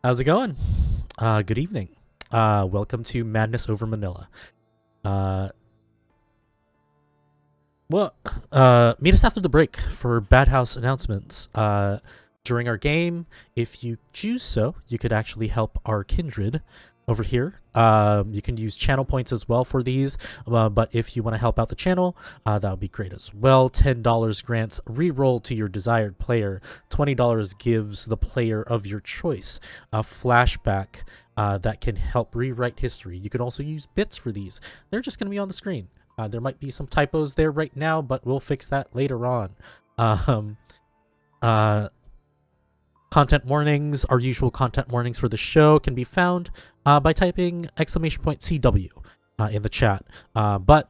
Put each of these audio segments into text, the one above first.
How's it going? Good evening. Welcome to Madness Over Manila. Uh, Meet us after the break for Bad House announcements. During our game, if you choose so, you could actually help our kindred over here. You can use channel points as well for these, but if you want to help out the channel, that would be great as well. $10 grants reroll to your desired player. $20 gives the player of your choice a flashback that can help rewrite history. You can also use bits for these. They're just going to be on the screen. There might be some typos there right now, but we'll fix that later on. Um, uh, Content warnings, our usual content warnings for the show can be found by typing !CW in the chat. But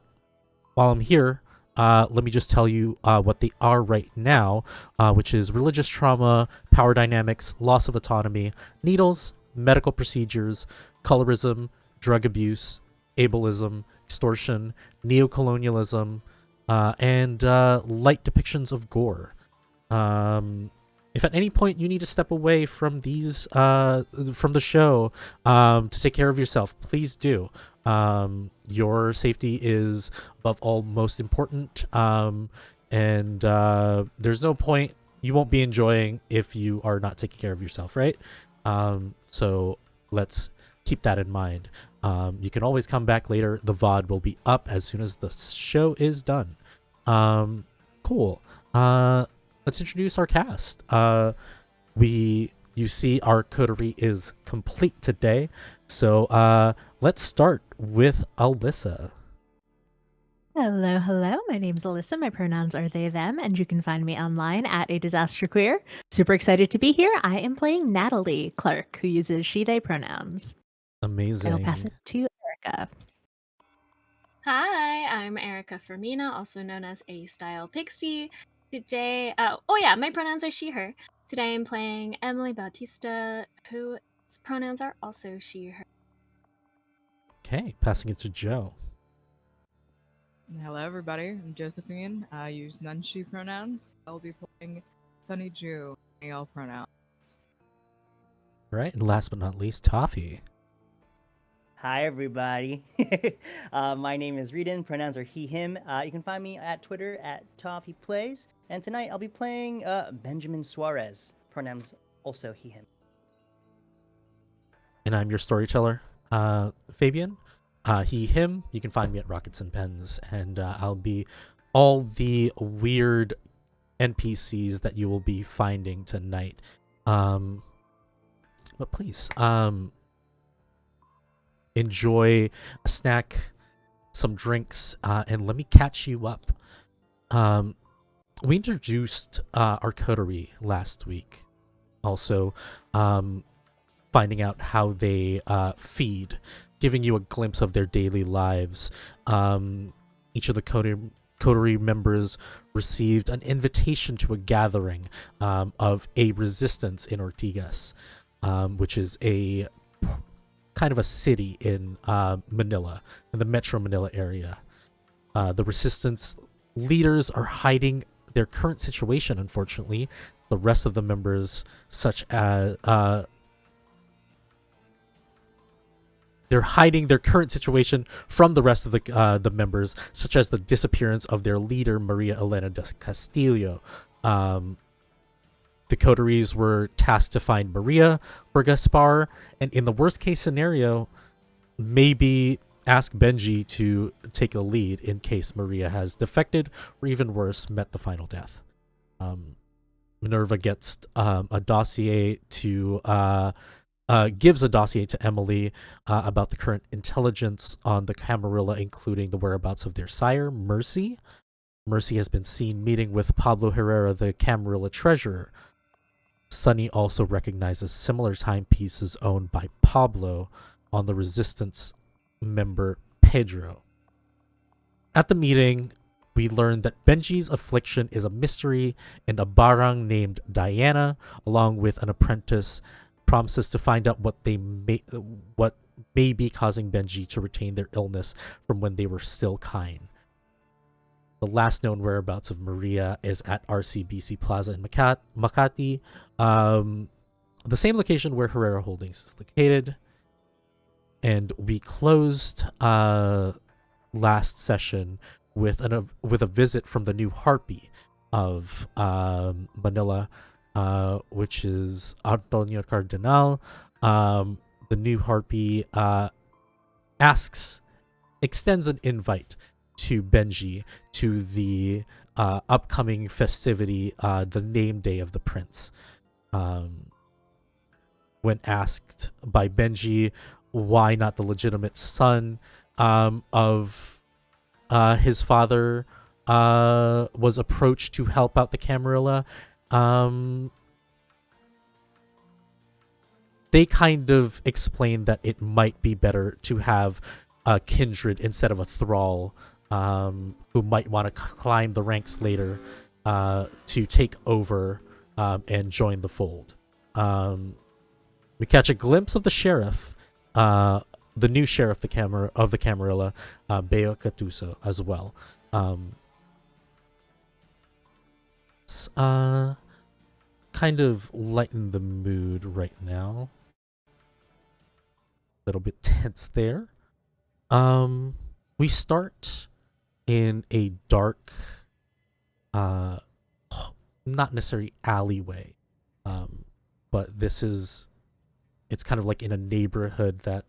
while I'm here, let me just tell you what they are right now, which is religious trauma, power dynamics, loss of autonomy, needles, medical procedures, colorism, drug abuse, ableism, extortion, neocolonialism, and light depictions of gore. If at any point you need to step away from these, from the show, to take care of yourself, please do. Your safety is above all most important, and there's no point. You won't be enjoying if you are not taking care of yourself, right? So let's keep that in mind. You can always come back later. The VOD will be up as soon as the show is done. Cool. Let's introduce our cast. You see our coterie is complete today. So let's start with Alyssa. Hello, hello. My name's Alyssa. My pronouns are they, them, and you can find me online at A Disaster Queer. Super excited to be here. I am playing Natalie Clarke, who uses she, they pronouns. Amazing. I'll pass it to Erica. Hi, I'm Erica Fermina, also known as A Style Pixie. Today, my pronouns are she, her. Today I'm playing Emily Bautista, whose pronouns are also she, her. Okay, passing it to Joe. Hello, everybody. I'm Josephine. I use none she pronouns. I'll be playing Sunny Jew, all pronouns. All right, and last but not least, Toffee. Hi, everybody. My name is Reedon. Pronouns are he, him. You can find me at Twitter at ToffeePlays. And tonight I'll be playing Benjamin Suarez. Pronouns also he, him. And I'm your storyteller, Fabian. He, him. You can find me at Rockets and Pens. And I'll be all the weird NPCs that you will be finding tonight. But please, enjoy a snack, some drinks, and let me catch you up. We introduced our coterie last week. Also, finding out how they feed, giving you a glimpse of their daily lives. Each of the coterie members received an invitation to a gathering of a resistance in Ortigas, which is a kind of a city in Manila, in the Metro Manila area. The resistance leaders are hiding their current situation, unfortunately. The rest of the members, such as they're hiding their current situation from the rest of the members, such as the disappearance of their leader, Maria Elena de Castillo. The coteries were tasked to find Maria for Gaspar, and in the worst case scenario, maybe ask Benji to take the lead in case Maria has defected, or even worse, met the final death. Minerva gets a dossier to gives a dossier to Emily about the current intelligence on the Camarilla, including the whereabouts of their sire, Mercy. Mercy has been seen meeting with Pablo Herrera, the Camarilla treasurer. Sunny also recognizes similar timepieces owned by Pablo on the resistance member Pedro. At the meeting, we learn that Benji's affliction is a mystery, and a barang named Diana, along with an apprentice, promises to find out what may be causing Benji to retain their illness from when they were still kind. The last known whereabouts of Maria is at RCBC Plaza in Makati. the same location where Herrera Holdings is located. And we closed last session with a visit from the new harpy of Manila, which is Antonio Cardinal. The new harpy extends an invite to Benji to the upcoming festivity, the name day of the prince. When asked by Benji why not the legitimate son of his father was approached to help out the Camarilla, they kind of explained that it might be better to have a kindred instead of a thrall who might want to climb the ranks later to take over and join the fold. We catch a glimpse of the sheriff, the new sheriff of the Camarilla, Beo Catuso, as well. It's kind of lighten the mood right now. A little bit tense there. We start in a dark, not necessarily alleyway, but it's kind of like in a neighborhood that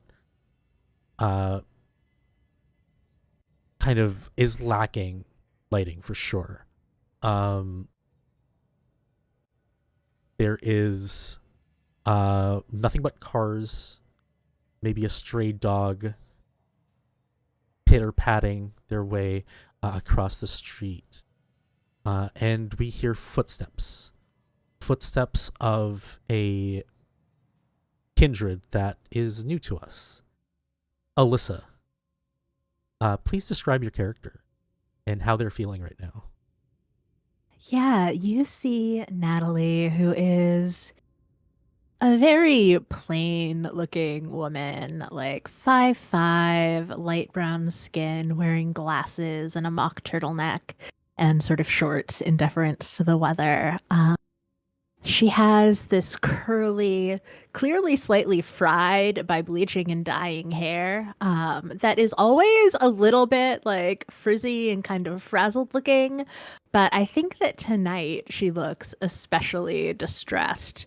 kind of is lacking lighting for sure. There is nothing but cars, maybe a stray dog pitter-patting their way across the street. And we hear footsteps of a kindred that is new to us. Alyssa, please describe your character and how they're feeling right now. Yeah, you see Natalie, who is a very plain looking woman, like 5'5", light brown skin, wearing glasses and a mock turtleneck and sort of shorts in deference to the weather. She has this curly, clearly slightly fried by bleaching and dyeing hair that is always a little bit like frizzy and kind of frazzled looking. But I think that tonight she looks especially distressed.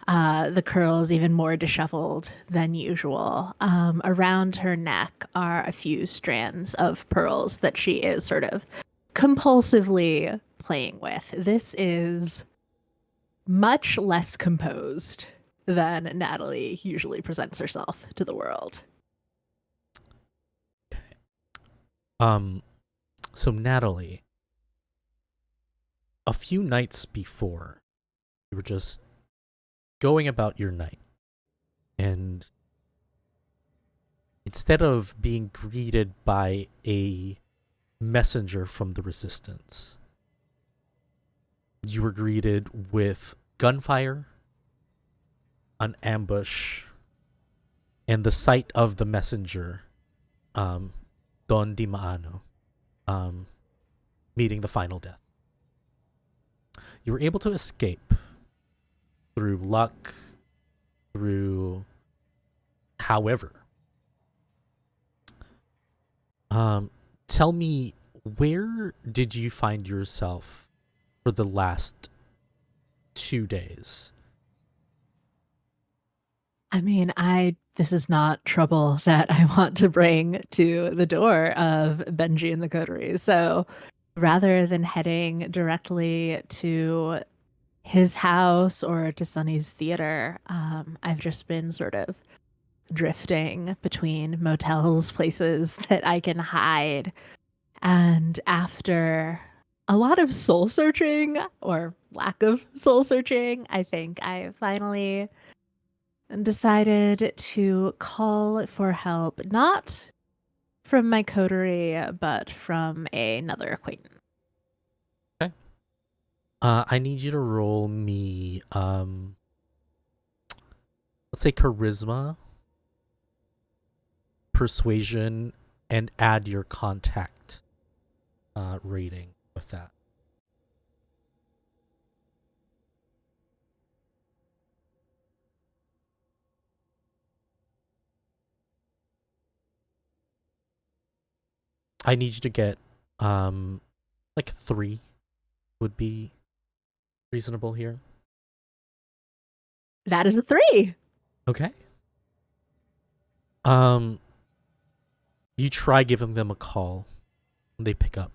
The curls even more disheveled than usual. Around her neck are a few strands of pearls that she is sort of compulsively playing with. This is much less composed than Natalie usually presents herself to the world. So Natalie, a few nights before, you were just going about your night, and instead of being greeted by a messenger from the resistance, you were greeted with gunfire, an ambush, and the sight of the messenger, Don Di Maano, meeting the final death. You were able to escape through luck, however. Tell me, where did you find yourself for the last 2 days? I mean, this is not trouble that I want to bring to the door of Benji and the coterie. So rather than heading directly to his house or to Sunny's theater, I've just been sort of drifting between motels, places that I can hide. And after a lot of soul searching or lack of soul searching, I think I finally decided to call for help, not from my coterie, but from another acquaintance. Okay. I need you to roll me, let's say charisma, persuasion, and add your contact rating with that. I need you to get like 3 would be reasonable here. That is a 3. Okay. You try giving them a call. They pick up.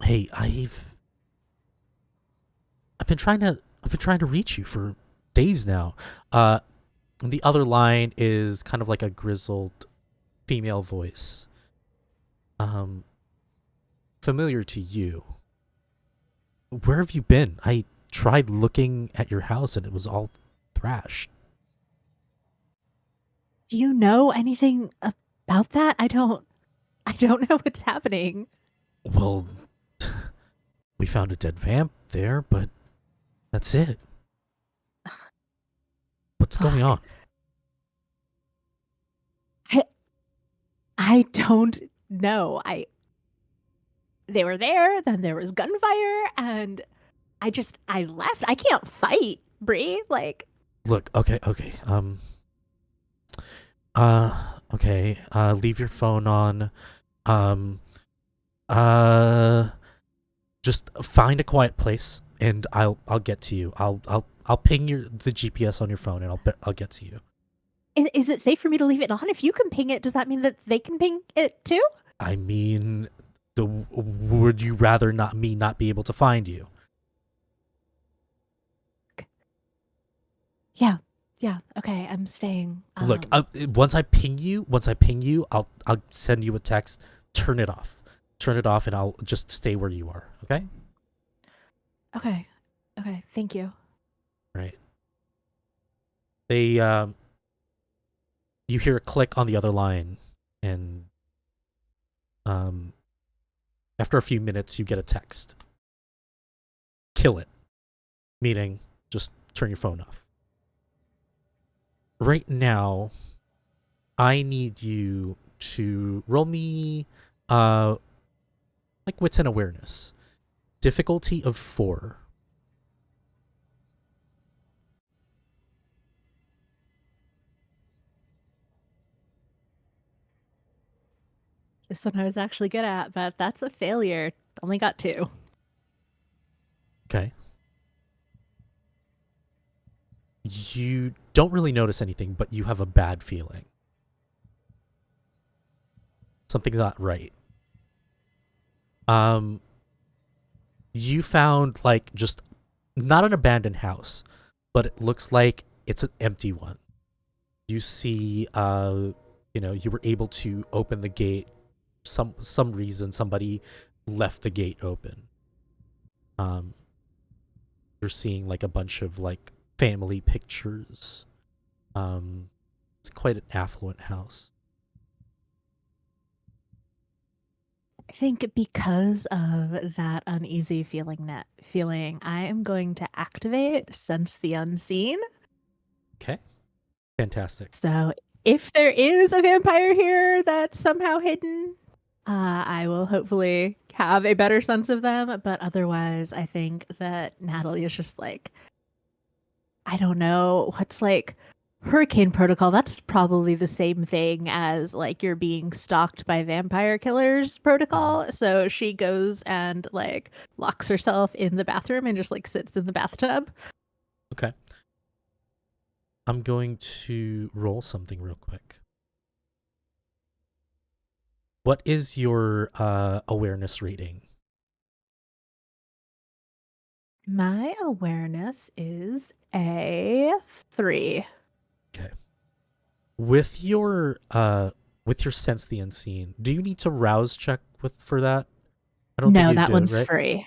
Hey, I've been trying to reach you for days now. The other line is kind of like a grizzled female voice. Familiar to you. Where have you been? I tried looking at your house and it was all thrashed. Do you know anything about that? I don't know what's happening. Well, we found a dead vamp there, but that's it. What's going on? I don't know. They were there, then there was gunfire, and I left. I can't fight, Bree. Like, Look, okay. Okay. Leave your phone on. Just find a quiet place, and I'll get to you. I'll ping the GPS on your phone, and I'll get to you. is it safe for me to leave it on? If you can ping it, does that mean that they can ping it too? I mean, would you rather not be able to find you? Yeah. Okay, I'm staying. Look, once I ping you, I'll send you a text. Turn it off, and I'll just stay where you are. Okay. Okay. Thank you. Right. They you hear a click on the other line, and after a few minutes, you get a text. Kill it. Meaning, just turn your phone off. Right now, I need you to roll me like wits and awareness. Difficulty of 4. This one I was actually good at, but that's a failure. Only got 2. Okay. You don't really notice anything, but you have a bad feeling. Something's not right. You found like just not an abandoned house, but it looks like it's an empty one. You see, you were able to open the gate. Some reason somebody left the gate open. You're seeing like a bunch of like family pictures. It's quite an affluent house. I think because of that uneasy feeling, I am going to activate Sense the Unseen. Okay. Fantastic. So if there is a vampire here that's somehow hidden, I will hopefully have a better sense of them. But otherwise, I think that Natalie is just like, I don't know what's like hurricane protocol. That's probably the same thing as like you're being stalked by vampire killers protocol. So she goes and like locks herself in the bathroom and just like sits in the bathtub. Okay. I'm going to roll something real quick. What is your awareness rating? My awareness is a 3. Okay. With your sense the unseen, do you need to rouse check for that? I don't think No, you that do, one's right? free.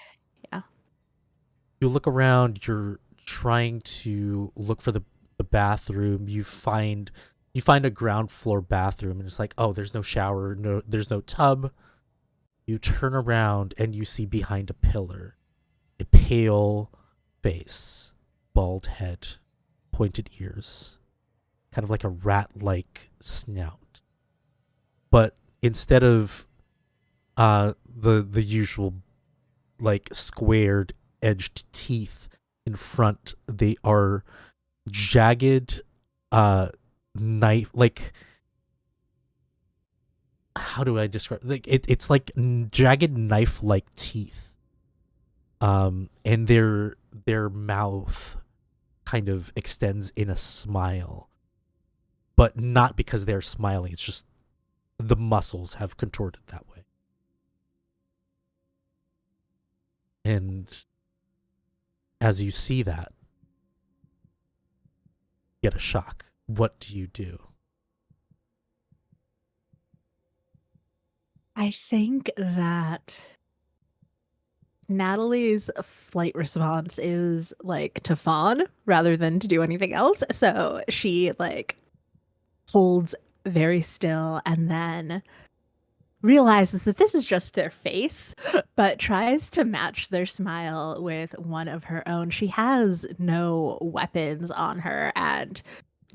You look around, you're trying to look for the bathroom. You find a ground floor bathroom and it's like, oh, there's no shower, there's no tub. You turn around and you see behind a pillar a pale face, bald head, pointed ears, kind of like a rat-like snout. But instead of the usual like squared edged teeth in front, they are jagged knife, like how do I describe, like it's like jagged knife-like teeth, and their mouth kind of extends in a smile, but not because they're smiling. It's just the muscles have contorted that way. And as you see that, you get a shock. What do you do? I think that Natalie's flight response is like to fawn rather than to do anything else. So she like holds very still and then realizes that this is just their face, but tries to match their smile with one of her own. She has no weapons on her and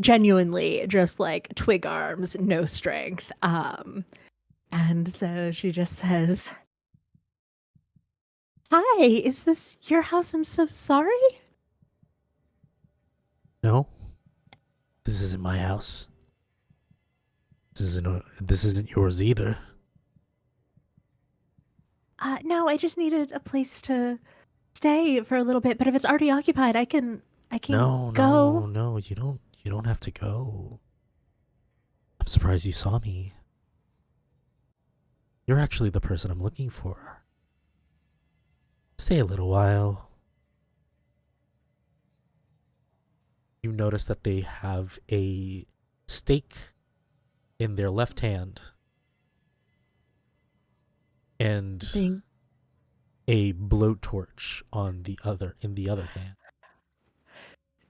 genuinely just like twig arms, no strength. And so she just says, "Hi, is this your house? I'm so sorry." No, this isn't my house. This isn't yours either. No, I just needed a place to stay for a little bit, but if it's already occupied, I can No, go. no, you don't have to go. I'm surprised you saw me. You're actually the person I'm looking for. Stay a little while. You notice that they have a stake in their left hand and Thing. a blowtorch in the other hand.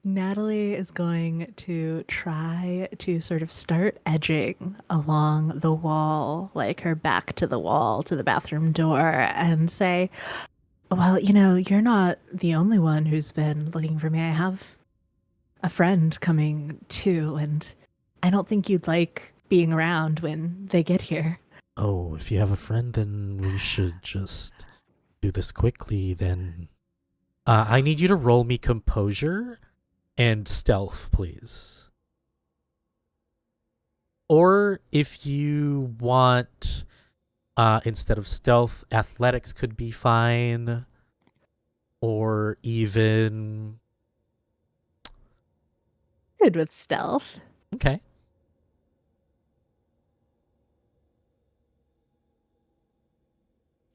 Natalie is going to try to sort of start edging along the wall, like her back to the wall, to the bathroom door, and say, "Well, you're not the only one who's been looking for me. I have a friend coming too, and I don't think you'd like being around when they get here." Oh, if you have a friend, then we should just do this quickly then. I need you to roll me composure and stealth, please. Or if you want, instead of stealth, athletics could be fine. Or even... Good with stealth. Okay.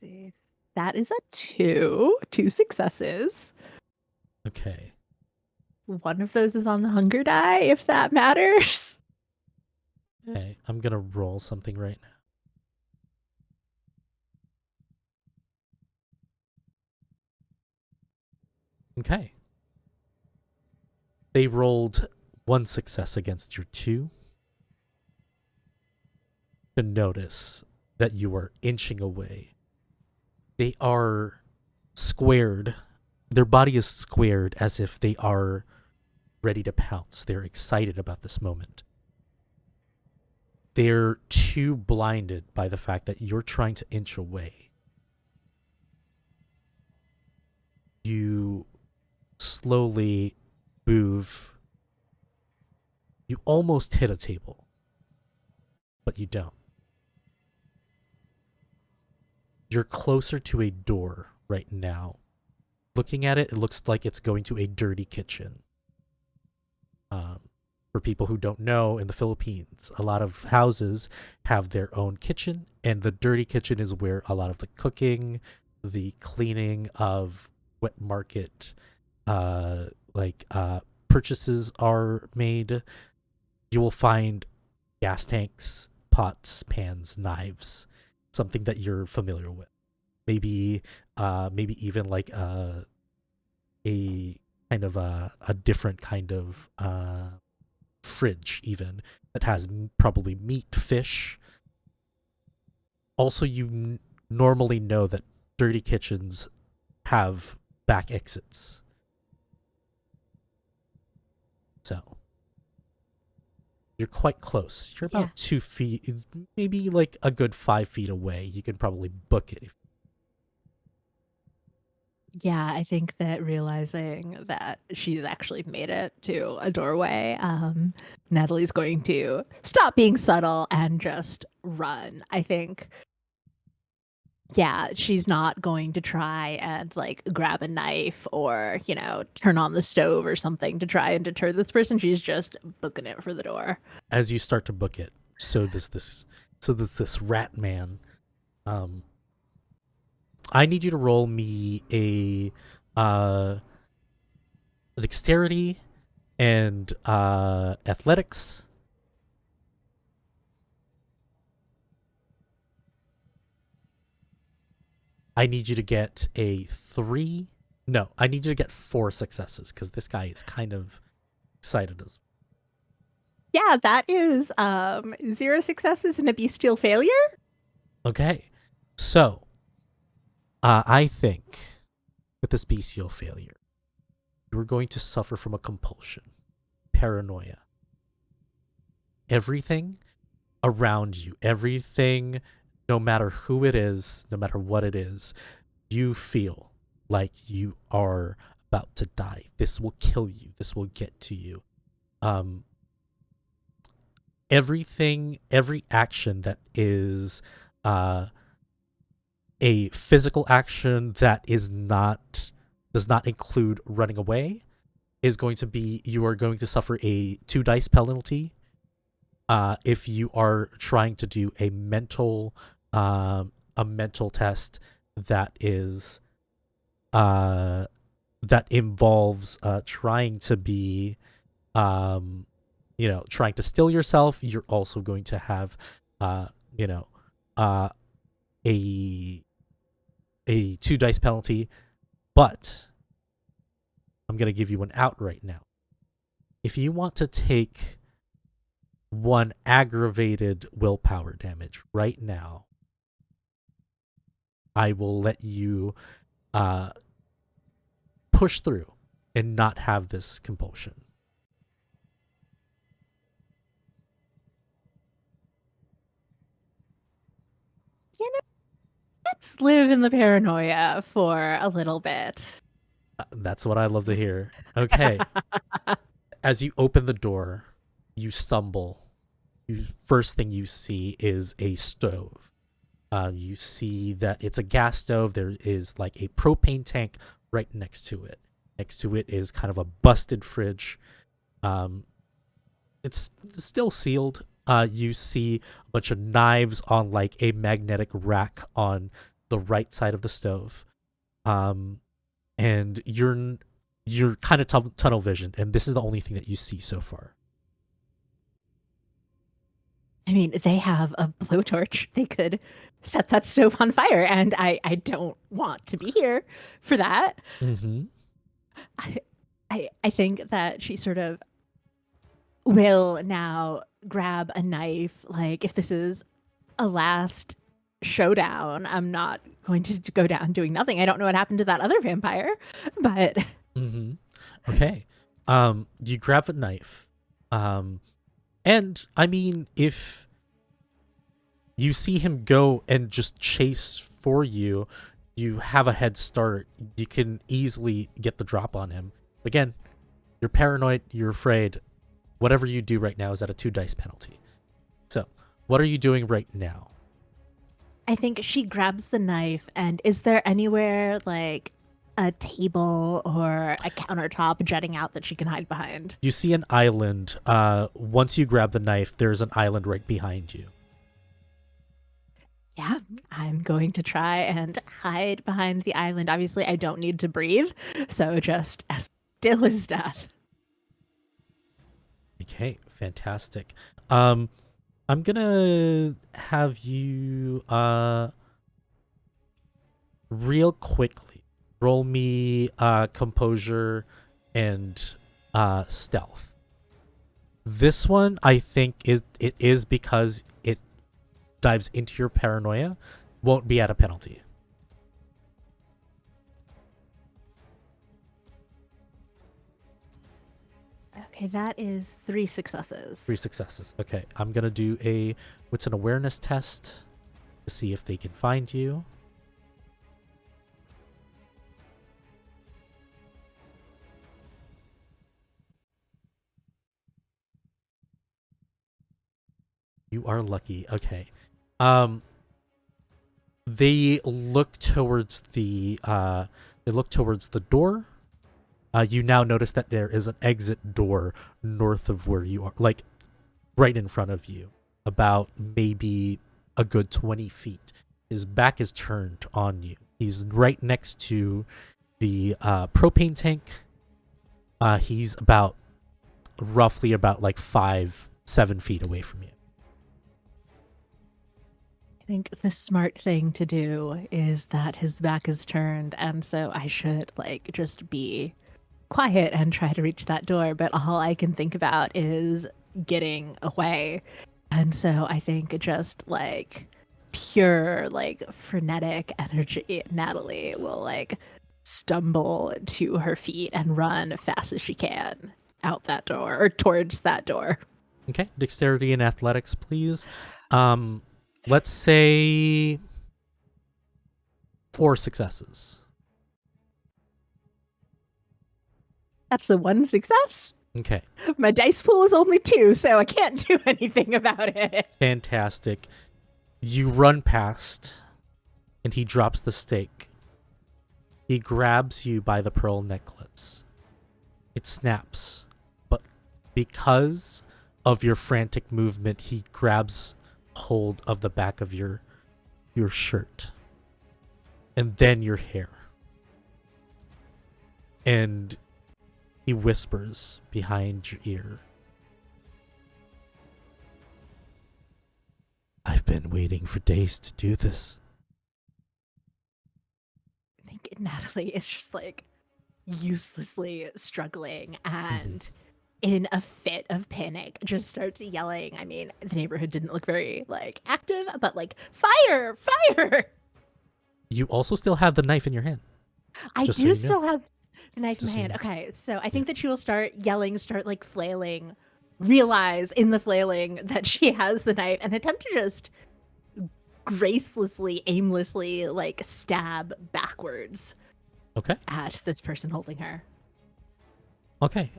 See. That is a 2. 2 successes. Okay. One of those is on the hunger die, if that matters. Okay. I'm going to roll something right now. Okay. They rolled 1 success against your 2 to notice that you are inching away. They are squared. Their body is squared as if they are ready to pounce. They're excited about this moment. They're too blinded by the fact that you're trying to inch away. You slowly move. You almost hit a table, but you don't. You're closer to a door right now. Looking at it, it looks like it's going to a dirty kitchen. For people who don't know, in the Philippines, a lot of houses have their own kitchen, and the dirty kitchen is where a lot of the cooking, the cleaning of wet market, purchases are made. You will find gas tanks, pots, pans, knives, something that you're familiar with. Maybe even like a kind of a different kind of fridge even that has probably meat, fish. Also, you normally know that dirty kitchens have back exits. So you're quite close. You're about 2 feet, maybe like a good 5 feet away. You can probably book it. Yeah, I think that realizing that she's actually made it to a doorway, Natalie's going to stop being subtle and just run. I think, yeah, she's not going to try and like grab a knife or, turn on the stove or something to try and deter this person. She's just booking it for the door. As you start to book it, so does this rat man. I need you to roll me a dexterity and athletics. I need you to get a 3. No, I need you to get 4 successes because this guy is kind of excited as. Yeah, that is 0 successes and a bestial failure. Okay, so I think with this bestial failure, you are going to suffer from a compulsion, paranoia. Everything around you, everything, no matter who it is, no matter what it is, you feel like you are about to die. This will kill you. This will get to you. Everything, every action that is a physical action that does not include running away is going to be, you are going to suffer a 2 dice penalty. If you are trying to do a mental test that is that involves trying to be trying to still yourself, you're also going to have a 2 dice penalty. But I'm going to give you an out right now. If you want to take 1 aggravated willpower damage right now, I will let you push through and not have this compulsion. Let's live in the paranoia for a little bit. That's what I love to hear. Okay. As you open the door, you stumble. First thing you see is a stove. You see that it's a gas stove. There is like a propane tank right next to it. Next to it is kind of a busted fridge. It's still sealed. You see a bunch of knives on like a magnetic rack on the right side of the stove. And you're kind of tunnel vision, and this is the only thing that you see so far. I mean, they have a blowtorch. They could set that stove on fire, and I don't want to be here for that. Mm-hmm. I think that she sort of will now grab a knife. Like, if this is a last showdown, I'm not going to go down doing nothing. I don't know what happened to that other vampire, but Mm-hmm. Okay. You grab a knife. And I mean, if you see him go and just chase for you, you have a head start. You can easily get the drop on him. Again, you're paranoid, you're afraid. Whatever you do right now is at a 2 dice penalty. So, what are you doing right now? I think she grabs the knife. And is there anywhere like a table or a countertop jutting out that she can hide behind? You see an island. Once you grab the knife, there's an island right behind you. Yeah, I'm going to try and hide behind the island. Obviously, I don't need to breathe, so just as still as death. Okay, fantastic. I'm gonna have you real quickly roll me composure and stealth. This one I think it is because it dives into your paranoia, won't be at a penalty. Okay, that is 3 successes. 3 successes. Okay, I'm gonna do what's an awareness test to see if they can find you. You are lucky. Okay. They look towards the door. You now notice that there is an exit door north of where you are, like right in front of you, about maybe a good 20 feet. His back is turned on you. He's right next to the propane tank. He's roughly about like 5-7 feet away from you. I think the smart thing to do is that his back is turned, and so I should like just be quiet and try to reach that door, but all I can think about is getting away. And so I think just like pure like frenetic energy, Natalie will like stumble to her feet and run fast as she can out that door or towards that door. Okay, dexterity and athletics, please. Let's say 4 successes. That's a 1 success. Okay, My dice pool is only 2, so I can't do anything about it. fantastic. You run past, and he drops the stake. He grabs you by the pearl necklace. It snaps, but because of your frantic movement, he grabs hold of the back of your shirt, and then your hair. And he whispers behind your ear, "I've been waiting for days to do this." I think Natalie is just like uselessly struggling and in a fit of panic just starts yelling. I mean, the neighborhood didn't look very like active, but like fire, fire. You also still have the knife in your hand. I Just so do you know. still have the knife in Just my so you hand. know. Okay, so I think that she will start yelling, start like flailing, realize in the flailing that she has the knife and attempt to just gracelessly, aimlessly like stab backwards Okay. at this person holding her. Okay.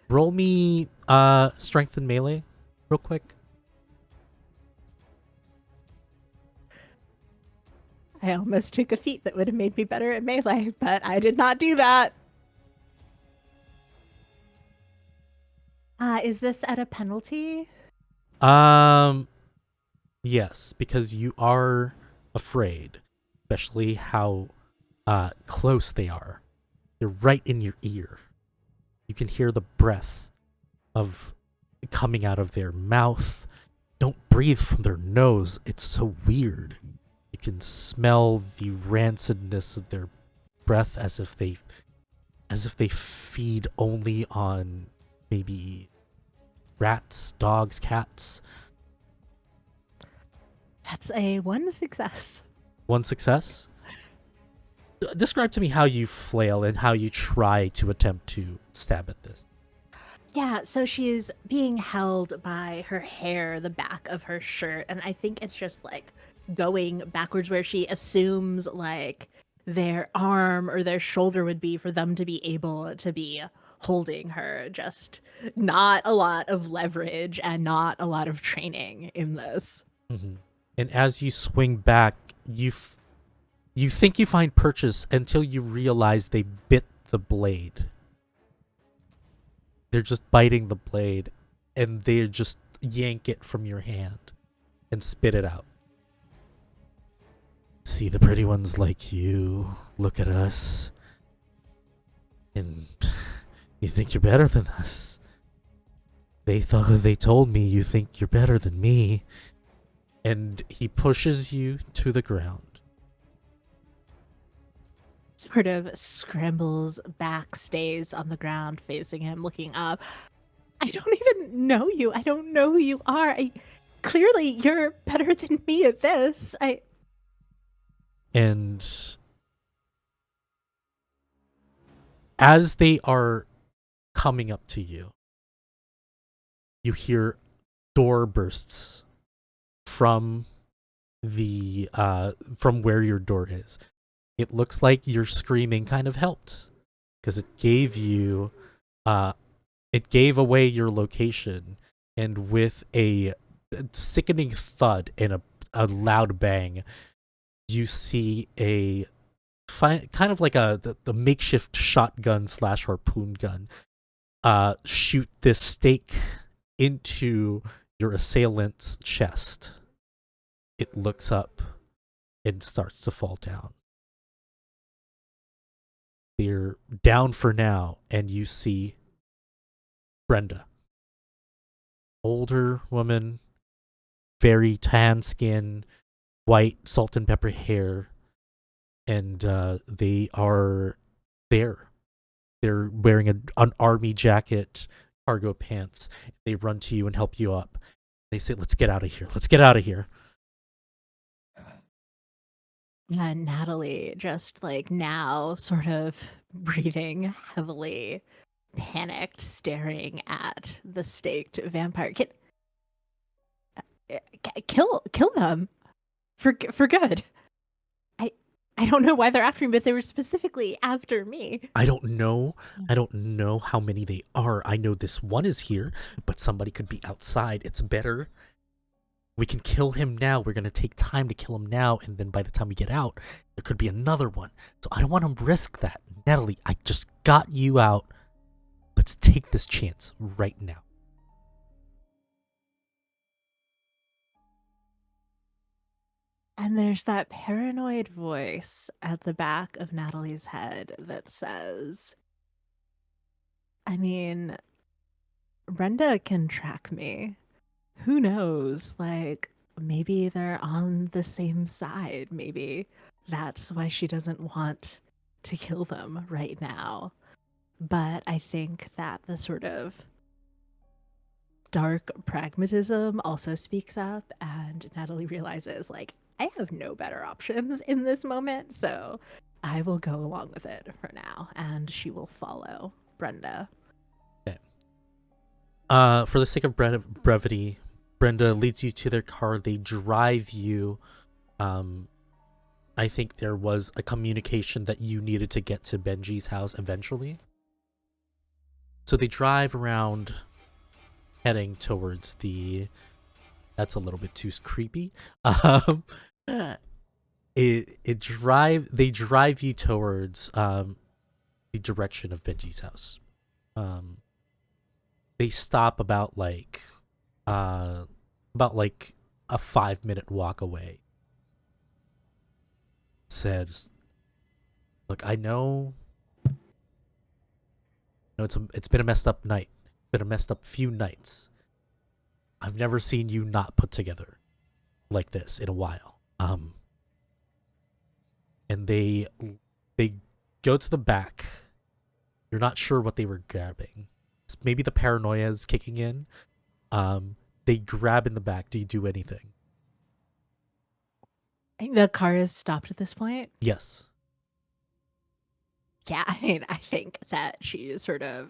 Roll me strength and melee real quick. I almost took a feat that would have made me better at melee, but I did not do that. Is this at a penalty? Yes, because you are afraid, especially how close they are. They're right in your ear. You can hear the breath of coming out of their mouth. Don't breathe from their nose. It's so weird. You can smell the rancidness of their breath as if they feed only on maybe rats, dogs, cats. That's a 1 success. 1 success. Describe to me how you flail and how you try to attempt to stab at this. Yeah, so she's being held by her hair, the back of her shirt, and I think it's just like going backwards where she assumes like their arm or their shoulder would be for them to be able to be holding her. Just not a lot of leverage and not a lot of training in this. Mm-hmm. And as you swing back, you think you find purchase until you realize they bit the blade. They're just biting the blade, and they just yank it from your hand and spit it out. See, the pretty ones like you look at us, and you think you're better than us. They told me you think you're better than me. And he pushes you to the ground. Sort of scrambles back, stays on the ground facing him, looking up. I don't even know you. I don't know who you are. Clearly, you're better than me at this. And as they are coming up to you, you hear door bursts from where your door is. It looks like your screaming kind of helped, because it gave away your location, and with a sickening thud and a loud bang, you see a kind of like the makeshift shotgun / harpoon gun shoot this stake into your assailant's chest. It looks up and starts to fall down. They're down for now, and you see Brenda. Older woman, very tan skin, white salt and pepper hair, and they are there. They're wearing an army jacket, cargo pants. They run to you and help you up. They say, "Let's get out of here. Let's get out of here." Yeah, Natalie just like now sort of breathing heavily, panicked, staring at the staked vampire. Kill them for good. I don't know why they're after me, but they were specifically after me. I don't know how many they are. I know this one is here, but somebody could be outside. It's better. We can kill him now. We're going to take time to kill him now, and then by the time we get out, there could be another one. So I don't want to risk that. Natalie, I just got you out. Let's take this chance right now. And there's that paranoid voice at the back of Natalie's head that says, I mean, Brenda can track me. Who knows? Like, maybe they're on the same side. Maybe that's why she doesn't want to kill them right now. But I think that the sort of dark pragmatism also speaks up, and Natalie realizes, like, I have no better options in this moment, so I will go along with it for now, and she will follow Brenda. Okay. For the sake of brevity, Brenda leads you to their car. They drive you. I think there was a communication that you needed to get to Benji's house eventually. So they drive around, heading towards that's a little bit too creepy. They drive you towards the direction of Benji's house. They stop about like a 5-minute walk away. Says, "Look, I know it's been a messed up night. Been a messed up few nights. I've never seen you not put together like this in a while." And they go to the back. You're not sure what they were grabbing. Maybe the paranoia is kicking in. They grab in the back. Do you do anything? I think the car is stopped at this point. Yes. Yeah, I think that she sort of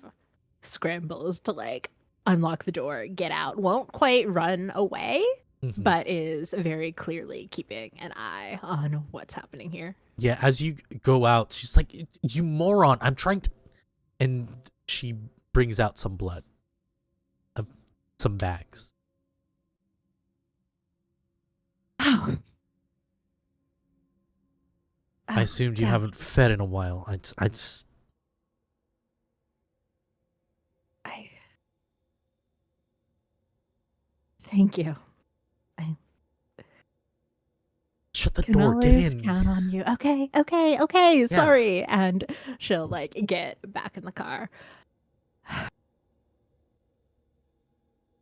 scrambles to like unlock the door, get out, won't quite run away, Mm-hmm. but is very clearly keeping an eye on what's happening here. Yeah, as you go out, she's like, "You moron, I'm trying to..." And she brings out some blood. Some bags. Oh. I assumed you haven't fed in a while. Thank you. Shut the Can door, get always in. count on you. Okay. Sorry. And she'll like get back in the car.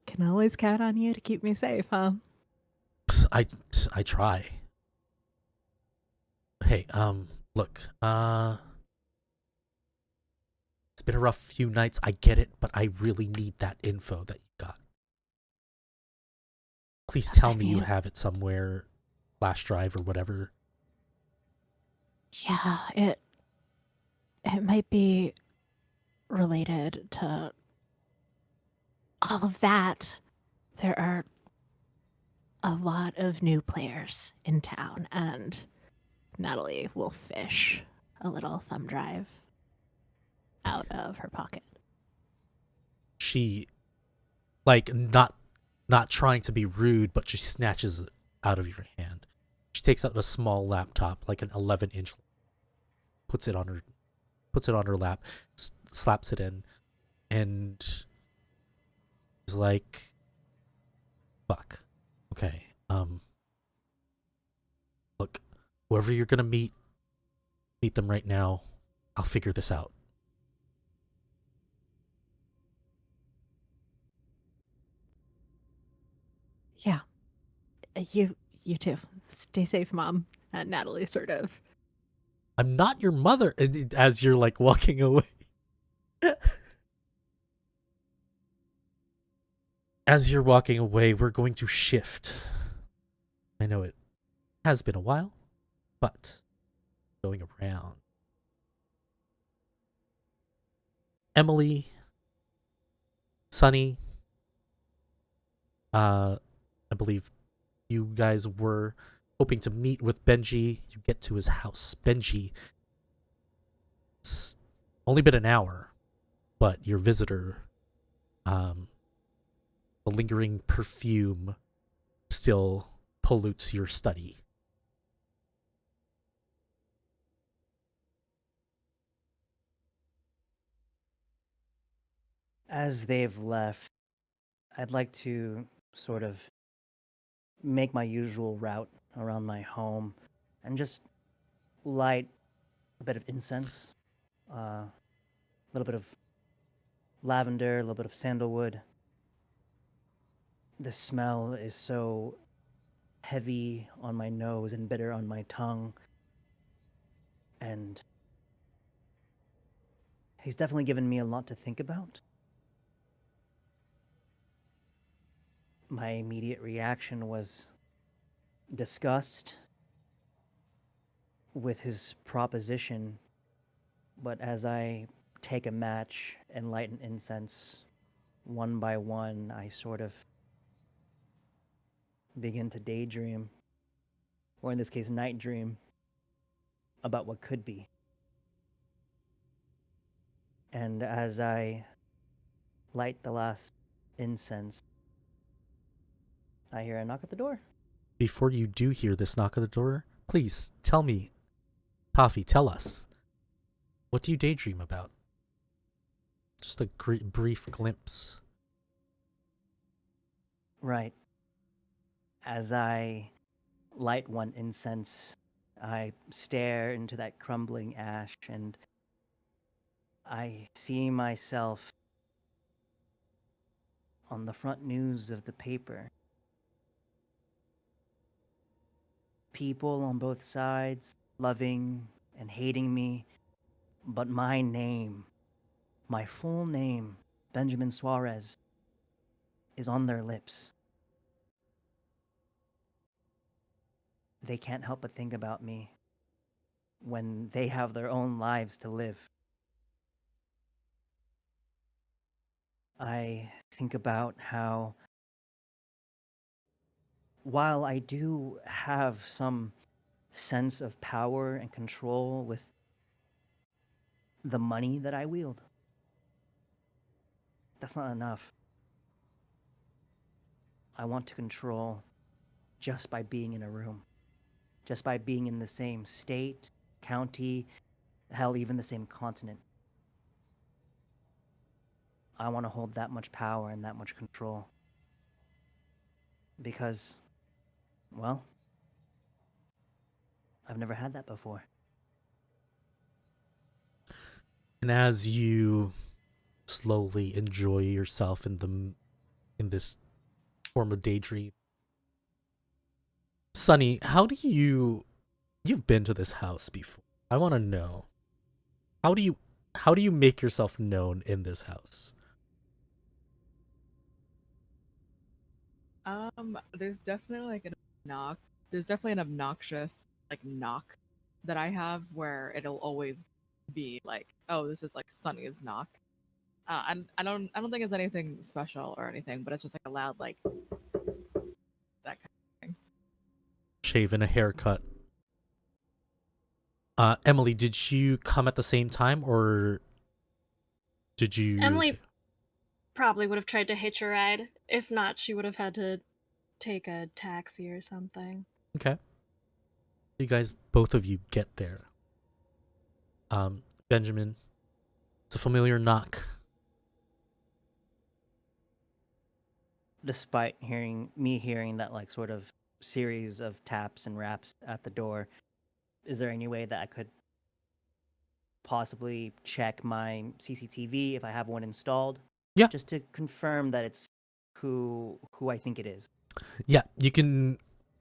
Can always count on you to keep me safe, huh? I try. Hey, look, it's been a rough few nights, I get it, but I really need that info that you got. Please tell me you have it somewhere, flash drive or whatever. Yeah, it might be related to all of that. There are a lot of new players in town, and Natalie will fish a little thumb drive out of her pocket. She, like, not not trying to be rude, but she snatches it out of your hand. She takes out a small laptop, like an 11-inch, puts it on her lap, slaps it in, and is like, "Fuck. Okay. Look, whoever you're gonna meet them right now. I'll figure this out." Yeah. You too. Stay safe, Mom. Natalie sort of. I'm not your mother. As you're like walking away. As you're walking away, we're going to shift. I know it has been a while, but going around. Emily, Sunny, I believe you guys were hoping to meet with Benji. You get to his house. Benji, it's only been an hour, but your visitor, the lingering perfume still pollutes your study. As they've left, I'd like to sort of make my usual route around my home and just light a bit of incense, a little bit of lavender, a little bit of sandalwood. The smell is so heavy on my nose and bitter on my tongue. And he's definitely given me a lot to think about. My immediate reaction was disgust with his proposition, but as I take a match and light an incense, one by one, I sort of begin to daydream, or in this case, night dream, about what could be. And as I light the last incense, I hear a knock at the door. Before you do hear this knock at the door, please tell me, Toffee, tell us. What do you daydream about? Just a brief glimpse. Right. As I light one incense, I stare into that crumbling ash and I see myself on the front news of the paper. People on both sides loving and hating me, but my name, my full name, Benjamin Suarez, is on their lips. They can't help but think about me when they have their own lives to live. I think about how, while I do have some sense of power and control with the money that I wield, that's not enough. I want to control just by being in a room, just by being in the same state, county, hell, even the same continent. I want to hold that much power and that much control. Because, well, I've never had that before. And as you slowly enjoy yourself in this form of daydream, Sunny, you've been to this house before. I want to know, how do you make yourself known in this house? There's definitely like there's definitely an obnoxious like knock that I have where it'll always be like, oh, this is like Sunny's knock. And I don't think it's anything special or anything, but it's just like a loud like that kind of thing. Shave and a haircut. Emily, did you come at the same time, or did you? Emily probably would have tried to hitch a ride. If not, she would have had to take a taxi or something. Okay. You guys, both of you get there. Benjamin, it's a familiar knock. Despite hearing that like sort of series of taps and raps at the door, is there any way that I could possibly check my CCTV if I have one installed? Yeah. Just to confirm that it's who I think it is. Yeah, you can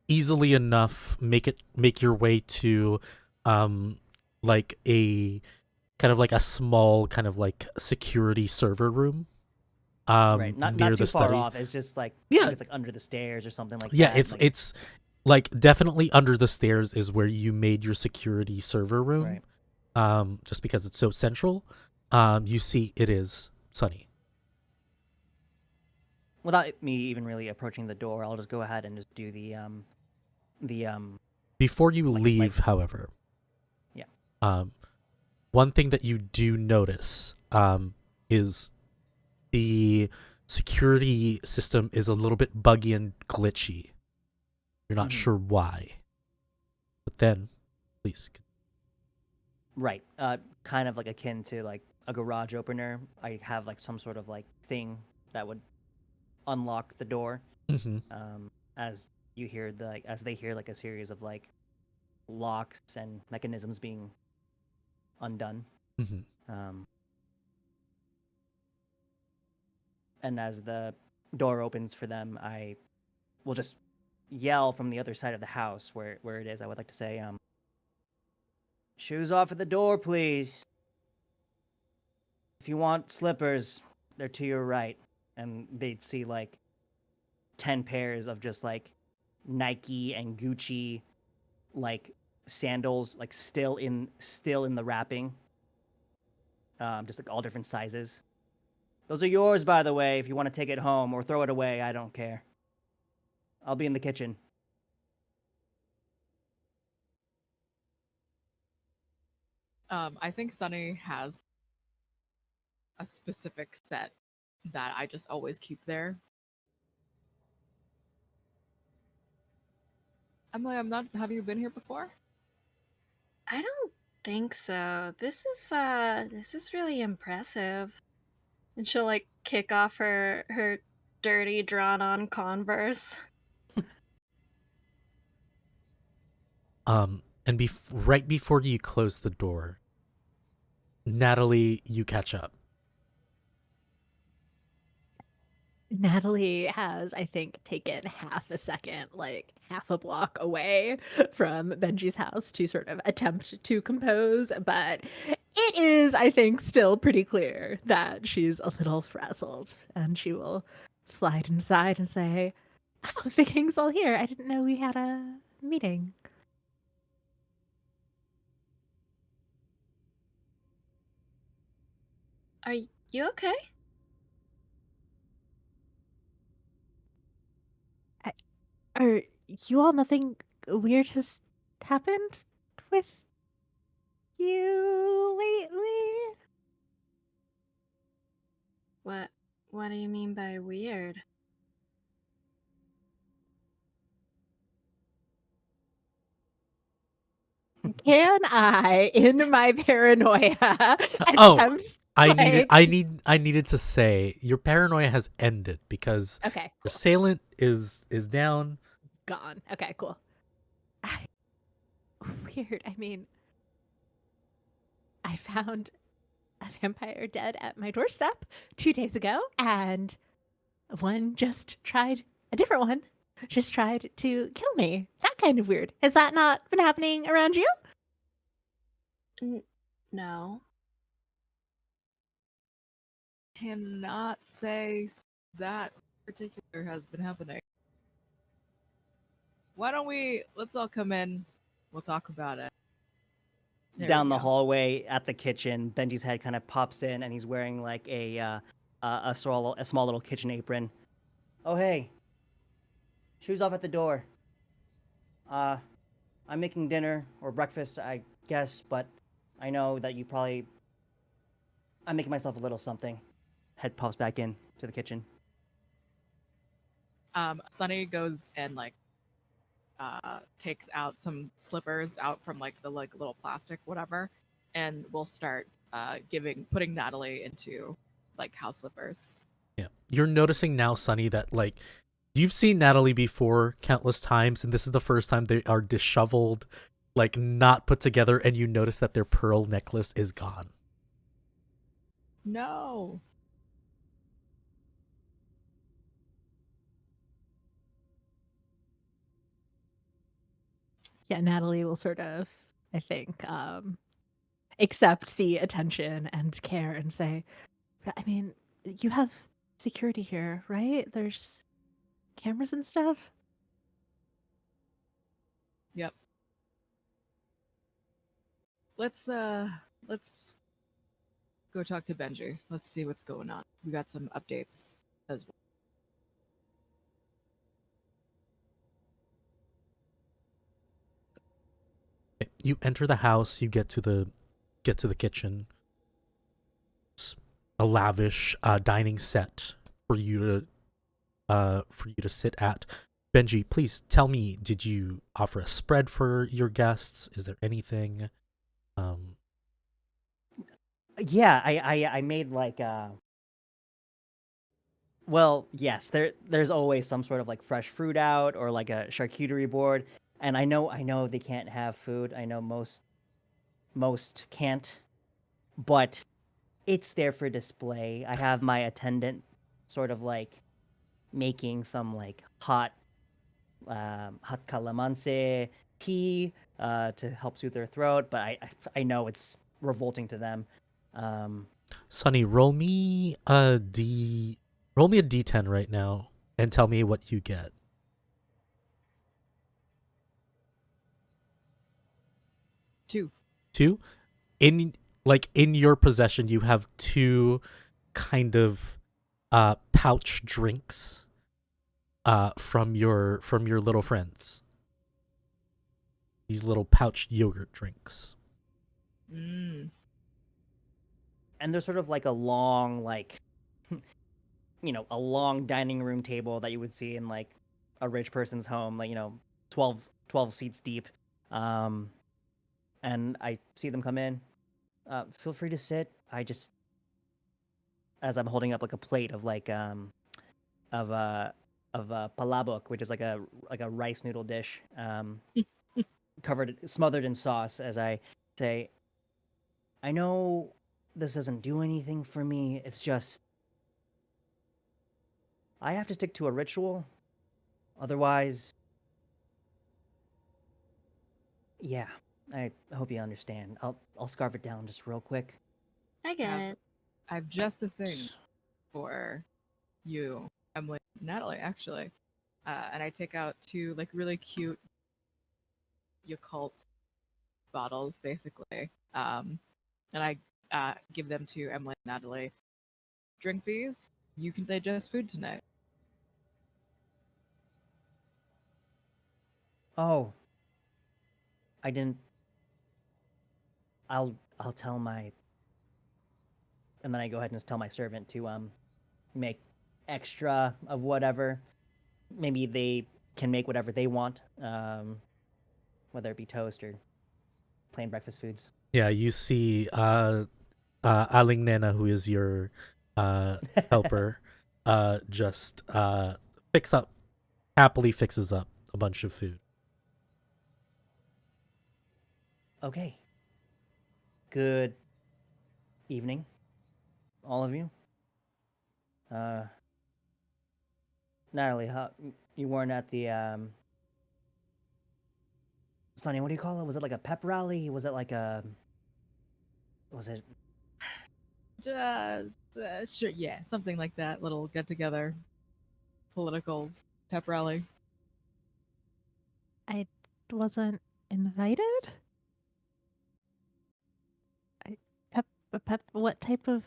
easily enough make your way to like a kind of like a small kind of like security server room. Right, Near not too the far study. off. It's just like Yeah. it's like under the stairs or something like Yeah, that. it's like definitely under the stairs is where you made your security server room. Right. Just because it's so central. You see it is Sunny. Without me even really approaching the door, I'll just go ahead and just do the Before you Like- leave, however. Yeah. One thing that you do notice is the security system is a little bit buggy and glitchy. You're not Mhm. sure why. But then, please. right, kind of like akin to like a garage opener. I have like some sort of like thing that would unlock the door. Mm-hmm. As you hear as they hear like a series of like locks and mechanisms being undone. Mm-hmm. And as the door opens for them, I will just yell from the other side of the house where it is. I would like to say, shoes off at the door, please. If you want slippers, they're to your right. And they'd see like 10 pairs of just like Nike and Gucci like sandals, like still in the wrapping. Just like all different sizes. Those are yours, by the way, if you want to take it home or throw it away, I don't care. I'll be in the kitchen. I think Sunny has a specific set that I just always keep there. Emily, have you been here before? I don't think so. This is really impressive. And she'll like kick off her dirty drawn on Converse. And right before you close the door, Natalie, you catch up. Natalie has, I think, taken half a second, like half a block away from Benji's house to sort of attempt to compose, but it is, I think, still pretty clear that she's a little frazzled, and she will slide inside and say, "Oh, the king's all here. I didn't know we had a meeting." Are you okay? Are you all nothing weird has happened with you lately? What do you mean by weird? Can I, in my paranoia, Oh, attempt? I needed to say your paranoia has ended because Okay, the cool. assailant is down. Gone. Okay, cool. Weird. I mean, I found a vampire dead at my doorstep 2 days ago, and a different one just tried to kill me. That kind of weird. Has that not been happening around you? No. Cannot say that particular has been happening. Why don't let's all come in. We'll talk about it. There Down we the go. hallway at the kitchen, Benji's head kind of pops in, and he's wearing like a small little kitchen apron. Oh hey, shoes off at the door. I'm making dinner or breakfast, I guess, but I know that I'm making myself a little something. head pops back in to the kitchen. Sunny goes and like takes out some slippers out from like the like little plastic whatever, and we'll start putting Natalie into like house slippers. Yeah. You're noticing now, Sonny, that like you've seen Natalie before countless times, and this is the first time they are disheveled, like not put together, and you notice that their pearl necklace is gone. No. Yeah, Natalie will sort of, I think, accept the attention and care and say, I mean, you have security here, right? There's cameras and stuff. Yep. Let's go talk to Benji. Let's see what's going on. We got some updates as well. You enter the house, you get to the kitchen. It's a lavish dining set for you to sit at. Benji, please tell me, did you offer a spread for your guests? Is there anything? Yeah, I made like well, yes, there's always some sort of like fresh fruit out or like a charcuterie board. And I know they can't have food. I know most can't, but it's there for display. I have my attendant sort of like making some like hot calamansi tea to help soothe their throat, but I know it's revolting to them. Sonny, roll me a D10 right now and tell me what you get. 2. 2? In your possession, you have 2 kind of pouch drinks from your little friends. These little pouch yogurt drinks. Mm. And there's sort of like a long like a long dining room table that you would see in like a rich person's home, like 12 seats deep. And I see them come in. Feel free to sit. I just, as I'm holding up like a plate of like of palabok, which is like a rice noodle dish, smothered in sauce, as I say, I know this doesn't do anything for me. It's just I have to stick to a ritual. Otherwise, yeah, I hope you understand. I'll scarf it down just real quick. I get it. I have just the thing for you, Emily, Natalie, actually. And I take out 2 like really cute Yakult bottles, basically. And I give them to Emily and Natalie. Drink these. You can digest food tonight. Oh, I didn't. I'll tell my. And then I go ahead and just tell my servant to make extra of whatever. Maybe they can make whatever they want, whether it be toast or plain breakfast foods. Yeah, you see Aling Nena, who is your helper, just happily fixes up a bunch of food. Okay. Good evening, all of you. Natalie, you weren't at the Sonny, what do you call it? Was it like a pep rally? Was it like a was it Sure, yeah, something like that. Little get together, political pep rally. I wasn't invited. What type of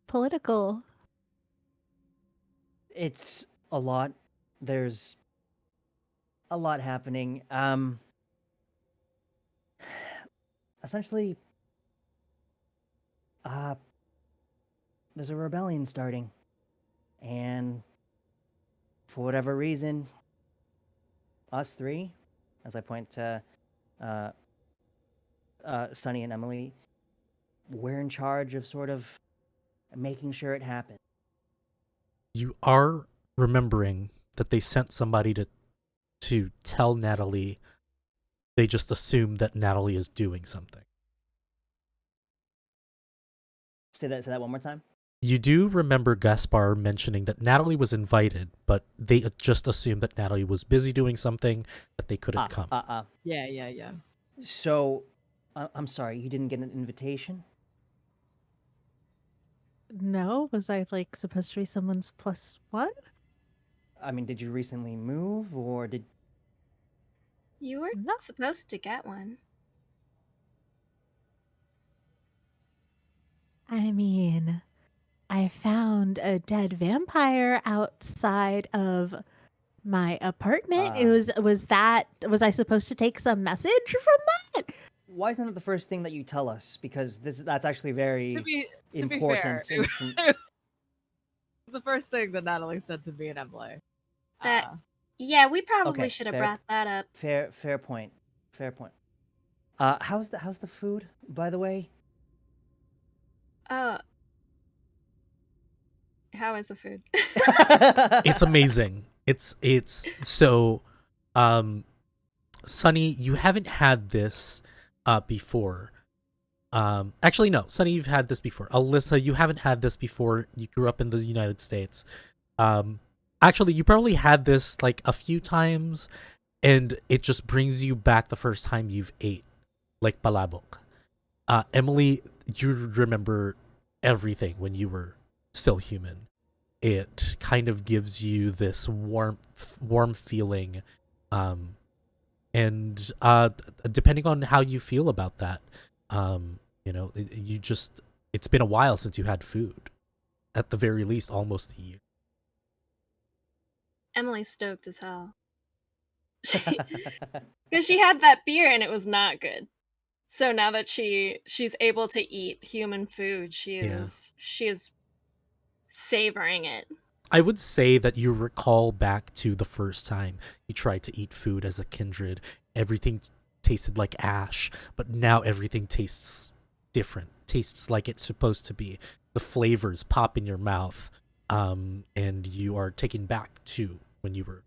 political? It's a lot. There's a lot happening. Essentially, there's a rebellion starting, and for whatever reason, us three, as I point to uh, Sunny and Emily, we're in charge of sort of making sure it happens. You are remembering that they sent somebody to tell Natalie. They just assume that Natalie is doing something. Say that one more time. You do remember Gaspar mentioning that Natalie was invited, but they just assumed that Natalie was busy doing something, that they couldn't come. Yeah. So, I'm sorry, you didn't get an invitation? No, was I like supposed to be someone's +1? I mean, did you recently move, or did... You were No. supposed to get one. I mean, I found a dead vampire outside of my apartment. It was I supposed to take some message from that? Why isn't that the first thing that you tell us? Because that's actually very To be important. fair, it's the first thing that Natalie said to me and Emily. That yeah, we probably Okay, should have fair- brought that up. fair point. Fair point. How's the food, by the way? How is the food? It's amazing. It's so Sunny, you haven't had this before. Actually no, Sunny, you've had this before. Alyssa, you haven't had this before. You grew up in the United States. Actually, you probably had this like a few times, and it just brings you back the first time you've ate, like palabok. Emily, you remember everything when you were still human. It kind of gives you this warm feeling, and depending on how you feel about that, it's been a while since you had food. At the very least, almost a year. Emily's stoked as hell. Because she had that beer and it was not good. So now that she's able to eat human food, she is savoring it. I would say that you recall back to the first time you tried to eat food as a kindred. Everything tasted like ash, but now everything tastes different. Tastes like it's supposed to be. The flavors pop in your mouth, and you are taken back to when you were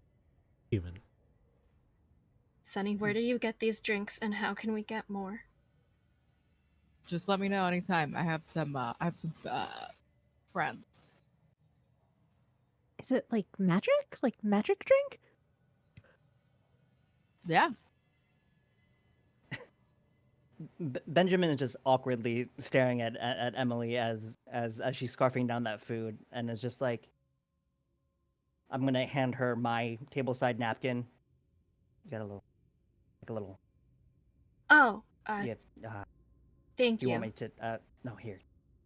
human. Sunny, where do you get these drinks and how can we get more? Just let me know anytime. I have some friends. Is it like magic? Like magic drink? Yeah. Benjamin is just awkwardly staring at Emily as she's scarfing down that food, and is just like, I'm gonna hand her my tableside napkin. You got a little. Oh, Yeah. thank Do you. you want me to? No, here,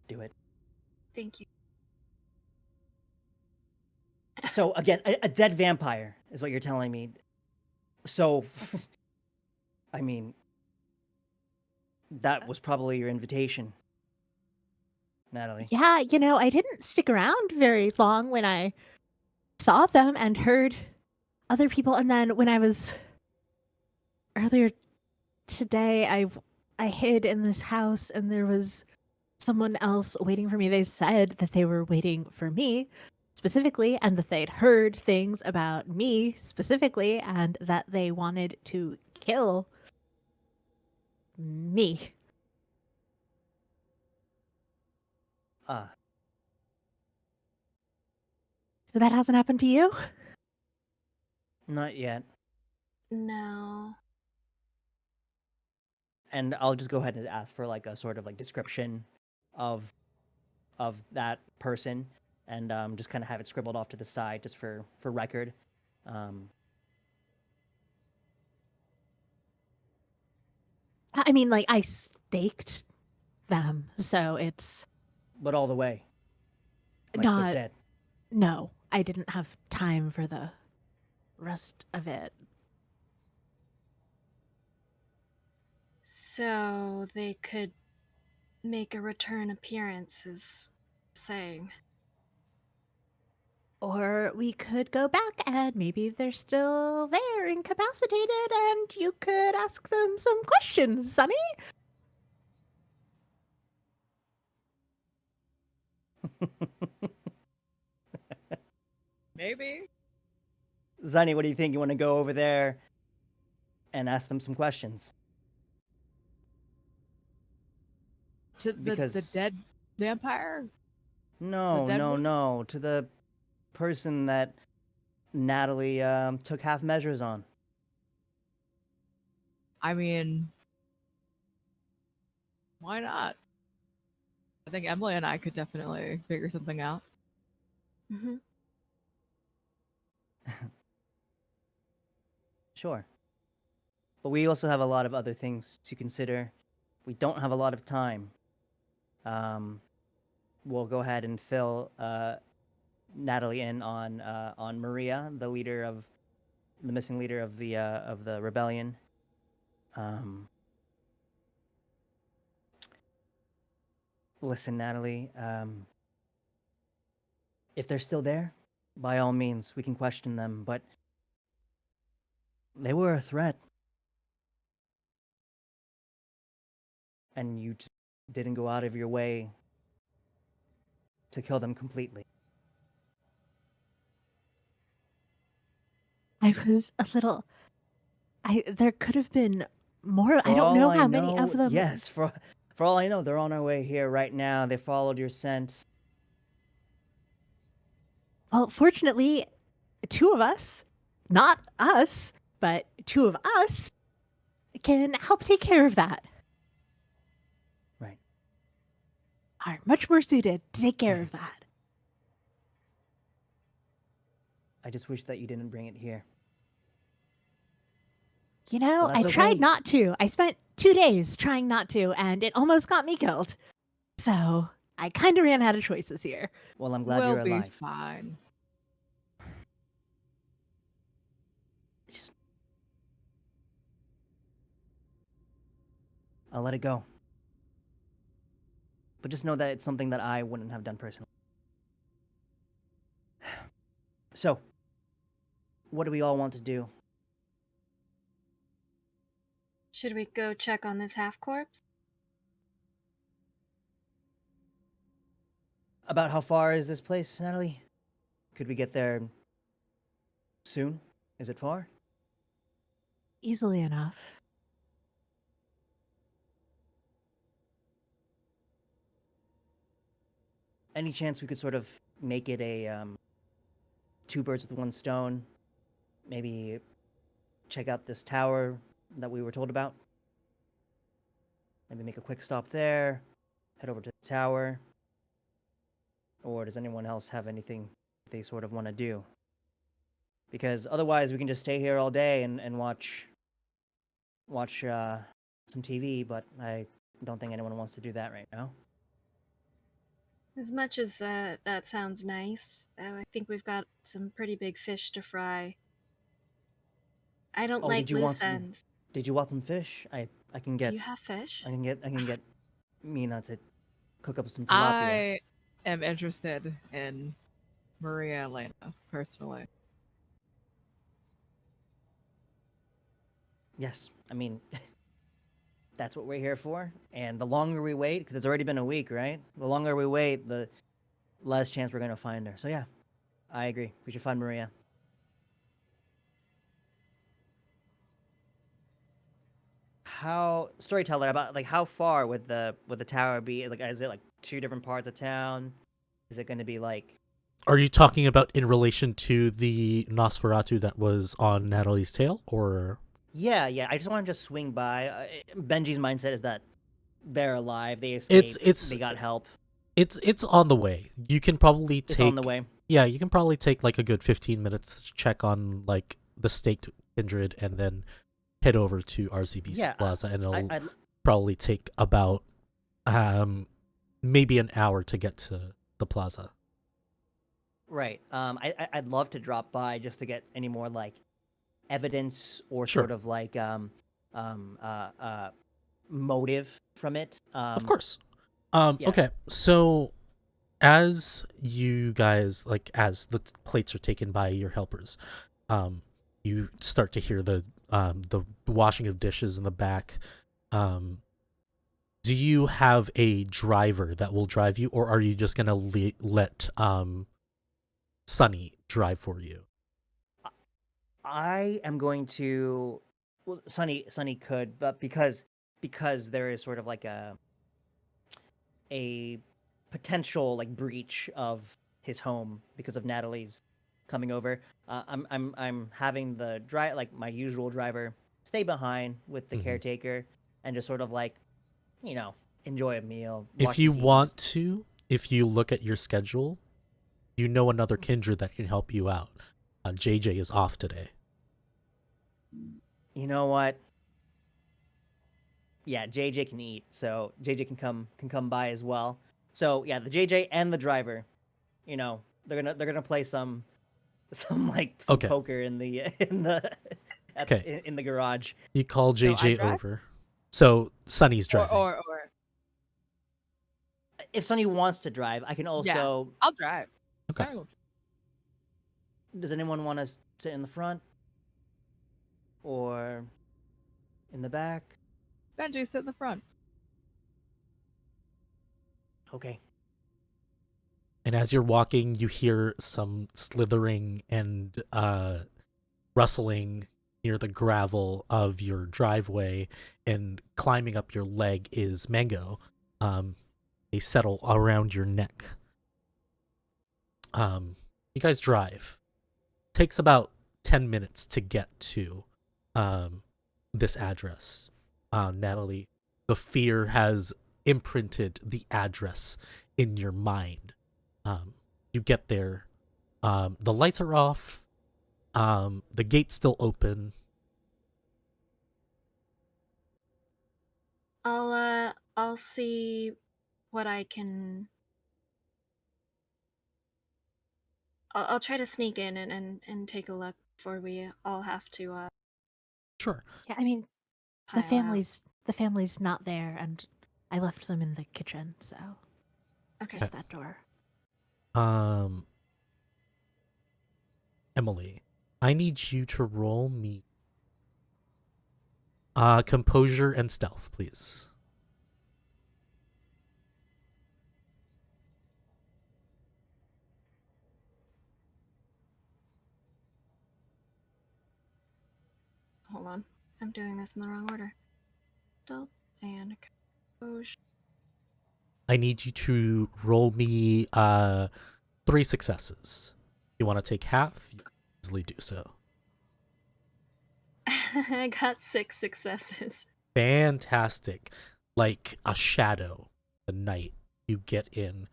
do it. Thank you. So again, a dead vampire is what you're telling me. So, I mean, that was probably your invitation, Natalie. Yeah, I didn't stick around very long when I saw them and heard other people, and then when I was earlier today, I hid in this house and there was someone else waiting for me. They said that they were waiting for me specifically, and that they'd heard things about me specifically, and that they wanted to kill me. So that hasn't happened to you? Not yet. No. And I'll just go ahead and ask for like a sort of like description of that person, and just kind of have it scribbled off to the side just for record. I mean, like, I staked them, so it's But all the way. Like not. they're dead. No, I didn't have time for the rest of it. So they could make a return appearance is saying. Or we could go back and maybe they're still there, incapacitated, and you could ask them some questions, Sonny. Maybe. Zani, what do you think? You want to go over there and ask them some questions? To the Because- dead vampire? No, dead no, one? no. To the person that Natalie took half measures on. I mean, why not? I think Emily and I could definitely figure something out. Hmm. Sure. But we also have a lot of other things to consider. We don't have a lot of time. We'll go ahead and fill Natalie in on Maria, the missing leader of the rebellion. Listen, Natalie. If they're still there, by all means, we can question them. But they were a threat, and you just didn't go out of your way to kill them completely. I was a little. There could have been more. I For don't all know I how many of know, them. yes. For all I know, they're on our way here right now. They followed your scent. Well, fortunately, two of us, not us, but two of us, can help take care of that. Right. Are much more suited to take care of that. I just wish that you didn't bring it here. You know, Well, I that's tried okay. not to. I spent 2 days trying not to, and it almost got me killed. So I kind of ran out of choices here. Well, I'm glad We'll you're be alive. fine. Just... I'll let it go. But just know that it's something that I wouldn't have done personally. So, what do we all want to do? Should we go check on this half corpse? About how far is this place, Natalie? Could we get there soon? Is it far? Easily enough. Any chance we could sort of make it a two birds with one stone? Maybe check out this tower that we were told about? Maybe make a quick stop there, head over to the tower. Or does anyone else have anything they sort of want to do? Because otherwise we can just stay here all day and watch some TV, but I don't think anyone wants to do that right now. As much as that sounds nice, I think we've got some pretty big fish to fry. I don't like did you want loose some? ends. Did you want some fish? I can Do get you have fish? I can get Mina to cook up some tilapia. I am interested in Maria Elena, personally. Yes, I mean that's what we're here for. And the longer we wait, because it's already been a week, right? The longer we wait, the less chance we're gonna find her. So yeah, I agree. We should find Maria. How storyteller about like how far would the tower be? Like, is it like two different parts of town? Is it going to be like? Are you talking about in relation to the Nosferatu that was on Natalie's tail, or? Yeah. I just want to just swing by. Benji's mindset is that they're alive. They escaped. They got help. It's on the way. You can probably take. It's on the way. Yeah, you can probably take like a good 15 minutes to check on like the staked kindred, and then head over to RCBC Plaza, and it'll probably take about maybe an hour to get to the plaza. Right. I'd love to drop by just to get any more like evidence or Sure. sort of like motive from it. Of course. Yeah. Okay, so as you guys, like, as the plates are taken by your helpers, you start to hear the washing of dishes in the back. Do you have a driver that will drive you, or are you just gonna let Sunny drive for you? I am going to. Well, Sunny could, but because there is sort of like a potential like breach of his home because of Natalie's coming over. I'm having the like my usual driver stay behind with the Mhm. caretaker and just sort of like, enjoy a meal. If watch you the want teams. to, if you look at your schedule, you know another kindred that can help you out. JJ is off today. You know what? Yeah, JJ can eat, so JJ can come by as well. So yeah, the JJ and the driver, they're gonna play some Okay. poker in the Okay. in the garage. You call So I JJ drive? over. So Sunny's Or, driving. or If Sonny wants to drive, I can yeah, also. I'll drive. Okay. Sorry. Does anyone want to sit in the front or in the back? Benji, sit in the front. Okay. And as you're walking, you hear some slithering and rustling near the gravel of your driveway, and climbing up your leg is Mango. They settle around your neck. You guys drive. Takes about 10 minutes to get to this address. Natalie, the fear has imprinted the address in your mind. You get there. The lights are off. The gate's still open. I'll see what I can. I'll try to sneak in and take a look before we all have to Sure. Yeah, I mean, pile out. the family's not there, and I left them in the kitchen, so Okay. just that door. Emily, I need you to roll me composure and stealth, please. Hold on. I'm doing this in the wrong order. Stealth and composure. I need you to roll me 3 successes. You want to take half? You can easily do so. I got 6 successes. Fantastic. Like a shadow, the night you get in,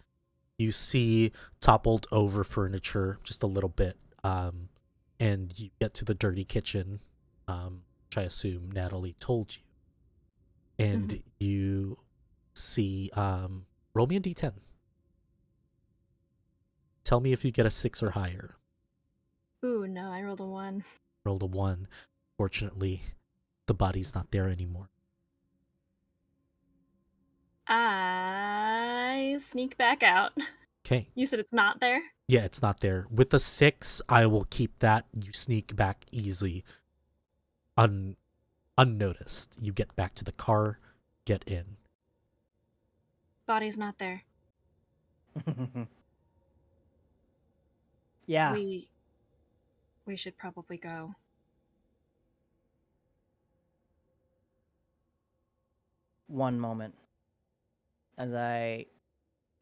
you see toppled over furniture just a little bit, and you get to the dirty kitchen, which I assume Natalie told you, and you see, roll me a d10. Tell me if you get a 6 or higher. Ooh, no, I rolled a 1. Rolled a 1. Fortunately, the body's not there anymore. I sneak back out. Okay. You said it's not there? Yeah, it's not there. With the 6, I will keep that. You sneak back easily, unnoticed. You get back to the car, get in. Body's not there. Yeah. We should probably go. One moment. As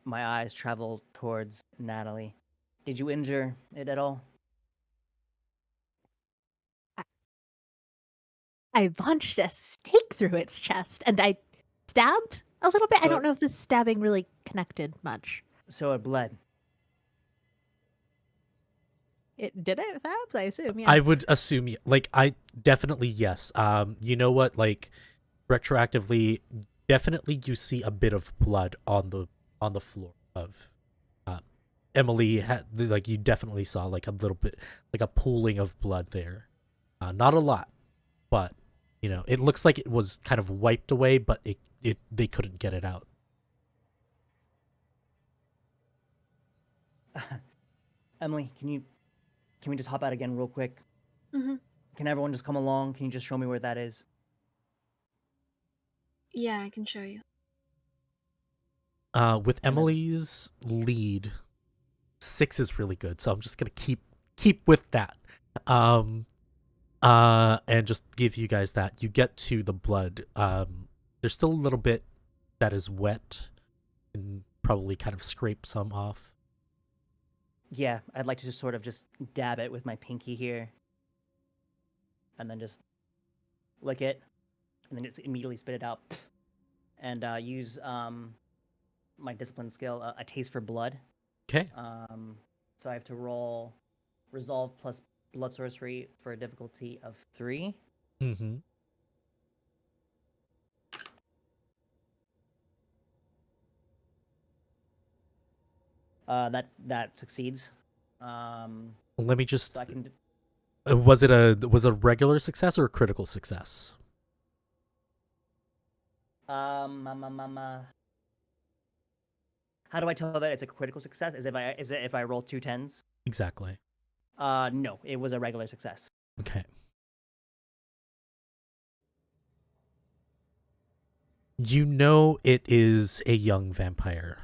my eyes travel towards Natalie. Did you injure it at all? I launched a stake through its chest, and I stabbed a little bit. I So don't know if the stabbing really connected much. So it bled. It did it, Fabs? I assume, yeah. I would assume, like, I definitely, yes. You know what? Like, retroactively, definitely you see a bit of blood on the floor of Emily. Like, you definitely saw like a little bit, like a pooling of blood there. Not a lot, but it looks like it was kind of wiped away, but they couldn't get it out. Emily, can we just hop out again real quick? Hmm. Can everyone just come along? Can you just show me where that is? Yeah, I can show you. With And this is- Emily's lead, 6 is really good, so I'm just gonna keep with that. And just give you guys that. You get to the blood. There's still a little bit that is wet, and probably kind of scrape some off. Yeah, I'd like to just sort of just dab it with my pinky here, and then just lick it, and then just immediately spit it out, and use my discipline skill, a taste for blood. Okay. So I have to roll resolve plus blood sorcery for a difficulty of 3. Mm-hmm. That succeeds. Let me just. So I can. Was it a regular success or a critical success? How do I tell that it's a critical success? Is it if I roll 2 10s? Exactly. No, it was a regular success. Okay. You know it is a young vampire.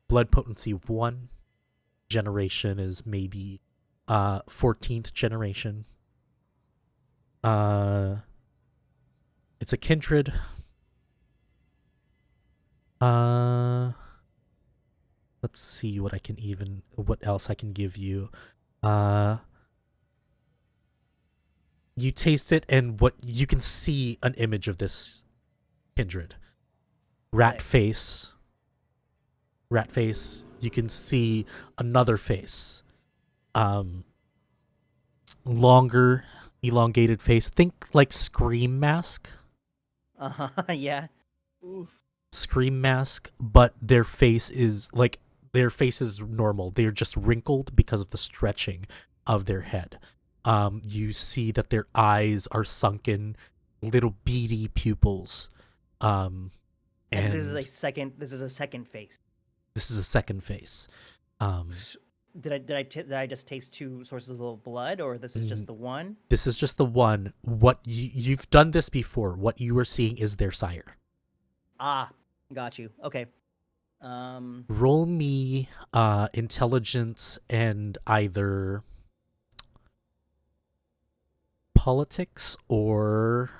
Blood potency of 1. Generation is maybe 14th generation. It's a kindred. Let's see what else I can give you. You taste it, and what you can see an image of this kindred. Rat face. You can see another face. Longer, elongated face. Think like Scream Mask. Yeah. Oof. Scream Mask, but their face is normal. They're just wrinkled because of the stretching of their head. You see that their eyes are sunken, little beady pupils. And this is a second. This is a second face. This is a second face. Did I just taste 2 sources of blood, or this is just the one? This is just the one. What you've done this before. What you are seeing is their sire. Ah, got you. Okay. Roll me intelligence and either politics or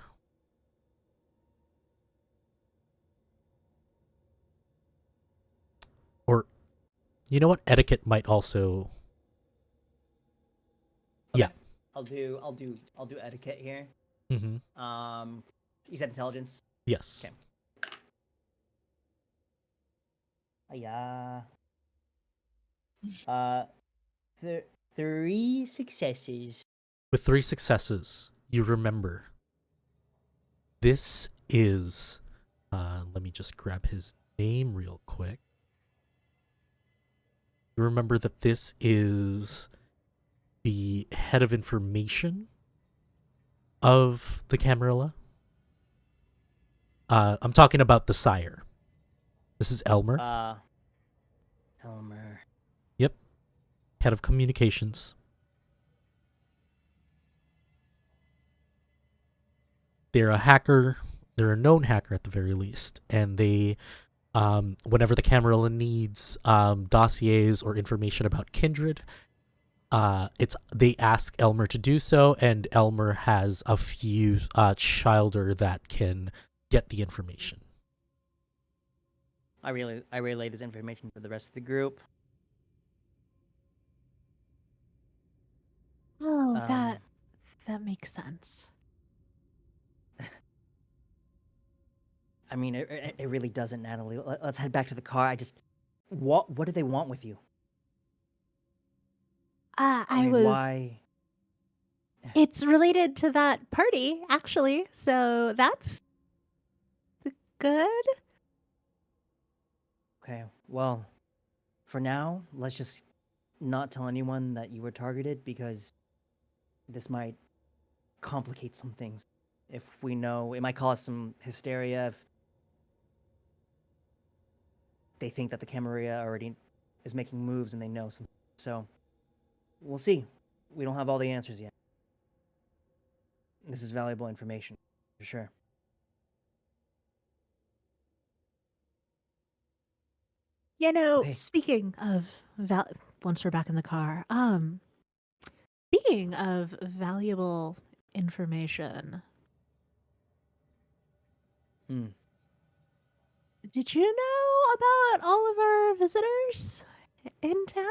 you know what, etiquette might also. Okay. Yeah. I'll do etiquette here. Mm-hmm. You said intelligence. Yes. Okay. Yeah. 3 successes. With 3 successes, you remember. This is. Let me just grab his name real quick. You remember that this is the head of information of the Camarilla. I'm talking about the sire. This is Elmer. Elmer. Yep. Head of communications. They're a hacker. They're a known hacker at the very least. And they, whenever the Camarilla needs dossiers or information about Kindred, they ask Elmer to do so, and Elmer has a few childer that can get the information. I relay this information to the rest of the group. Oh, that makes sense. I mean, it really doesn't, Natalie. Let's head back to the car. What do they want with you? Why? It's related to that party, actually. So that's good. Okay, well, for now, let's just not tell anyone that you were targeted, because this might complicate some things. If we know, it might cause some hysteria if they think that the Camarilla already is making moves and they know some. So we'll see. We don't have all the answers yet. This is valuable information, for sure. Hey. Speaking of once we're back in the car, speaking of valuable information, did you know about all of our visitors in town?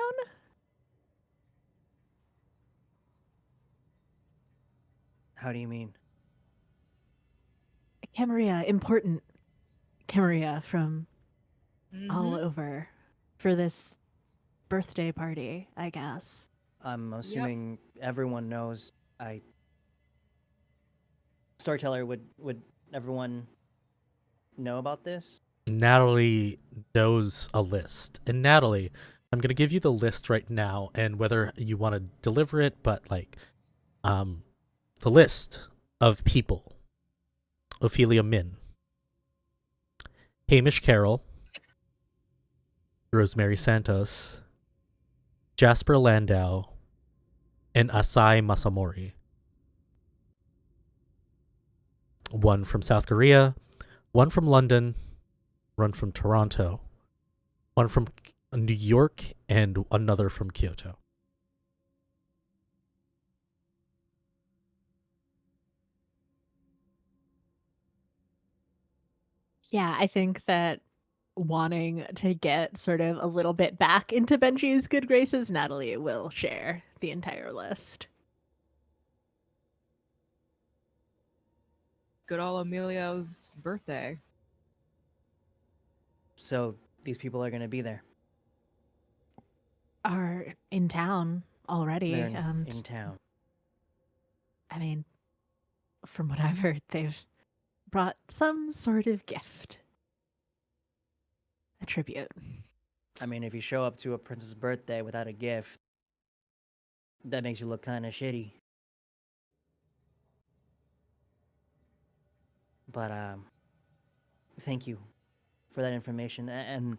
How do you mean? Camarilla, important Camarilla from all over for this birthday party, I guess. I'm assuming everyone knows. Storyteller, would everyone know about this? Natalie knows a list. And Natalie, I'm going to give you the list right now, and whether you want to deliver it, but the list of people: Ophelia Min, Hamish Carroll, Rosemary Santos, Jasper Landau, and Asai Masamori. One from South Korea, one from London, one from Toronto, one from New York, and another from Kyoto. Yeah, I think that wanting to get sort of a little bit back into Benji's good graces, Natalie will share the entire list. Good old Emilio's birthday. So these people are going to be there. Are in town already. They're in town. I mean, from what I've heard, they've brought some sort of gift. A tribute. I mean, if you show up to a prince's birthday without a gift, that makes you look kind of shitty. But thank you for that information, and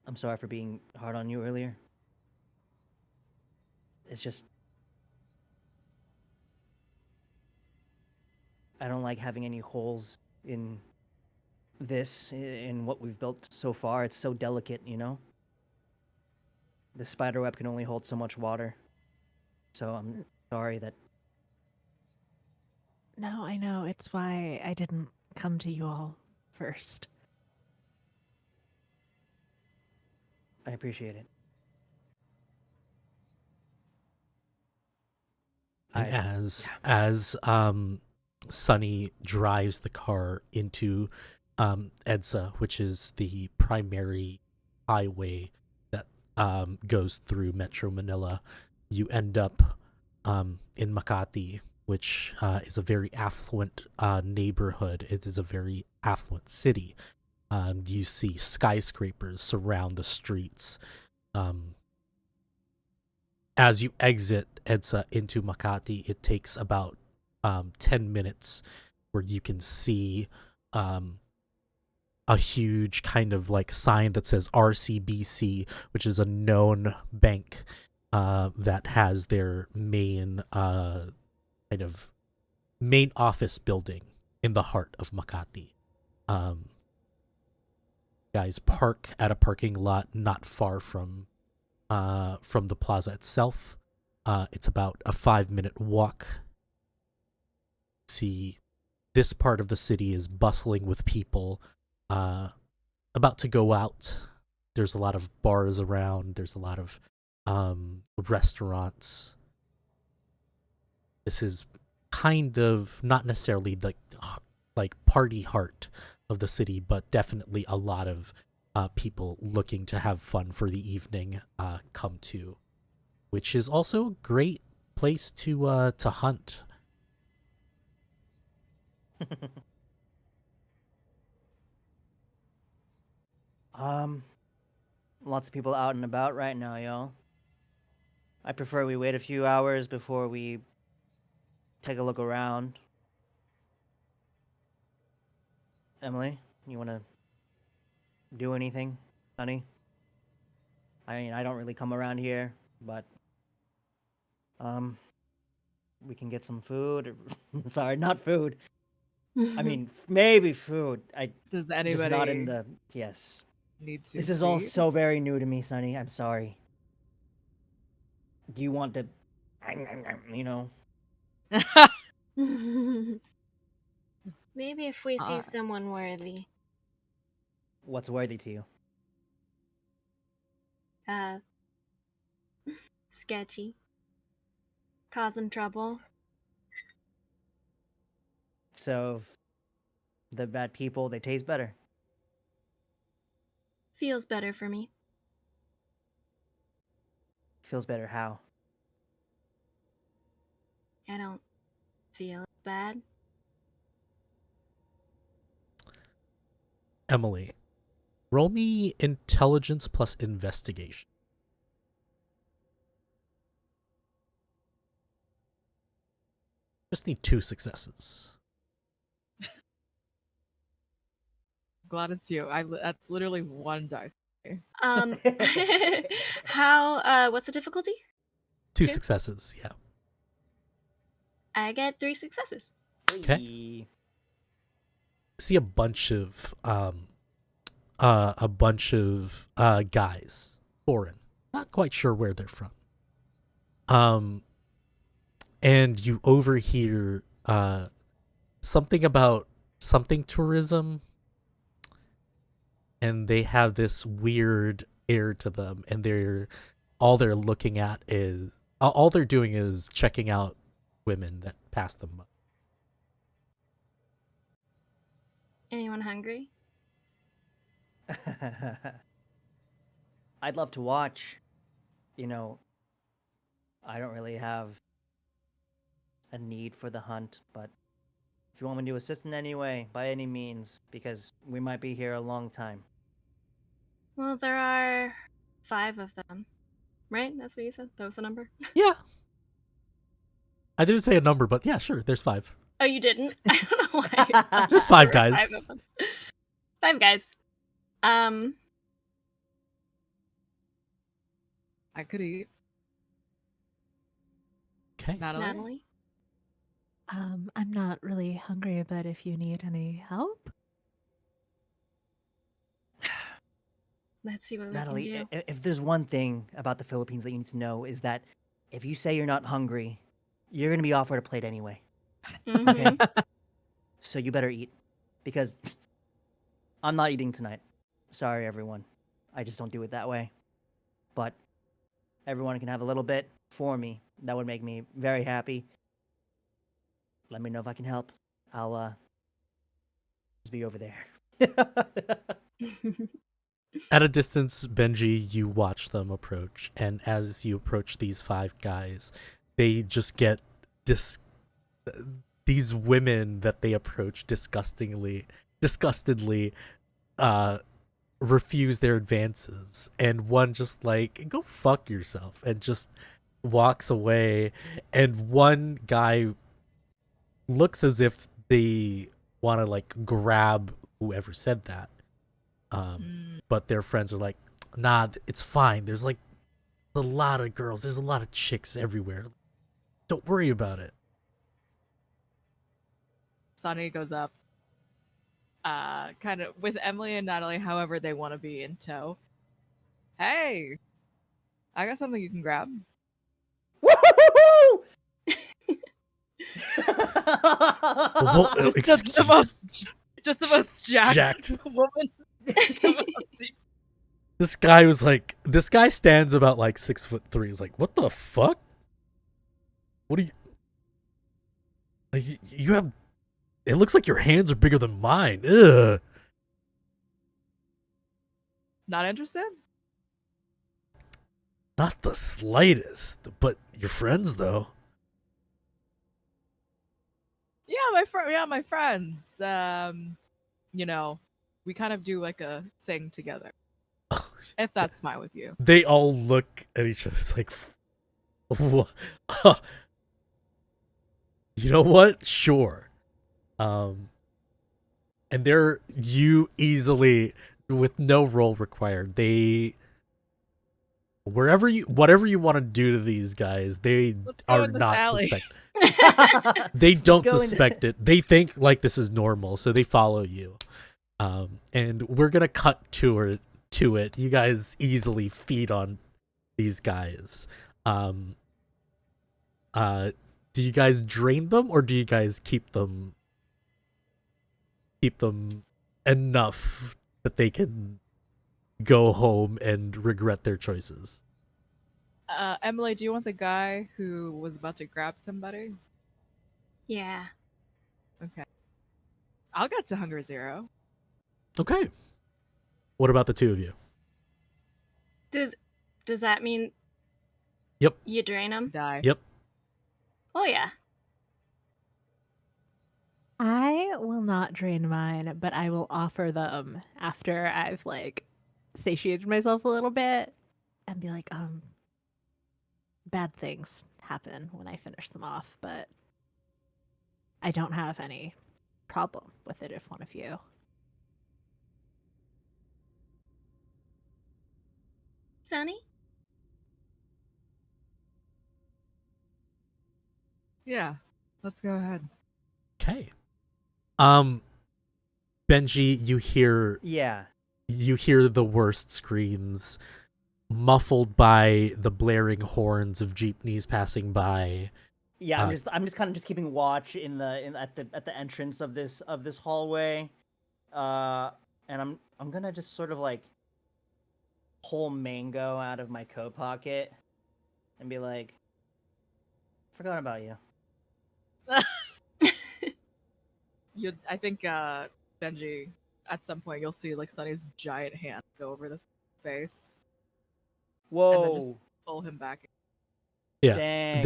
I'm sorry for being hard on you earlier. It's just I don't like having any holes in what we've built so far. It's so delicate, you know? The spider web can only hold so much water. So I'm sorry that... No, I know. It's why I didn't come to you all first. I appreciate it. And as Sunny drives the car into EDSA, which is the primary highway that goes through Metro Manila, you end up in Makati, which is a very affluent neighborhood. It is a very affluent city. You see skyscrapers surround the streets. As you exit EDSA into Makati, it takes about 10 minutes where you can see a huge kind of like sign that says RCBC, which is a known bank that has their main main office building in the heart of Makati. Guys park at a parking lot not far from the plaza itself. It's about a 5-minute walk. See, this part of the city is bustling with people about to go out. There's a lot of bars around. There's a lot of restaurants. This is kind of not necessarily like party heart of the city, but definitely a lot of people looking to have fun for the evening come to, which is also a great place to hunt. Lots of people out and about right now, y'all. I prefer we wait a few hours before we take a look around. Emily, you want to do anything, honey? I mean, I don't really come around here, but we can get some food. Sorry, not food. I mean, maybe food. I Does just not in anybody the yes. need to This is all feed? so very new to me, Sonny. I'm sorry. Do you want to, you know? Maybe if we see Uh, someone worthy. What's worthy to you? Uh, sketchy. Causing trouble. So, the bad people, they taste better. Feels better for me. Feels better how? I don't feel as bad. Emily, roll me intelligence plus investigation. Just need 2 successes. Glad it's you. That's literally one dice. How? What's the difficulty? 2 2? successes, yeah. I get 3 successes. Okay. Hey. See a bunch of guys, foreign, not quite sure where they're from. And you overhear something about something tourism, and they have this weird air to them, and all they're looking at is all they're doing is checking out women that pass them by. Anyone hungry? I'd love to watch. You know, I don't really have a need for the hunt, but if you want me to assist in any way, by any means, because we might be here a long time. Well, there are 5 of them. Right? That's what you said? That was the number? Yeah. I didn't say a number, but yeah, sure, there's 5. Oh, you didn't? I don't know why. There's 5 There were guys. 5 of them. 5 guys. I could eat. Okay. Natalie? I'm not really hungry, but if you need any help, Let's see what we Natalie, can do. if there's one thing about the Philippines that you need to know is that if you say you're not hungry, you're gonna be offered a plate anyway. Mhm. Okay. So you better eat, because I'm not eating tonight. Sorry, everyone. I just don't do it that way. But everyone can have a little bit for me. That would make me very happy. Let me know if I can help. I'll just be over there. At a distance, Benji, you watch them approach, and as you approach these 5 guys, they just get these women that they approach disgustedly refuse their advances, and one just like, go fuck yourself, and just walks away, and one guy looks as if they want to like grab whoever said that. But their friends are like, nah, it's fine. There's like a lot of girls. There's a lot of chicks everywhere. Don't worry about it. Sonny goes up, kind of with Emily and Natalie, however they want to be in tow. Hey, I got something you can grab. Woo-hoo-hoo-hoo! Well, Just the most jacked woman. This guy stands about like 6'3". He's like, what the fuck? What are you? Like, you have? It looks like your hands are bigger than mine. Ugh. Not interested? Not the slightest. But your friends though. Yeah, my friends. You know, we kind of do like a thing together. If that's fine with you. They all look at each other. It's like, what? You know what? Sure. And you easily, with no roll required, they whatever you want to do to these guys, they Let's go are in this not alley. suspect. They don't go in- suspect it. They think like this is normal, so they follow you. And we're gonna cut to it. You guys easily feed on these guys. Do you guys drain them or do you guys keep them enough that they can go home and regret their choices? Emily, do you want the guy who was about to grab somebody? Yeah. Okay. I'll get to Hunger Zero. Okay. What about the two of you? Does that mean Yep. you drain them? Die. Yep. Oh yeah. I will not drain mine, but I will offer them after I've like satiated myself a little bit and be like, bad things happen when I finish them off, but I don't have any problem with it if one of you. Sunny? Yeah. Let's go ahead. Okay. Benji, you hear Yeah. the worst screams, muffled by the blaring horns of jeepneys passing by. Yeah, I'm just kind of just keeping watch at the entrance of this hallway, and I'm gonna just sort of like pull Mango out of my coat pocket and be like, "Forgot about you." I think Benji, at some point, you'll see like Sunny's giant hand go over this face, Whoa! then just pull him back. Yeah. Dang.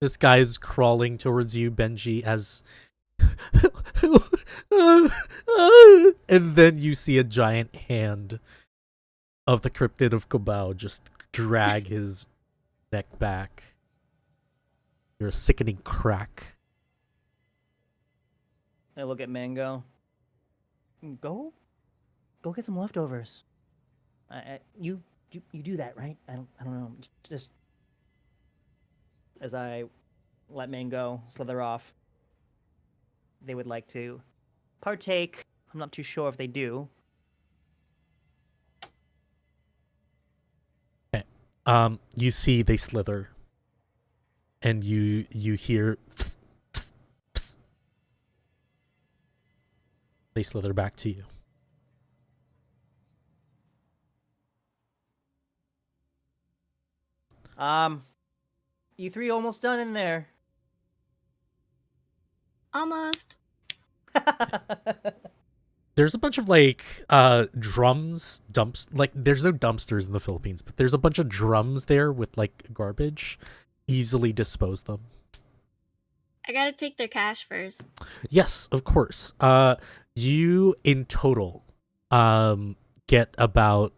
This guy's crawling towards you, Benji, as and then you see a giant hand of the cryptid of Kobao just drag his neck back. You're a sickening crack. I look at Mango. Go get some leftovers. You do that, right? I don't know. Just as I let Mango slither off, they would like to partake. I'm not too sure if they do. Okay. You see they slither, and you hear they slither back to you. You three almost done in there. Almost. There's a bunch of like drums, there's no dumpsters in the Philippines, but there's a bunch of drums there with like garbage. Easily dispose them. I gotta take their cash first. Yes, of course. You in total get about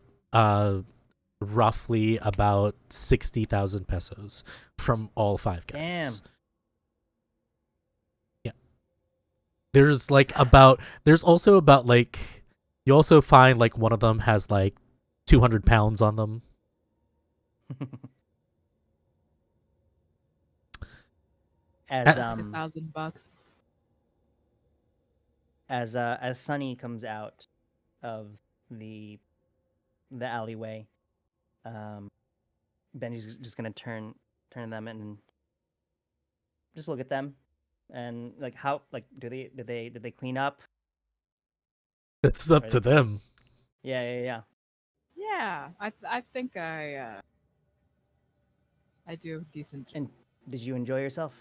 roughly about 60,000 pesos from all five guys. Damn. Yeah. There's also about like, you also find like one of them has like 200 pounds on them. As $1,000. as Sunny comes out of the alleyway, Benji's just gonna turn them and just look at them, and like how like did they clean up? It's up to them. Yeah. Yeah, I think I do a decent. And did you enjoy yourself,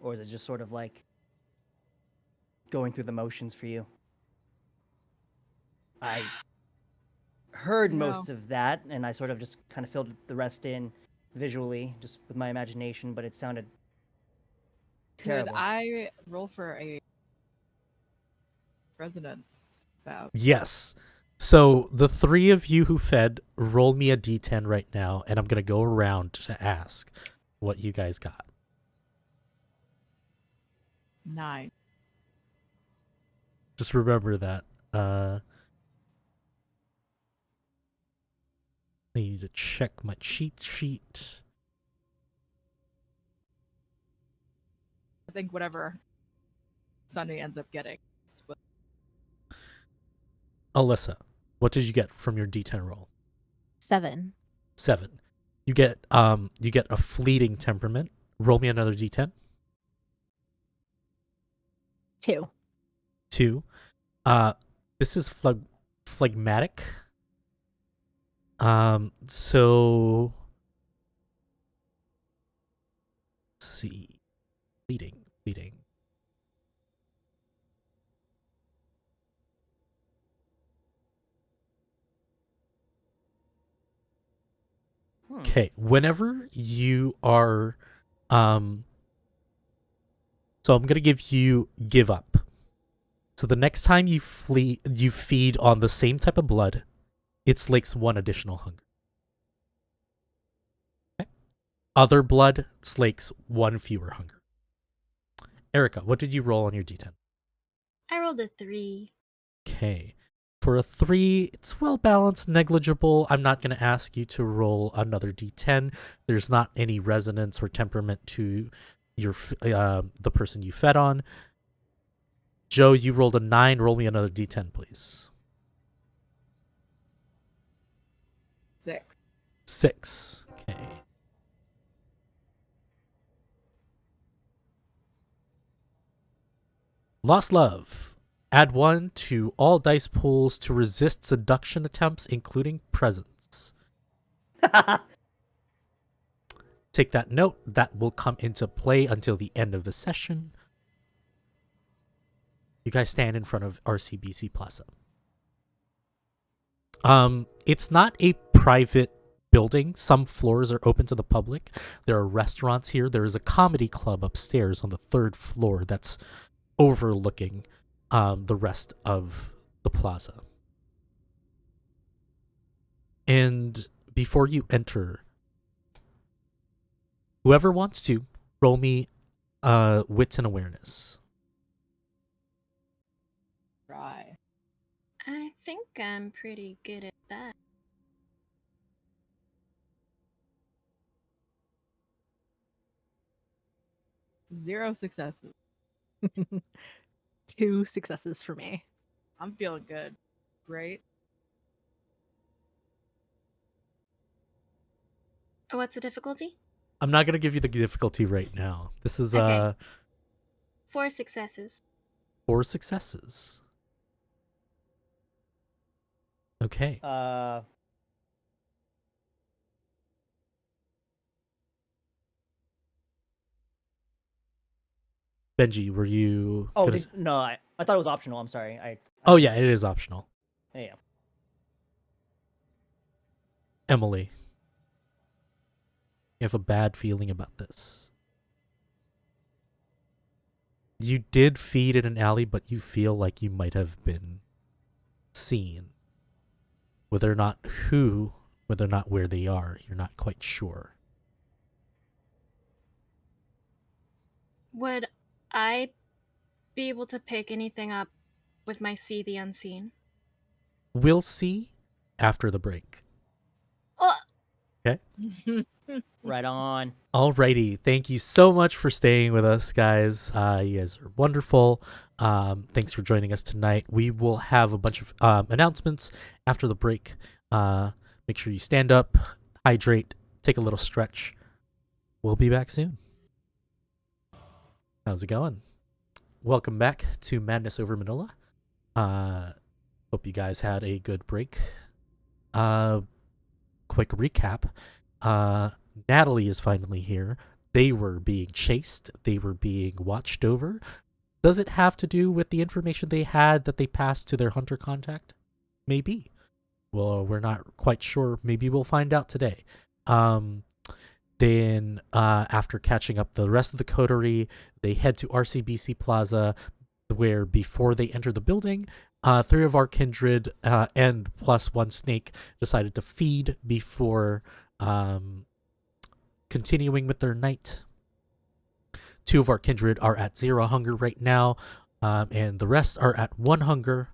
or is it just sort of like going through the motions for you? I heard No. most of that, and I sort of just kind of filled the rest in visually, just with my imagination, but it sounded Could terrible. I roll for a resonance bout? Yes. So the three of you who fed, roll me a d10 right now, and I'm going to go around to ask what you guys got. 9. Just remember that. I need to check my cheat sheet. I think whatever Sunny ends up getting is what. Alyssa, what did you get from your D10 roll? 7. 7. You get a fleeting temperament. Roll me another D10. 2. 2. This is phlegmatic. So let's see. Fleeting. Okay, whenever you are so I'm going to give you give up. So the next time you feed on the same type of blood, it slakes 1 additional hunger. Okay. Other blood slakes 1 fewer hunger. Erica, what did you roll on your D10? I rolled a 3. Okay. For a 3, it's well balanced, negligible. I'm not going to ask you to roll another D10. There's not any resonance or temperament to your the person you fed on. Joe, you rolled a 9. Roll me another D10, please. 6. 6. Okay. Lost love. Add 1 to all dice pools to resist seduction attempts, including presents. Take that note. That will come into play until the end of the session. You guys stand in front of RCBC Plaza. It's not a private building. Some floors are open to the public. There are restaurants here. There is a comedy club upstairs on the 3rd floor that's overlooking the rest of the plaza. And before you enter, whoever wants to, roll me wits and awareness. Right. I think I'm pretty good at that. Zero successes. 2 successes for me. I'm feeling good. Great. What's the difficulty? I'm not going to give you the difficulty right now. This is Okay. 4 successes. 4 successes. Okay. Benji, were you... Oh, gonna no, I thought it was optional. I'm sorry. Oh, yeah, it is optional. Yeah. Emily, you have a bad feeling about this. You did feed in an alley, but you feel like you might have been seen. Whether or not who, whether or not where they are, you're not quite sure. Would I be able to pick anything up with my See the Unseen? We'll see after the break. Oh, Okay? Right on. Alrighty. Thank you so much for staying with us, guys. You guys are wonderful. Thanks for joining us tonight. We will have a bunch of announcements after the break. Make sure you stand up, hydrate, take a little stretch. We'll be back soon. How's it going? Welcome back to Madness Over Manila. Hope you guys had a good break. Quick recap. Natalie is finally here. They were being chased. They were being watched over. Does it have to do with the information they had that they passed to their hunter contact? Maybe. Well, we're not quite sure. Maybe we'll find out today. Then, after catching up the rest of the coterie, they head to RCBC Plaza, where before they enter the building, 3 of our kindred and plus 1 snake decided to feed before continuing with their night. 2 of our kindred are at 0 hunger right now, and the rest are at 1 hunger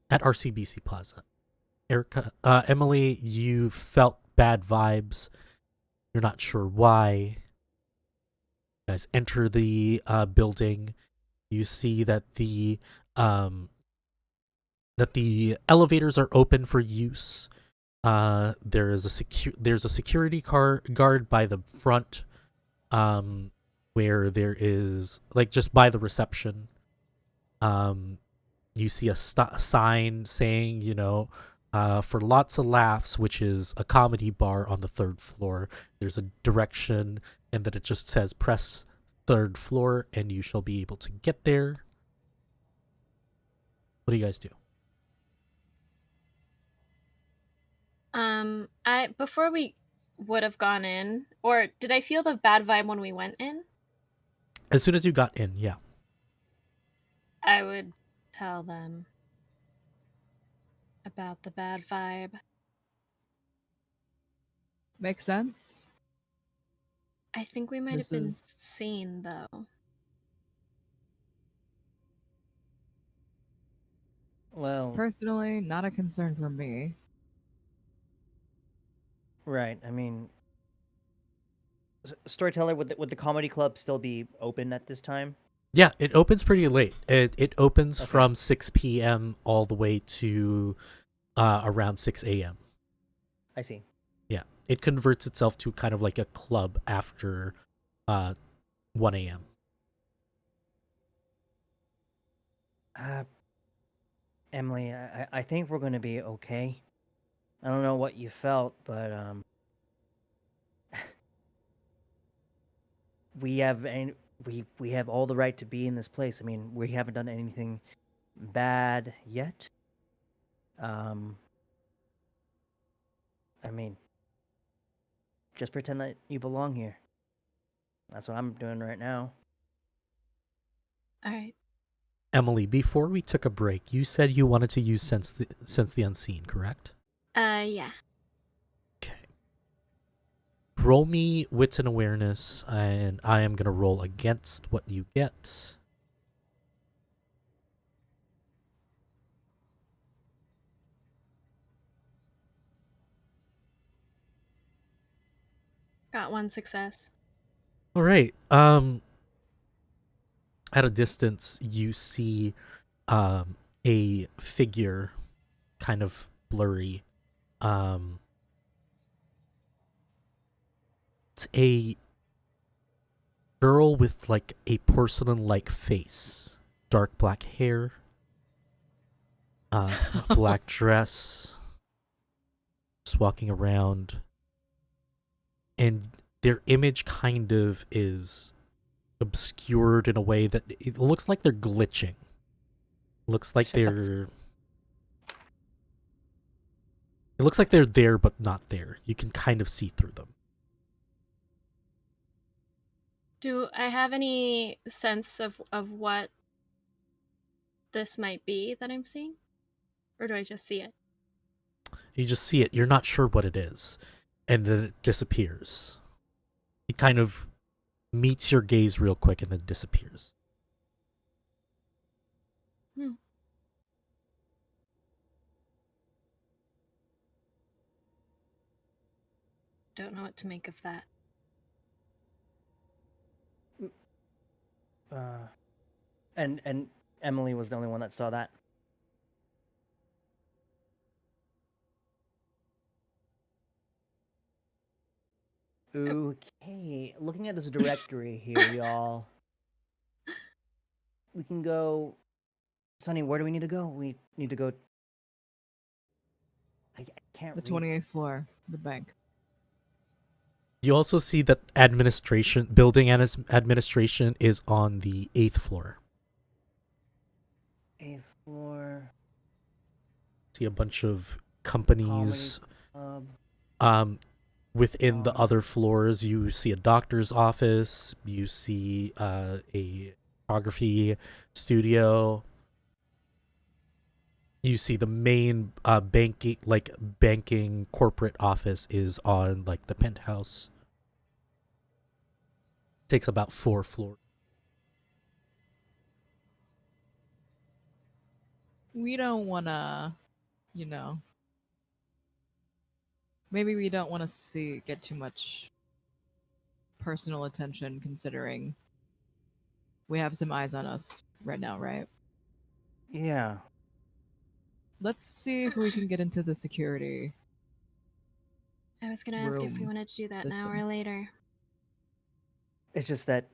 at RCBC Plaza. Emily, you felt bad vibes. You're not sure why. You guys enter the building. You see that the elevators are open for use. There's a security guard by the front, where there is like just by the reception. You see a sign saying, for lots of laughs, which is a comedy bar on the 3rd floor. There's a direction, and then it just says press 3rd floor, and you shall be able to get there. What do you guys do? I before we would have gone in, or did I feel the bad vibe when we went in? As soon as you got in, yeah. I would tell them about the bad vibe. Makes sense. I think we might This have been is- seen, though. Well, Personally, not a concern for me. right. I mean, storyteller, would the comedy club still be open at this time? Yeah, it opens pretty late. It opens Okay. from 6 p.m. all the way to around 6 a.m. I see. Yeah, it converts itself to kind of like a club after 1 a.m. Emily, I think we're gonna be okay. I don't know what you felt, but we have we have all the right to be in this place. I mean, we haven't done anything bad yet. I mean, just pretend that you belong here. That's what I'm doing right now. All right. Emily, before we took a break, you said you wanted to use sense the unseen, correct? Yeah. Okay. Roll me wits and awareness, and I am gonna roll against what you get. Got 1 success. All right. At a distance, you see a figure, kind of blurry. It's a girl with like a porcelain-like face, dark black hair, black dress, just walking around, and their image kind of is obscured in a way that it looks like they're glitching. Looks like they're. It looks like they're there but not there. You can kind of see through them. Do I have any sense of what this might be that I'm seeing? Or do I just see it? You just see it. You're not sure what it is. And then it disappears. It kind of meets your gaze real quick and then disappears. Don't know what to make of that. And Emily was the only one that saw that. Okay, looking at this directory here, y'all. We can go. Sonny, where do we need to go? We need to go. I can't The read. 28th floor, the bank. You also see that building administration is on the 8th floor. 8th floor. See a bunch of companies. Club. Within the other floors, you see a doctor's office. You see a photography studio. You see the main banking corporate office is on like the penthouse. Takes about 4 floors. We don't want to, you know, maybe we don't want to get too much personal attention, considering we have some eyes on us right now, right? Yeah. Let's see if we can get into the security I was gonna ask if we room wanted to do that now system. or later. It's just that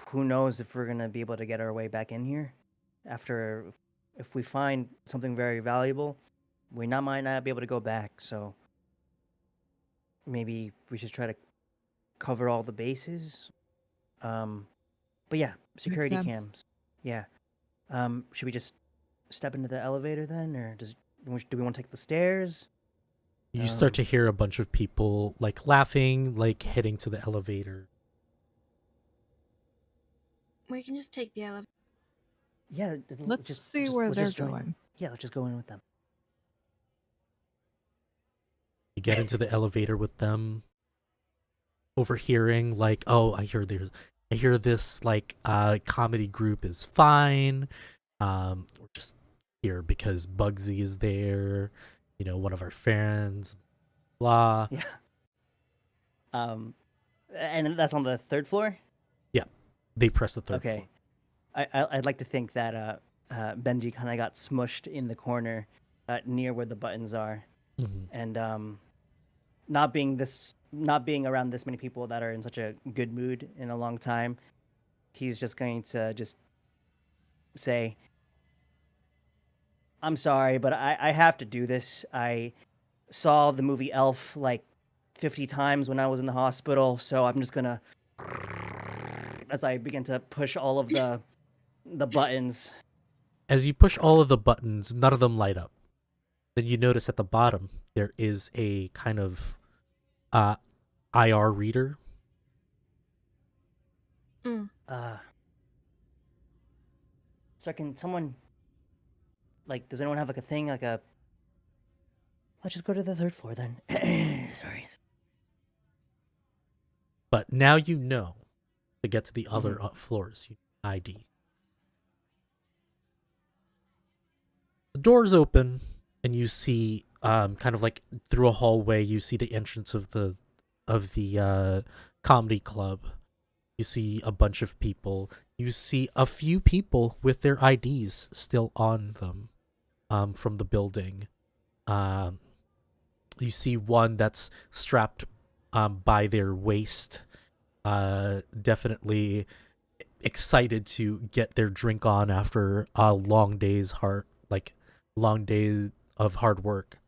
who knows if we're gonna be able to get our way back in here after if we find something very valuable, might not be able to go back. So maybe we should try to cover all the bases. But yeah, security sense. cams. Yeah. Should we just step into the elevator then, or do we want to take the stairs? You start to hear a bunch of people like laughing, like heading to the elevator. We can just take the elevator. Yeah. Let's see where let's they're just join. going. Yeah, let's just go in with them. You get into the elevator with them, overhearing like, oh, I hear this like comedy group is fine. We're just here because Bugsy is there, one of our friends, blah. Yeah. And that's on the third floor. Yeah, they press the third Okay. floor. I'd like to think that Benji kind of got smushed in the corner near where the buttons are, and not being around this many people that are in such a good mood in a long time, he's just going to just say, "I'm sorry, but I have to do this. I saw the movie Elf like 50 times when I was in the hospital, so I'm just gonna," as I begin to push all of the buttons. As you push all of the buttons, none of them light up. Then you notice at the bottom there is a kind of IR reader. So can someone, like, does anyone have like a thing, like a? Let's just go to the third floor then. Sorry. But now you know to get to the other floors, you need ID. The doors open, and you see, kind of like through a hallway, you see the entrance of the comedy club. You see a bunch of people. You see a few people with their IDs still on them, from the building. You see one that's strapped by their waist, definitely excited to get their drink on after a long day of hard work.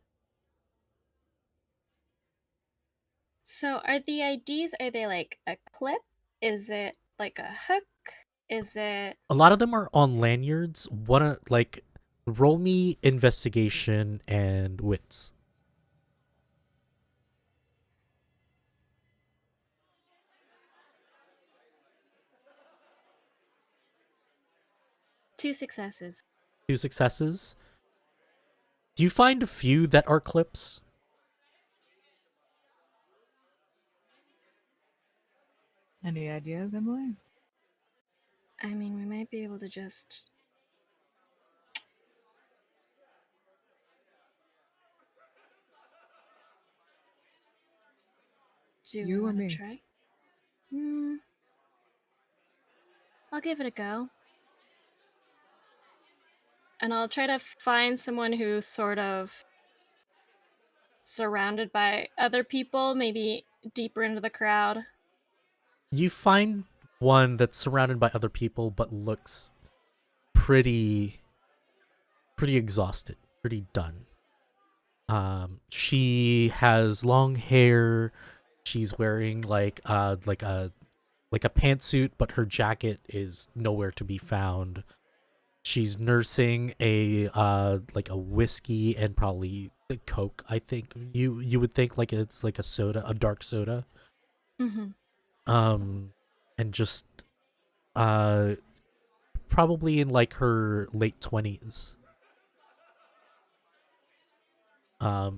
So are the IDs, are they like a clip? Is it like a hook? Is it... A lot of them are on lanyards. Roll me investigation and wits. Two successes. 2 successes. Do you find a few that are clips? Any ideas, Emily? I mean, we might be able to just... Do You we or want me? to try? I'll give it a go. And I'll try to find someone who's sort of surrounded by other people, maybe deeper into the crowd. You find one that's surrounded by other people but looks pretty exhausted, pretty done. She has long hair. She's wearing like a pantsuit, but her jacket is nowhere to be found. She's nursing a whiskey and probably a Coke. I think you would think like it's like a soda, a dark soda. And just probably in like her late 20s. A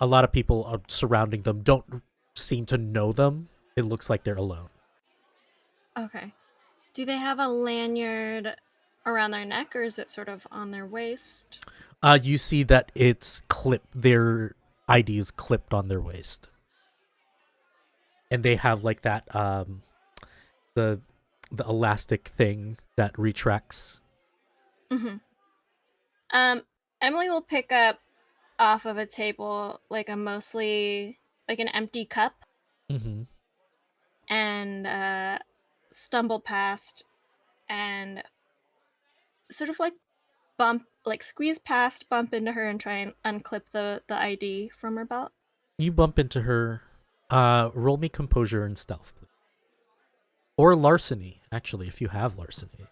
lot of people are surrounding them. Don't seem to know them. It looks like they're alone. Okay. Do they have a lanyard around their neck, or is it sort of on their waist? You see that it's clipped. Their IDs clipped on their waist, and they have like that the elastic thing that retracts. Mm-hmm. Emily will pick up off of a table like a mostly like an empty cup Mm-hmm. and stumble past and sort of like squeeze past, bump into her, and try and unclip the ID from her belt. You bump into her. Roll me composure and stealth, please. Or larceny, actually, if you have larceny.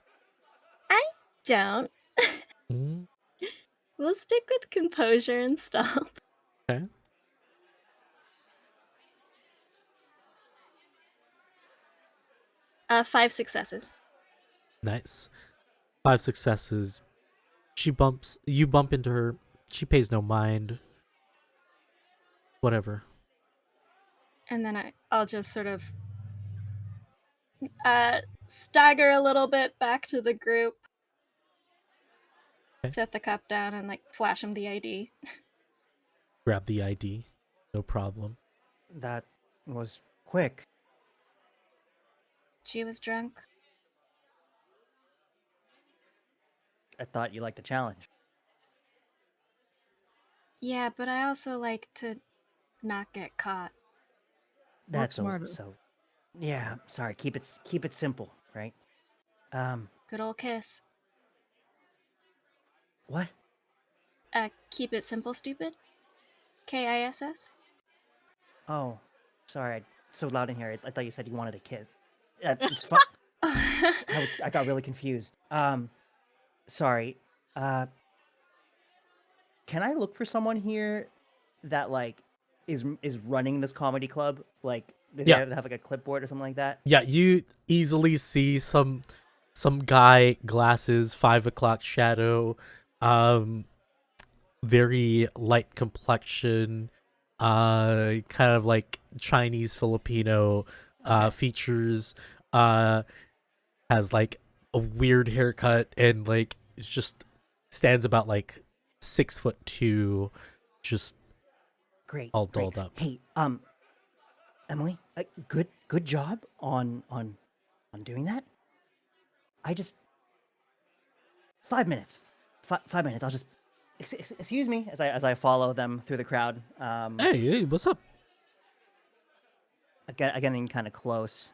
I don't. Mm, We'll stick with composure and stealth. okay. 5 successes. Nice. 5 successes. You bump into her. She pays no mind. Whatever. And then I'll just sort of stagger a little bit back to the group. Okay. Set the cup down and like flash him the ID. Grab the ID. No problem. That was quick. She was drunk. I thought you liked a challenge. Yeah, but I also like to not get caught. That's smarter. so. Yeah, sorry. Keep it simple, right? Good old kiss. What? Keep it simple, stupid. KISS. Oh, sorry. So loud in here. I thought you said you wanted a kiss. It's fun. I got really confused. Sorry. Can I look for someone here that like is running this comedy club? Like, do they have like a clipboard or something like that? Yeah, you easily see some guy, glasses, 5 o'clock shadow, very light complexion, kind of like Chinese Filipino features, has like a weird haircut and like it's just stands about like 6'2", just Great. all great. dolled up. Hey, Emily, good job on doing that. I just 5 minutes. 5 minutes. I'll just excuse me as I follow them through the crowd. Hey, what's up? Getting kind of close.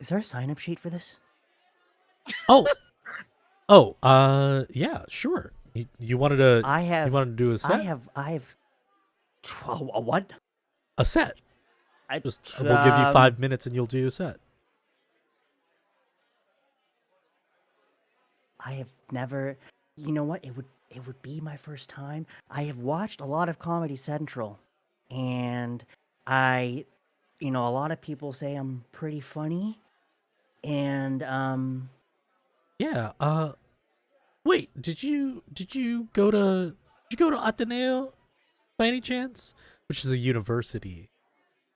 Is there a sign-up sheet for this? Yeah, sure. You wanted to? You wanted to do a set? I have. A what? A set. We'll give you 5 minutes and you'll do a set. I have never. You know what? It would be my first time. I have watched a lot of Comedy Central, and a lot of people say I'm pretty funny, and Yeah. Wait. Did you go to Ateneo by any chance? Which is a university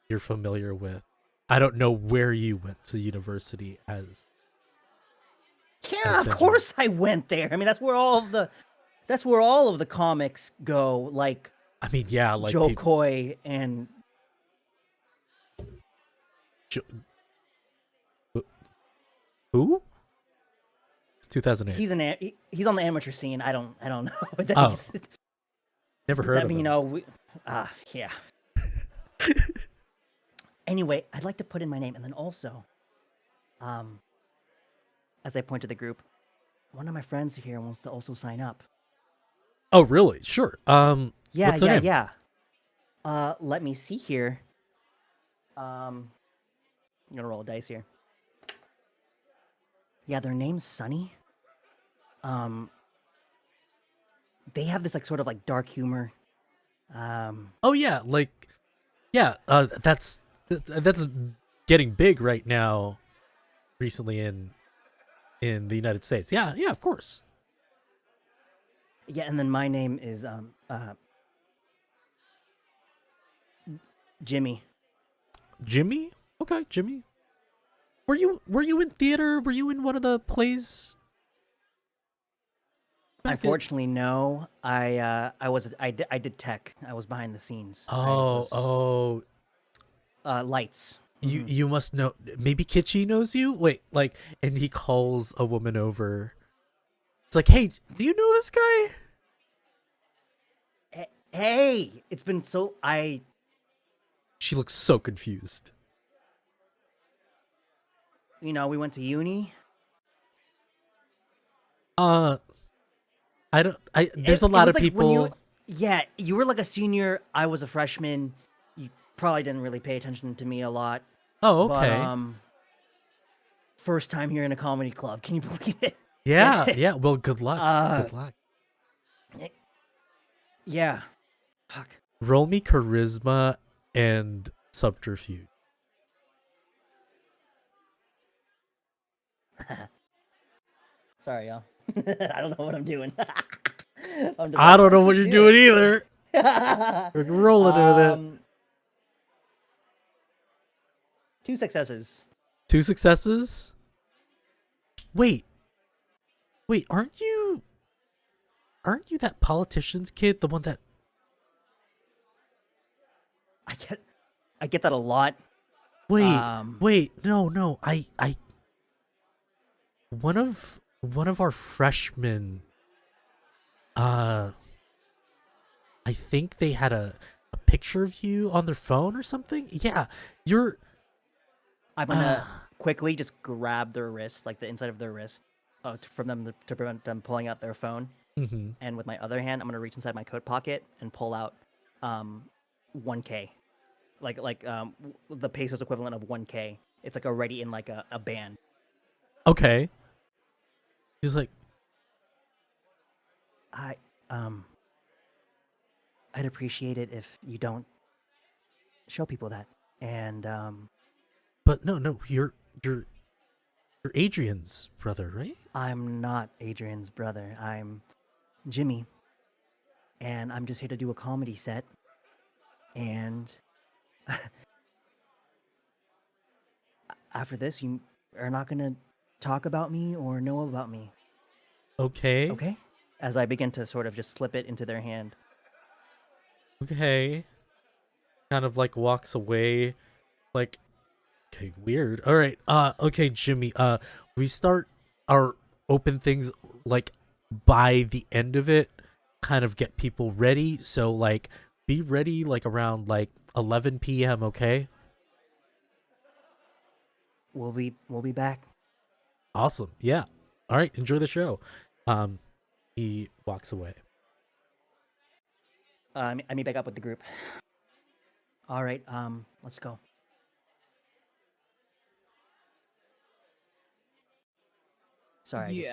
you're familiar with. I don't know where you went to university as. yeah, of course I went there. I mean, that's where all of the comics go. Like, I mean, yeah, like Joe Coy and who? It's 2008. He's on the amateur scene. I don't know. Oh. Never heard of I mean, him. Yeah. Anyway, I'd like to put in my name, and then also, as I point to the group, one of my friends here wants to also sign up. Oh, really? Sure. Yeah, what's their name? yeah. Let me see here. I'm gonna roll a dice here. Yeah, their name's Sunny. They have this like sort of like dark humor. Oh yeah, like yeah. That's getting big right now. Recently in the United States. Yeah, of course. Yeah, and then my name is Jimmy. Jimmy? Okay, Jimmy. Were you in theater? Were you in one of the plays? Unfortunately, no. I did tech. I was behind the scenes. Lights. You must know. Maybe Kitschy knows you. Wait, like, and he calls a woman over. It's like, hey, do you know this guy? Hey, it's been so She looks so confused. we went to uni. I don't. There's a lot of people. You were like a senior. I was a freshman. You probably didn't really pay attention to me a lot. Oh, okay. But, first time here in a comedy club. Can you believe it? Yeah. Well, good luck. Good luck. Yeah. Fuck. Roll me charisma and subterfuge. Sorry, y'all. I don't know what I'm doing. I don't know what you're doing either. We're rolling with it. 2 successes. 2 successes? Wait, aren't you that politician's kid? The one that... I get that a lot. Wait, no. One of our freshmen, I think they had a picture of you on their phone or something. Yeah, you're... I'm gonna quickly just grab their wrist, like the inside of their wrist, from them to prevent them pulling out their phone. Mm-hmm. And with my other hand, I'm gonna reach inside my coat pocket and pull out 1K, like the peso's equivalent of 1K. It's like already in like a band. Okay. He's like, I'd appreciate it if you don't show people that. And but no, you're Adrian's brother, right? I'm not Adrian's brother. I'm Jimmy. And I'm just here to do a comedy set. And after this, you are not going to talk about me or know about me. Okay. Okay? As I begin to sort of just slip it into their hand. Okay. Kind of like walks away, like, okay, weird. All right. Okay, Jimmy. We start our open things like by the end of it, kind of get people ready. So like, be ready like around like 11 p.m. Okay. We'll be back. Awesome. Yeah. All right. Enjoy the show. He walks away. I meet back up with the group. All right. Let's go. Sorry.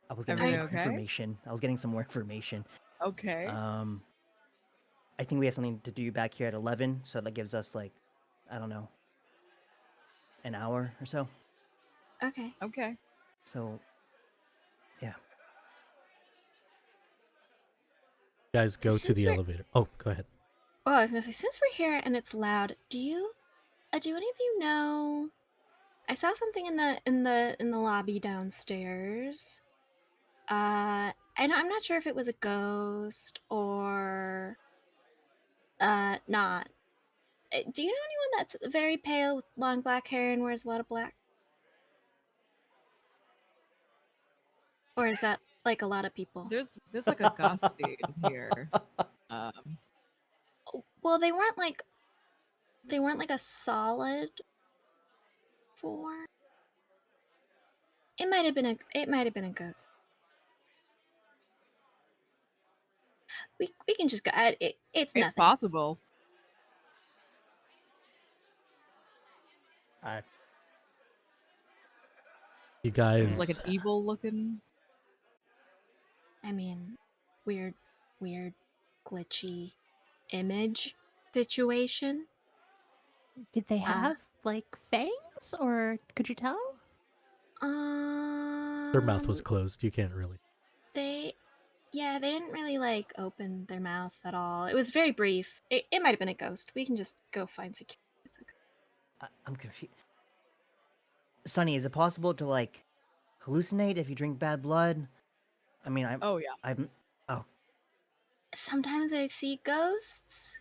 I was getting some more information. I was getting some more information. Okay. I think we have something to do back here at 11, so that gives us like, I don't know, an hour or so. Okay. So, yeah. You guys go to the elevator. Oh, go ahead. Well, I was gonna say, since we're here and it's loud, do any of you know? I saw something in the lobby downstairs. I'm not sure if it was a ghost or not. Do you know anyone that's very pale with long black hair and wears a lot of black? Or is that like a lot of people? There's like a goth scene here. Well, they weren't like a solid 4. It might have been a ghost. We can just go. It's nothing. It's possible. You guys. It's like an evil looking. I mean, weird, glitchy image situation. Did they have like fangs, or could you tell? Their mouth was closed. You can't really. They didn't really like open their mouth at all. It was very brief. It might have been a ghost. We can just go find security. It's okay. I'm confused. Sonny, is it possible to like hallucinate if you drink bad blood? I mean, Oh yeah. I'm. Oh, Sometimes I see ghosts.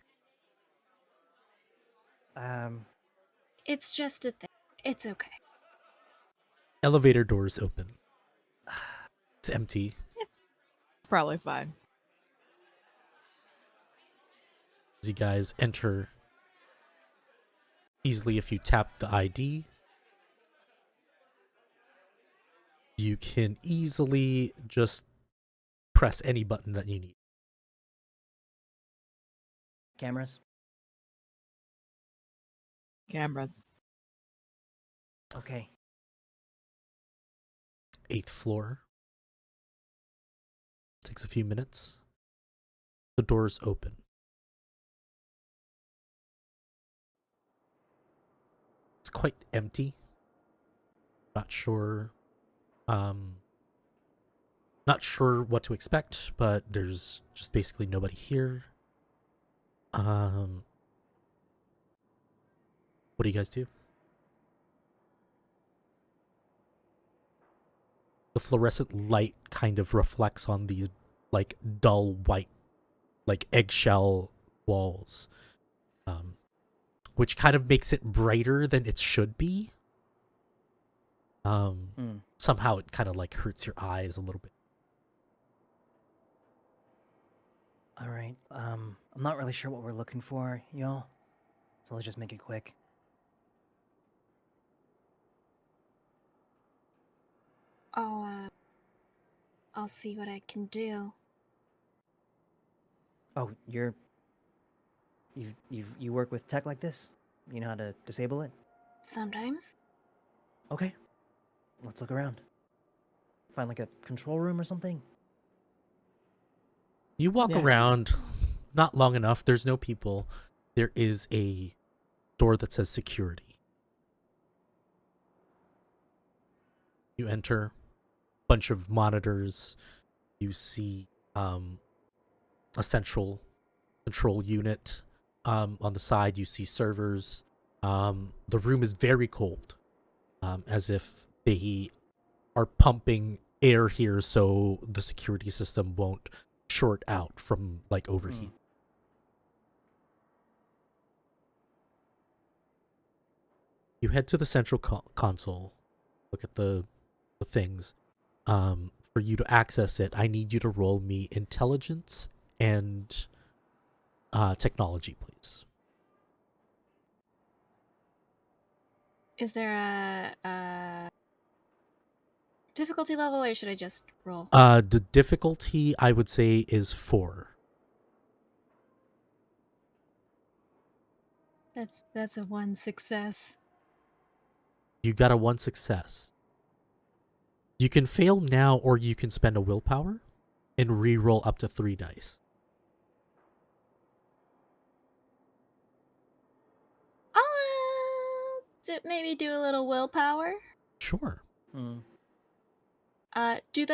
It's just a thing. It's okay. Elevator doors open. It's empty. It's probably fine. As you guys enter easily, if you tap the ID, you can easily just press any button that you need. cameras. Cameras. Okay. 8th floor. Takes a few minutes. The doors open. It's quite empty. Not sure what to expect, but there's just basically nobody here. What do you guys do? The fluorescent light kind of reflects on these like dull white, like eggshell walls, which kind of makes it brighter than it should be. Somehow it kind of like hurts your eyes a little bit. All right. I'm not really sure what we're looking for, y'all. So let's just make it quick. I'll see what I can do. Oh, you work with tech like this? You know how to disable it? Sometimes. Okay. Let's look around. Find like a control room or something. You walk Yeah. around not long enough. There's no people. There is a door that says security. You enter, bunch of monitors. You see a central control unit. On the side, you see servers. The room is very cold, as if they are pumping air here so the security system won't short out from like overheat. You head to the central console, look at the things. For you to access it, I need you to roll me intelligence and technology, please. Is there a difficulty level, or should I just roll? The difficulty, I would say, is 4. That's a 1 success. You got a 1 success. You can fail now, or you can spend a willpower and re-roll up to 3 dice. I'll maybe do a little willpower. Sure. When do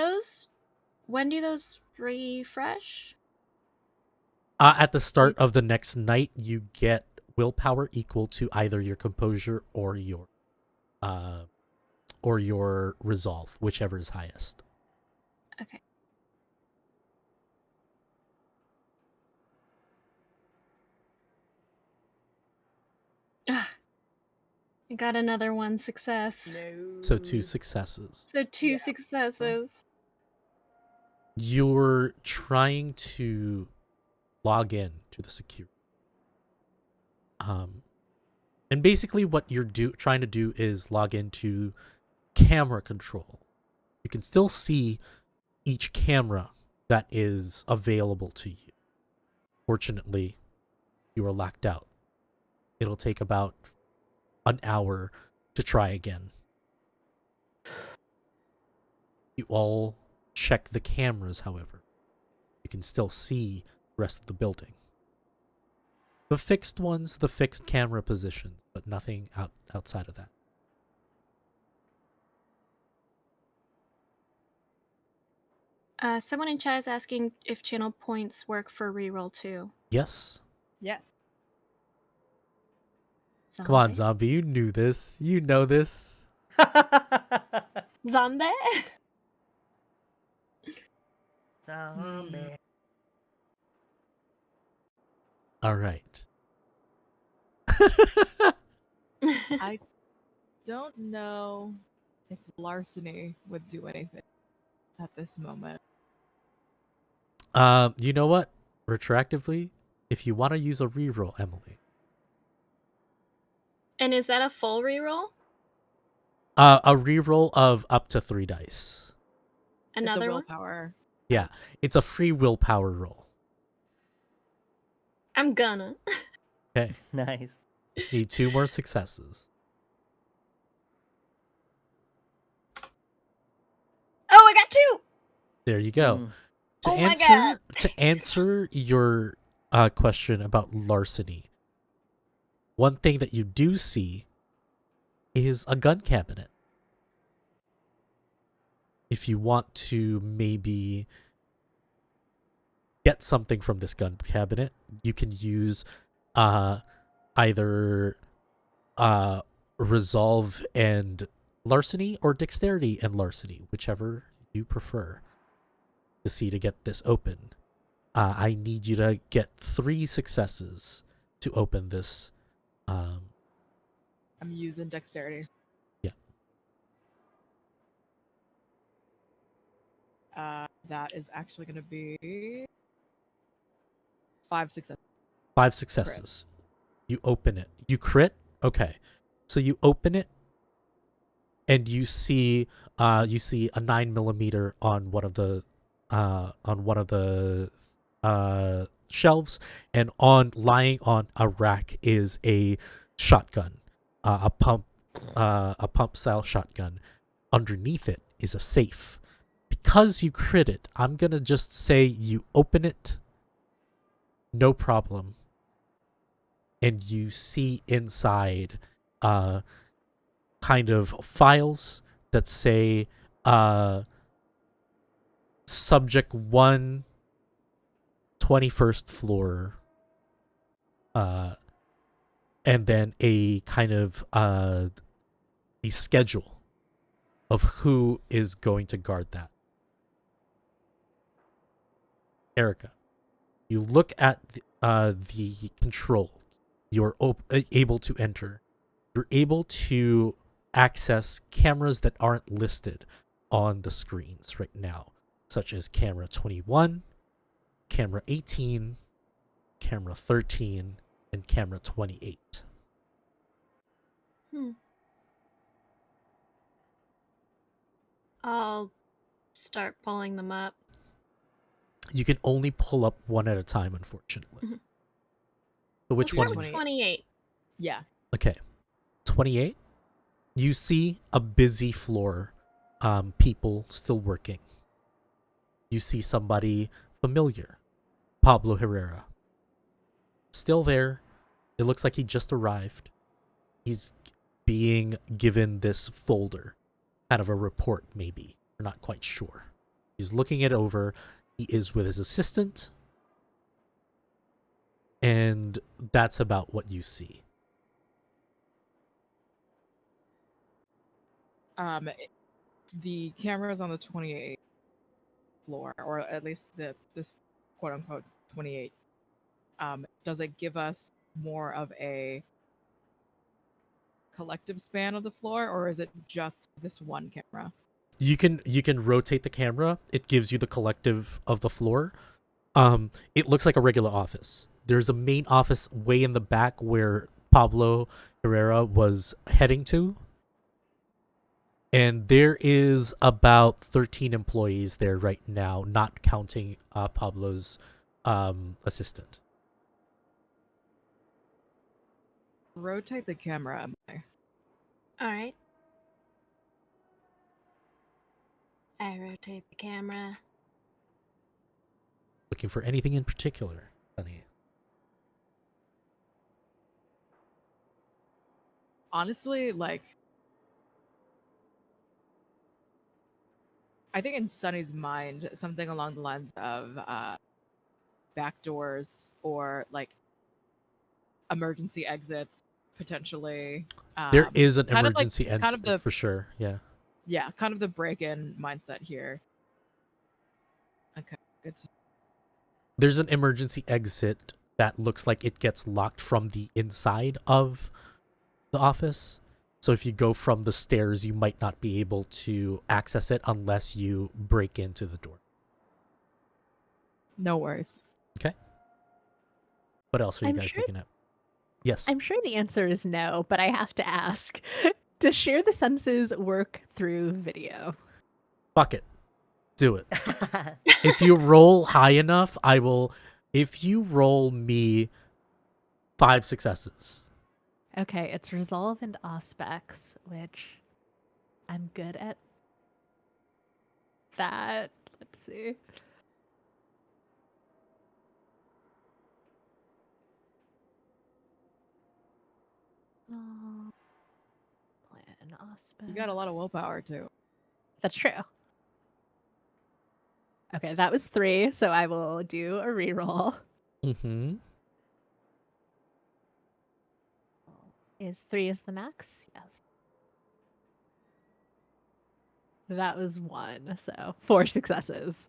those refresh? At the start of the next night, you get willpower equal to either your composure or your resolve, whichever is highest. Okay. I got another 1 success. No. So 2 successes. So 2 successes. You're trying to log in to the security. And basically what you're trying to do is log into camera control. You can still see each camera that is available to you. Fortunately, you are locked out. It'll take about an hour to try again. You all check the cameras, however. You can still see the rest of the building. The fixed ones, the fixed camera positions, but nothing outside of that. Someone in chat is asking if channel points work for reroll too. Yes? Yes. Come on, zombie, you knew this. You know this. Zombie? Zombie. All right. I don't know if larceny would do anything at this moment. You know what? Retroactively, if you want to use a reroll, Emily. And is that a full reroll? A reroll of up to 3 dice. Another It's a one? willpower. Yeah, it's a free willpower roll. I'm gonna. Okay, Nice. just need 2 more successes. Oh, I got 2! There you go. Mm. To Oh my answer God. to answer your question about larceny, one thing that you do see is a gun cabinet. If you want to maybe get something from this gun cabinet, you can use either resolve and larceny or dexterity and larceny, whichever you prefer to see to get this open. I need you to get 3 successes to open this. I'm using dexterity. Yeah. That is actually going to be 5 successes. 5 successes. You open it. You crit? Okay. So you open it and you see a 9mm on one of the shelves, and lying on a rack is a shotgun, a pump style shotgun. Underneath it is a safe. Because you crit it, I'm gonna just say you open it, no problem, and you see inside kind of files that say subject 1, 21st floor, and then a kind of a schedule of who is going to guard that. Erica, you look at the control. You're able to enter. You're able to access cameras that aren't listed on the screens right now, such as camera 21, camera 18, camera 13, and camera 28. I'll start pulling them up. You can only pull up one at a time, unfortunately. Mhm. So which Let's one? start with 28. Yeah. Okay. 28. You see a busy floor, people still working. You see somebody familiar, Pablo Herrera. Still there. It looks like he just arrived. He's being given this folder, kind of a report maybe. We're not quite sure. He's looking it over. He is with his assistant. And that's about what you see. The cameras on the 28th floor, or at least this quote unquote 28, does it give us more of a collective span of the floor, or is it just this one camera? You can rotate the camera. It gives you the collective of the floor. It looks like a regular office. There's a main office way in the back where Pablo Herrera was heading to. And there is about 13 employees there right now, not counting Pablo's assistant. Rotate the camera. Emily. Alright. I rotate the camera. Looking for anything in particular, honey? Honestly, like, I think in Sunny's mind, something along the lines of back doors or like emergency exits, potentially. There is an kind of like- emergency kind exit of the- for sure. Yeah. Yeah, kind of the break-in mindset here. Okay. It's There's an emergency exit that looks like it gets locked from the inside of the office. So if you go from the stairs, you might not be able to access it unless you break into the door. no worries. What else are you I'm guys sure- looking at? Yes. I'm sure the answer is no, but I have to ask. Does Share the Senses work through video? Fuck it. Do it. If you roll high enough, I will. If you roll me 5 successes, Okay, it's Resolve and Auspex, which I'm good at that. Let's see. Oh, plan Auspex. You got a lot of willpower too. That's true. Okay, that was 3, so I will do a reroll. mm-hmm. Is 3 is the max? Yes. That was 1, so 4 successes.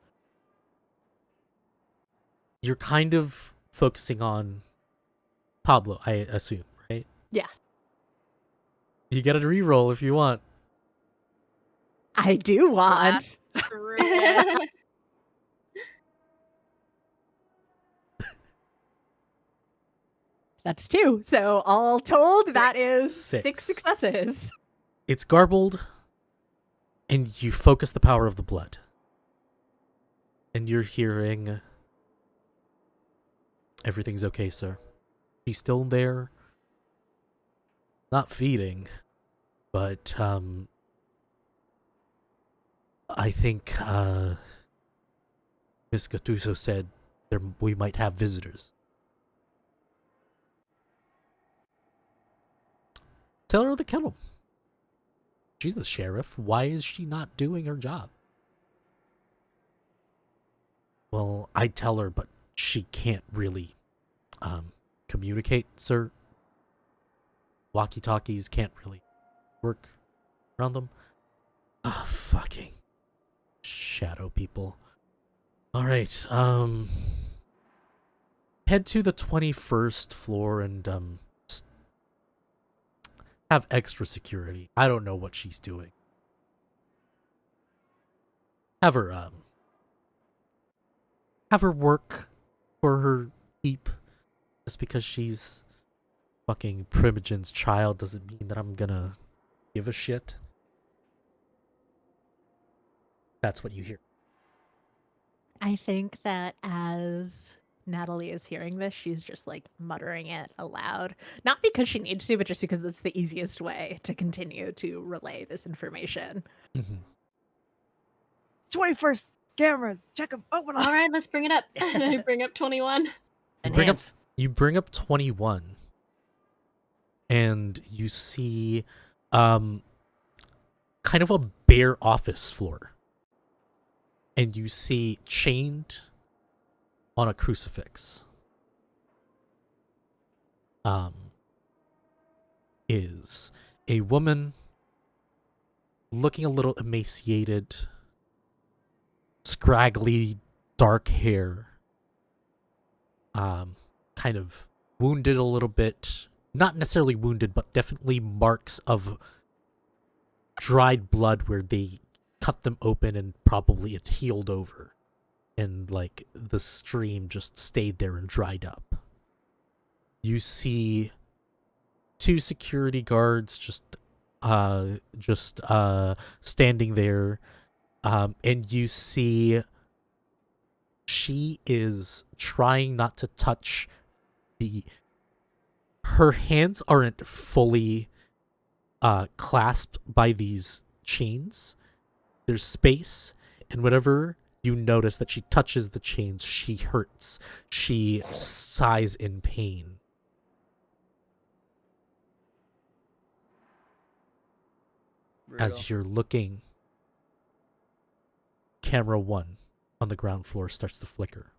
You're kind of focusing on Pablo, I assume, right? Yes. You get a reroll if you want. I do want. That's 2. So all told, that is 6 6. successes. It's garbled, and you focus the power of the blood. And you're hearing, everything's okay, sir. She's still there. Not feeding, but, I think, Miss Gattuso said we might have visitors. Tell her to kill him. She's the sheriff. Why is she not doing her job? Well, I tell her, but she can't really communicate, sir. Walkie-talkies can't really work around them. Ah, fucking shadow people. All right, head to the 21st floor and have extra security. I don't know what she's doing. Have her work for her keep. Just because she's fucking Primogen's child doesn't mean that I'm gonna give a shit. That's what you hear. I think that as Natalie is hearing this, she's just like muttering it aloud. Not because she needs to, but just because it's the easiest way to continue to relay this information. Mm-hmm. 21st cameras, check them, open them. All right, let's bring it up. I bring up 21. You bring up 21, and you see kind of a bare office floor. And you see chained on a crucifix is a woman looking a little emaciated, scraggly, dark hair, kind of wounded a little bit. Not necessarily wounded, but definitely marks of dried blood where they cut them open and probably it healed over. And, like, the stream just stayed there and dried up. You see 2 security guards just standing there. And you see she is trying not to touch her hands aren't fully clasped by these chains. There's space, and whenever you notice that she touches the chains, she hurts. She sighs in pain. As you're looking, camera 1 on the ground floor starts to flicker.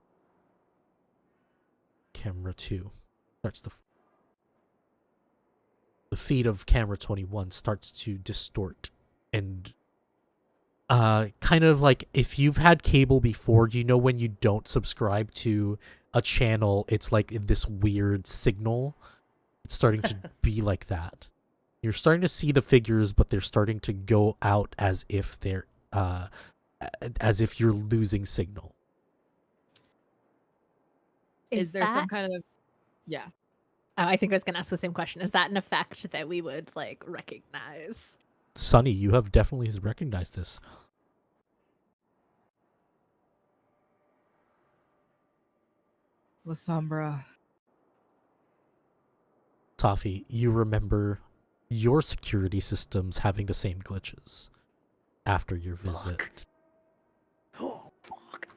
Camera 2 starts to the feed of camera 21 starts to distort and kind of like if you've had cable before, you know when you don't subscribe to a channel, it's like this weird signal. It's starting to be like that. You're starting to see the figures, but they're starting to go out as if they're as if you're losing signal. Is there some that- kind of yeah? Oh, I think I was going to ask the same question. Is that an effect that we would like recognize? Sunny, you have definitely recognized this. La Sombra. Toffee, you remember your security systems having the same glitches after your visit. Oh, fuck.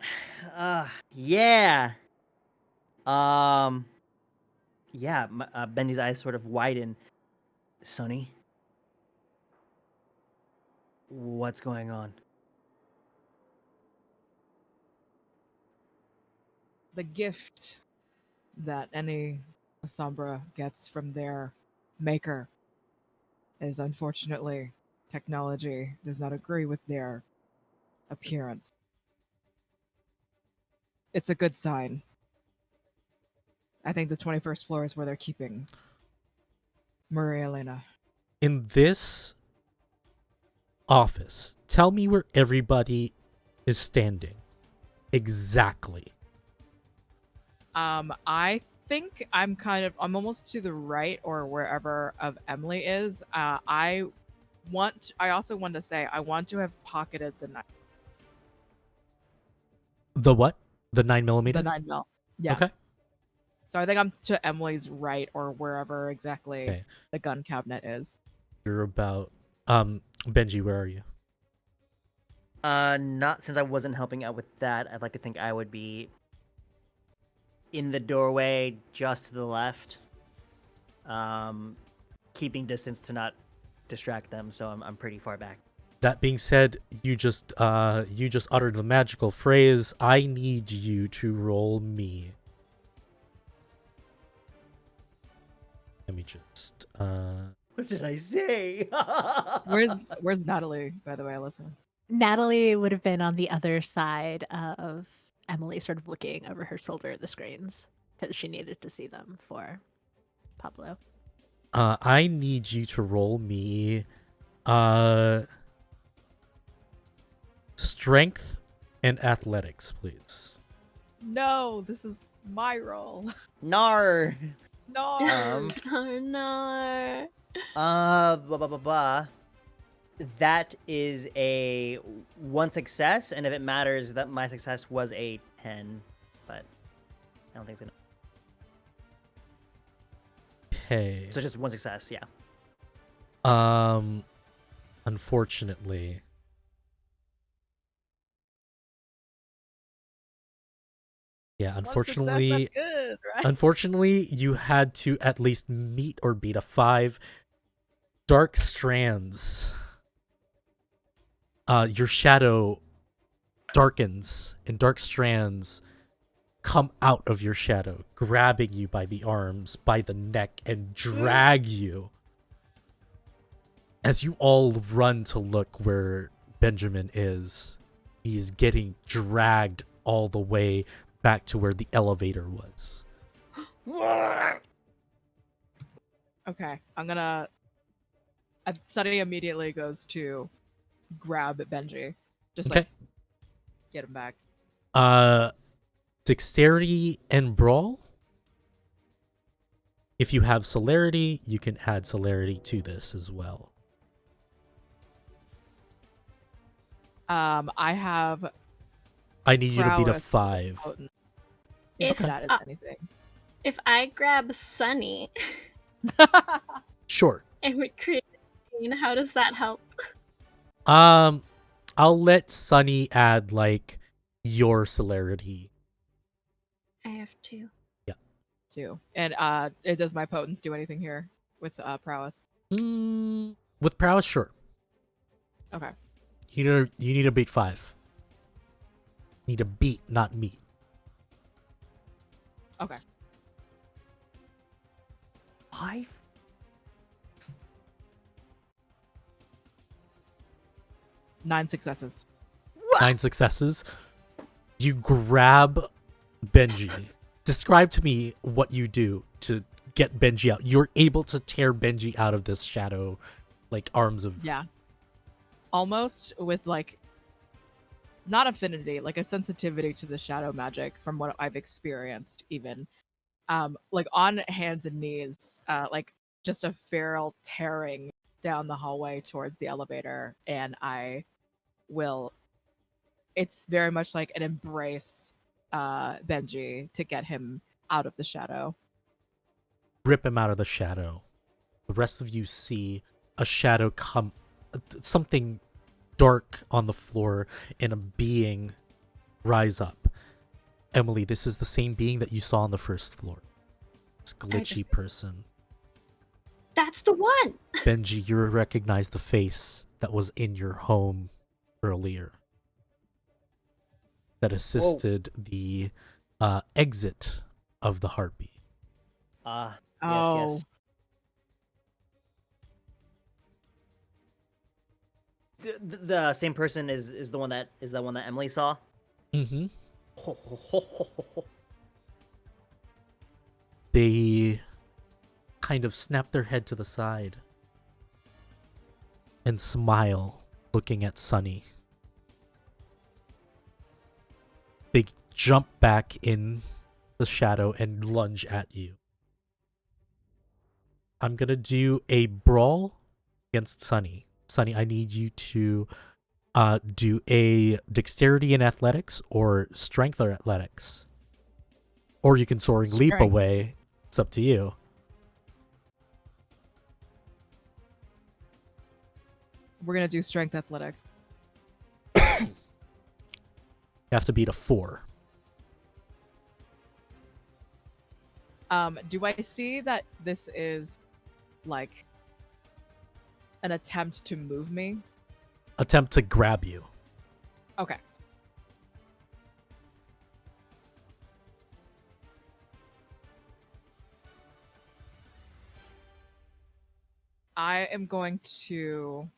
Yeah. Yeah, Benji's eyes sort of widen. Sonny, what's going on? The gift that any Sombra gets from their maker is unfortunately technology does not agree with their appearance. It's a good sign. I think the 21st floor is where they're keeping Maria Elena. In this office, tell me where everybody is standing. Exactly. I think I'm almost to the right or wherever of Emily is. I also want to say I want to have pocketed the The what? The 9mm? the 9mm. Yeah. Okay. So I think I'm to Emily's right or wherever exactly Okay. the gun cabinet is. You're about Benji, where are you? Not since I wasn't helping out with that. I'd like to think I would be in the doorway just to the left. Keeping distance to not distract them, so I'm pretty far back. That being said, you just uttered the magical phrase, I need you to roll me. Let me just What did I say? Where's Natalie, by the way, Alyssa? Natalie would have been on the other side of Emily, sort of looking over her shoulder at the screens because she needed to see them for Pablo. I need you to roll me strength and athletics, please. No, this is my role. Nar. No. Oh no. Blah, blah, blah, blah. That is a 1 success, and if it matters, that my success was a 10, but I don't think it's gonna. Okay. So just 1 success, yeah. Unfortunately. Yeah, unfortunately, One success, that's good, right? unfortunately, you had to at least meet or beat a 5. Dark strands. Your shadow darkens, and dark strands come out of your shadow, grabbing you by the arms, by the neck, and drag you. As you all run to look where Benjamin is, he's getting dragged all the way back to where the elevator was. Okay, Sunny immediately goes to grab Benji. Just Okay. like get him back. Dexterity and brawl. If you have celerity, you can add celerity to this as well. I have I need you to beat a prowess 5. potent, If that is anything. if I grab Sunny Sure. and we create a scene, how does that help? I'll let Sunny add like your celerity. I have 2. Too. And does my potence do anything here with prowess? With prowess, sure. Okay. You need to beat 5. You need to beat, not meet. Okay. 5? 9 successes. 9 successes. You grab Benji. Describe to me what you do to get Benji out. You're able to tear Benji out of this shadow, like arms of. Yeah. Almost with like, not affinity, like a sensitivity to the shadow magic from what I've experienced even. Like on hands and knees, like just a feral tearing down the hallway towards the elevator, and I will. It's very much like an embrace Benji to get him out of the shadow. Rip him out of the shadow. The rest of you see a shadow come, something dark on the floor, and a being rise up. Emily, this is the same being that you saw on the first floor. This glitchy person. That's the one. Benji, you recognize the face that was in your home earlier. That assisted the exit of the heartbeat. Yes, Oh. yes. The same person is the one that Emily saw. Mm-hmm. They kind of snap their head to the side and smile, looking at Sunny. They jump back in the shadow and lunge at you. I'm gonna do a brawl against Sunny. Sunny, I need you to do a dexterity in athletics or strength or athletics. Or you can soaring leap Strength. away. It's up to you. We're gonna do strength athletics. You have to beat a 4. Do I see that this is like an attempt to move me? Attempt to grab you. Okay. I am going to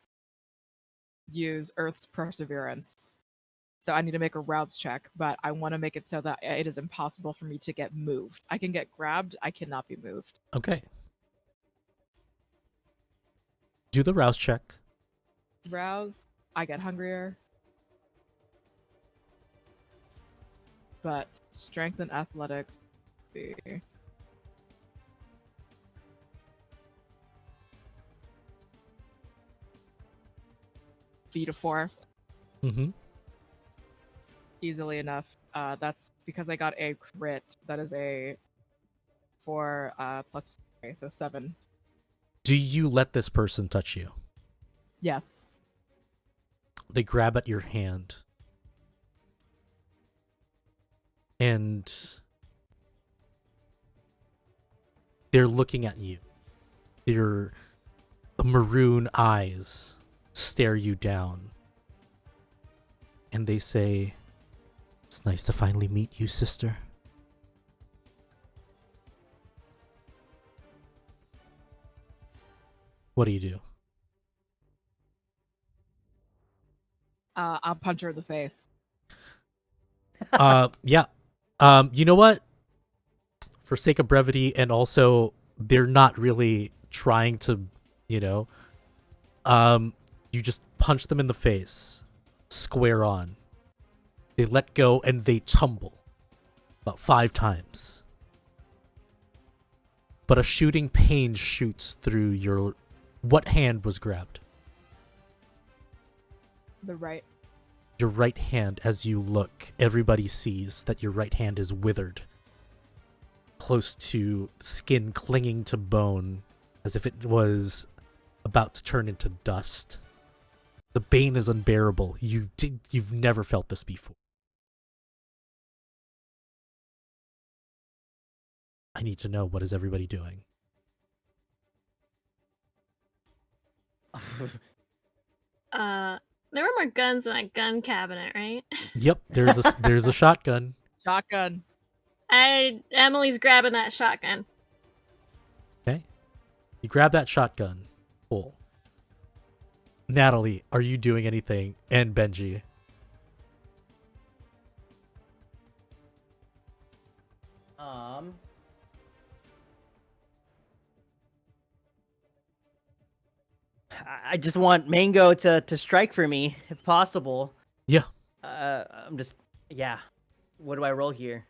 use Earth's Perseverance. So I need to make a rouse check, but I want to make it so that it is impossible for me to get moved. I can get grabbed, I cannot be moved. Okay. Do the rouse check. Rouse, I get hungrier. But strength and athletics. Let's see. Beat a 4. Mm-hmm. Easily enough. That's because I got a crit. That is a 4 plus 3, so 7. Do you let this person touch you? Yes. They grab at your hand. And they're looking at you. Their maroon eyes stare you down. And they say, "It's nice to finally meet you, sister." What do you do? I'll punch her in the face. Yeah. You know what? For sake of brevity, and also they're not really trying to, you just punch them in the face, square on. They let go and they tumble about 5 times. But a shooting pain shoots through your... What hand was grabbed? The right. Your right hand. As you look, everybody sees that your right hand is withered, close to skin clinging to bone, as if it was about to turn into dust. The pain is unbearable. You've never felt this before. I need to know, what is everybody doing? There were more guns in that gun cabinet, right? Yep, there's a shotgun. Shotgun. Emily's grabbing that shotgun. Okay. You grab that shotgun. Pull. Natalie, are you doing anything? And Benji. I just want Mango to strike for me if possible. Yeah. Yeah. What do I roll here?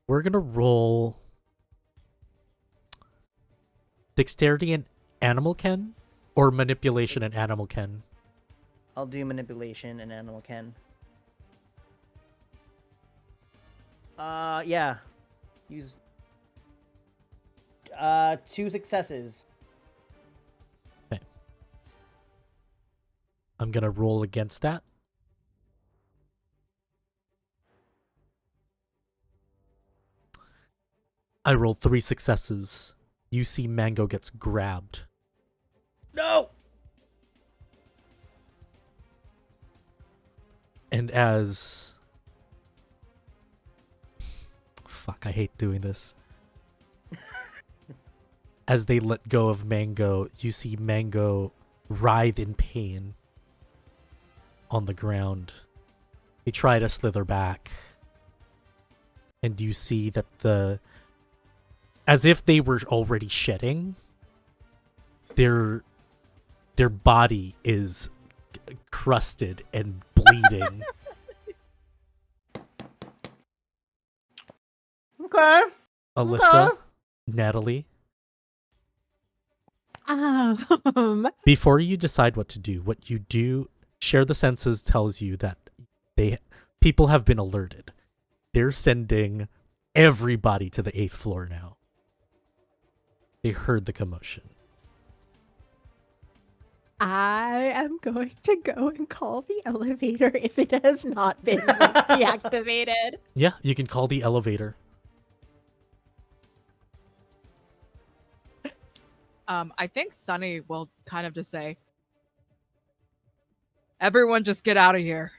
We're going to roll dexterity and animal ken or manipulation and animal ken. I'll do manipulation and animal ken. Yeah. Use 2 successes. Okay. I'm going to roll against that. I rolled 3 successes. You see Mango gets grabbed. No. And as... Fuck, I hate doing this. As they let go of Mango, you see Mango writhe in pain on the ground. They try to slither back. And you see that as if they were already shedding, their body is crusted and bleeding. Okay. Alyssa, Natalie, before you decide what to do, what you do, Share the Senses tells you that people have been alerted. They're sending everybody to the 8th floor now. They heard the commotion. I am going to go and call the elevator if it has not been deactivated. Yeah, you can call the elevator. I think Sunny will kind of just say, "Everyone, just get out of here."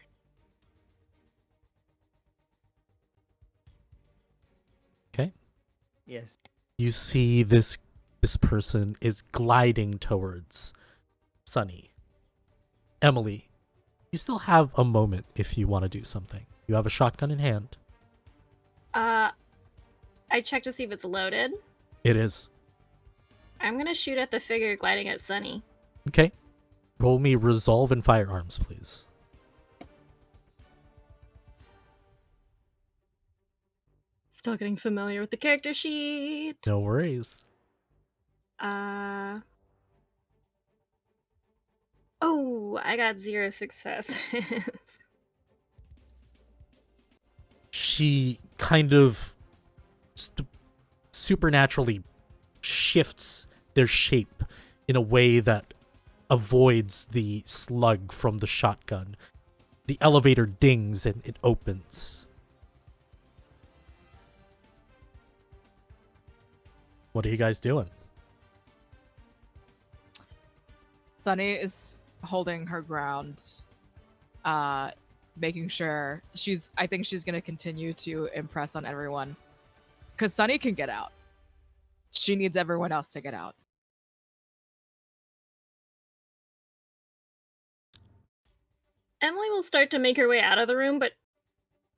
Okay. Yes. You see this person is gliding towards Sunny. Emily, you still have a moment if you want to do something. You have a shotgun in hand. I check to see if it's loaded. It is. I'm gonna shoot at the figure gliding at Sunny. Okay. Roll me Resolve and Firearms, please. Still getting familiar with the character sheet. No worries. Oh, I got 0 successes. She kind of supernaturally shifts their shape in a way that avoids the slug from the shotgun. The elevator dings and it opens. What are you guys doing? Sunny is holding her ground, making sure I think she's gonna continue to impress on everyone. Because Sunny can get out. She needs everyone else to get out. Emily will start to make her way out of the room, but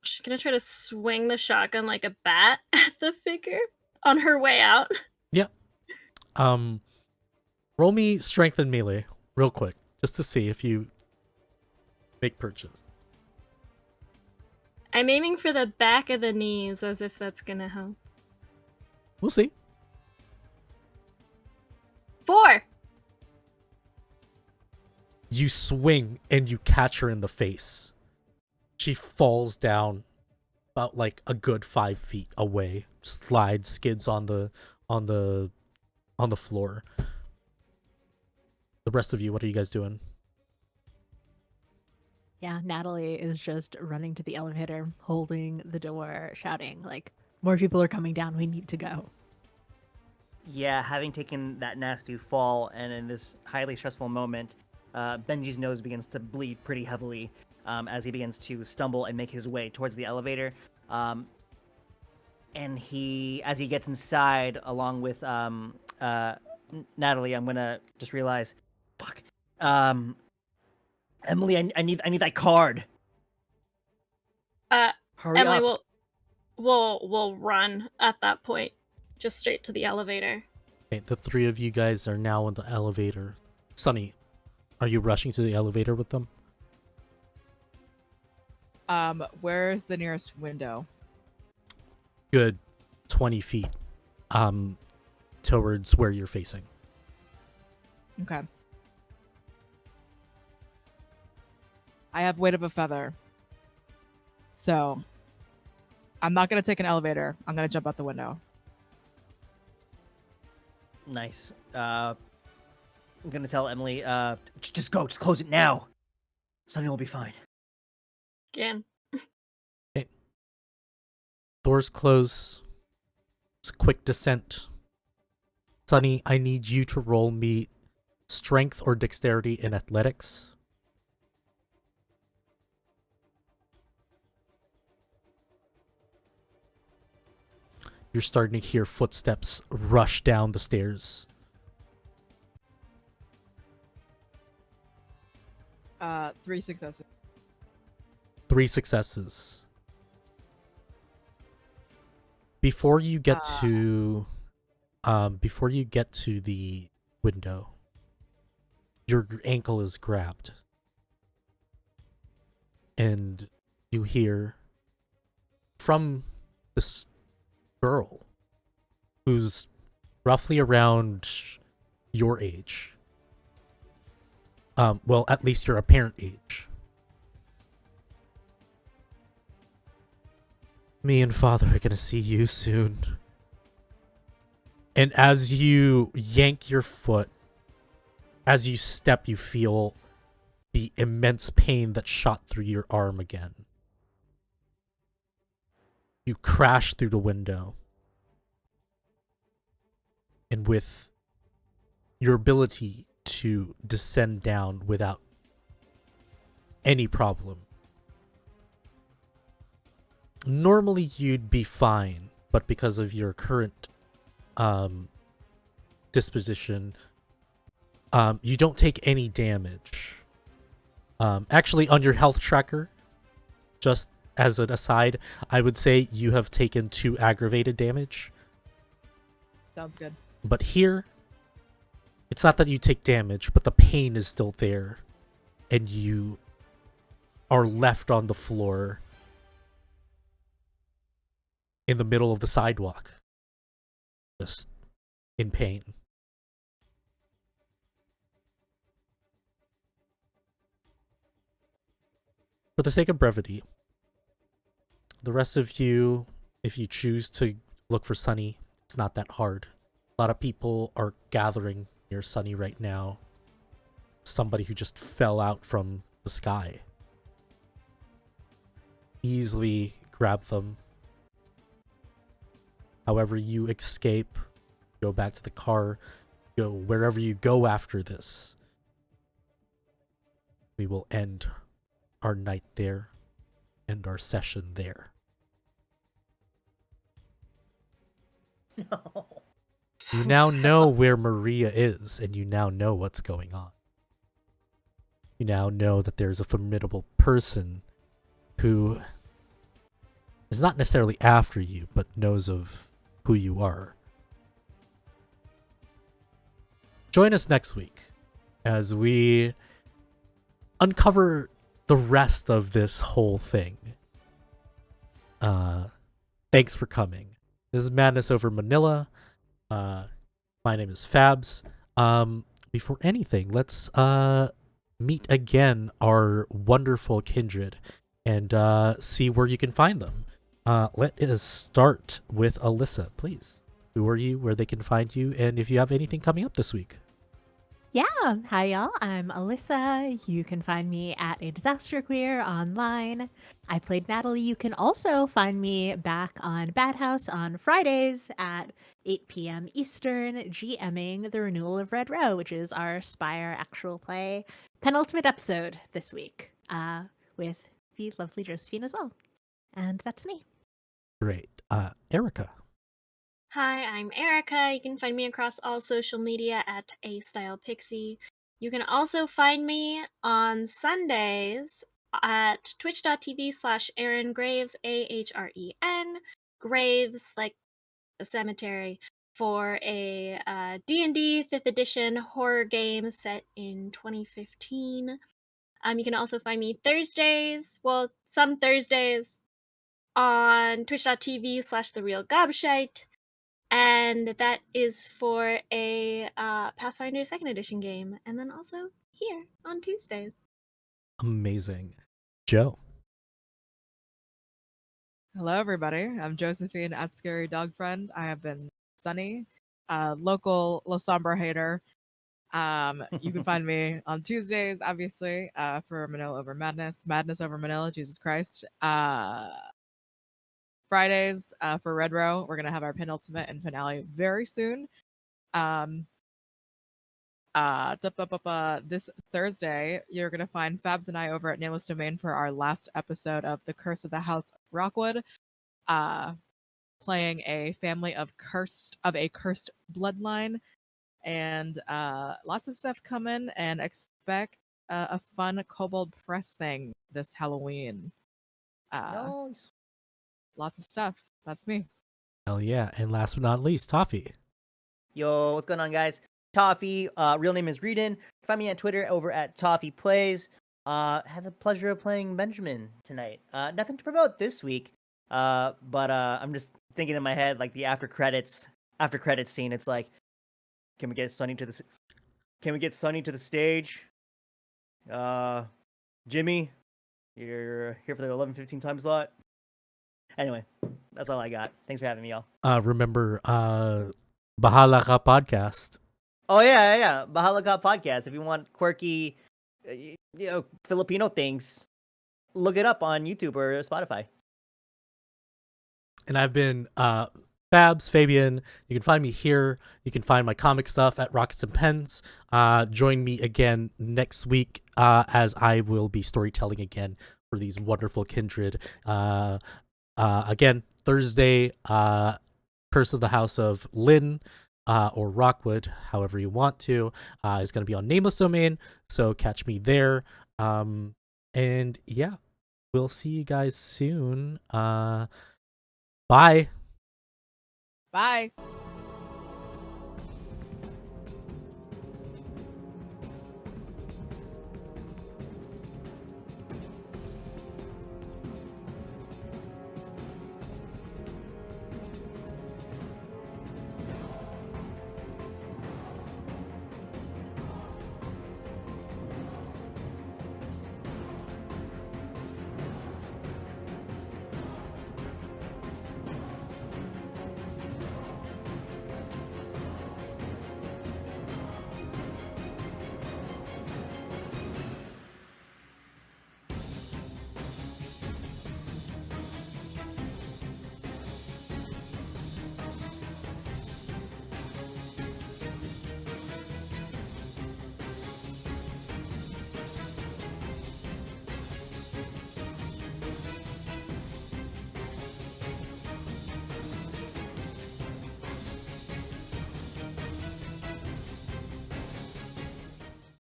she's gonna try to swing the shotgun like a bat at the figure on her way out. Yeah. Roll me Strength and Melee real quick, just to see if you make purchase. I'm aiming for the back of the knees, as if that's gonna help. We'll see. 4! You swing and you catch her in the face. She falls down about like a good 5 feet away, slides, skids on the floor. The rest of you, what are you guys doing? Yeah, Natalie is just running to the elevator, holding the door, shouting, like, more people are coming down, we need to go. Yeah, having taken that nasty fall and in this highly stressful moment, Benji's nose begins to bleed pretty heavily as he begins to stumble and make his way towards the elevator. And as he gets inside, along with Natalie, I'm gonna just realize, fuck. Emily, I need that card. Hurry Emily up. will run at that point, just straight to the elevator. Okay, the three of you guys are now in the elevator. Sunny, are you rushing to the elevator with them? Where's the nearest window? Good 20 feet towards where you're facing. Okay. I have weight of a feather. So I'm not gonna take an elevator. I'm gonna jump out the window. Nice. I'm gonna tell Emily, just go, just close it now. Sunny will be fine. Again. Okay. Doors close. It's a quick descent. Sunny, I need you to roll me strength or dexterity in athletics. You're starting to hear footsteps rush down the stairs. 3 successes. 3 successes. Before you get to the window, your ankle is grabbed. And you hear from this girl who's roughly around your age. Well, at least your apparent age. Me and Father are gonna see you soon. And as you yank your foot, as you step, you feel the immense pain that shot through your arm again. You crash through the window. And with your ability to descend down without any problem, normally you'd be fine, but because of your current disposition, you don't take any damage. Actually, on your health tracker, just as an aside, I would say you have taken 2 aggravated damage. Sounds good. But here, it's not that you take damage, but the pain is still there. And you are left on the floor in the middle of the sidewalk, just in pain. For the sake of brevity, the rest of you, if you choose to look for Sunny, it's not that hard. A lot of people are gathering near Sunny right now. Somebody who just fell out from the sky. Easily grab them. However, you escape, go back to the car, go wherever you go after this. We will end our night there, end our session there. No. You now know where Maria is, and you now know what's going on. You now know that there's a formidable person who is not necessarily after you, but knows of who you are. Join us next week as we uncover the rest of this whole thing. Thanks for coming. This is Madness Over Manila. My name is Fabs. Before anything, let's meet again our wonderful kindred and see where you can find them. Let us start with Alyssa, please. Who are you, where they can find you, and if you have anything coming up this week. Yeah, hi y'all. I'm Alyssa. You can find me at A Disaster Queer online. I played Natalie. You can also find me back on Bad House on Fridays at 8 p.m. Eastern, GMing the renewal of Red Row, which is our Spire actual play penultimate episode this week, with the lovely Josephine as well. And that's me. Great. Erica. Hi, I'm Erica. You can find me across all social media at astylepixie. You can also find me on Sundays at twitch.tv/Aaron Graves, AHREN, Graves, like the cemetery, for a D&D 5th edition horror game set in 2015. You can also find me Thursdays, well, some Thursdays, on twitch.tv/TheRealGobshite, and that is for a Pathfinder 2nd edition game, and then also here on Tuesdays. Amazing. Joe. Hello, everybody. I'm Josephine at Scary Dog Friend. I have been Sunny, local La Sombra hater. You can find me on Tuesdays, obviously, for Manila Over Madness Over Manila, Jesus Christ. Fridays for Red Row. We're gonna have our penultimate and finale very soon. This Thursday, you're gonna find Fabs and I over at Nameless Domain for our last episode of The Curse of the House Rockwood. Playing a family of a cursed bloodline, and lots of stuff coming, and expect a fun Kobold Press thing this Halloween. Nice. Lots of stuff. That's me. Hell yeah. And last but not least, Toffee. Yo, what's going on, guys? Toffee, real name is Reedon. Find me on Twitter over at Toffee Plays. Had the pleasure of playing Benjamin tonight. Nothing to promote this week, but I'm just thinking in my head, like the after credits scene. It's like, can we get Sunny to the stage? Jimmy, you're here for the 11:15 time slot. Anyway, that's all I got. Thanks for having me, y'all. Remember, Bahala Ka podcast. Oh yeah. Bahala Ka podcast. If you want quirky, Filipino things, look it up on YouTube or Spotify. And I've been Fabs, Fabian. You can find me here. You can find my comic stuff at Rockets and Pens. Join me again next week as I will be storytelling again for these wonderful kindred. Again, Thursday, Curse of the House of Lynn or Rockwood, however you want to, is going to be on Nameless Domain. So catch me there. And yeah, we'll see you guys soon. Bye. Bye.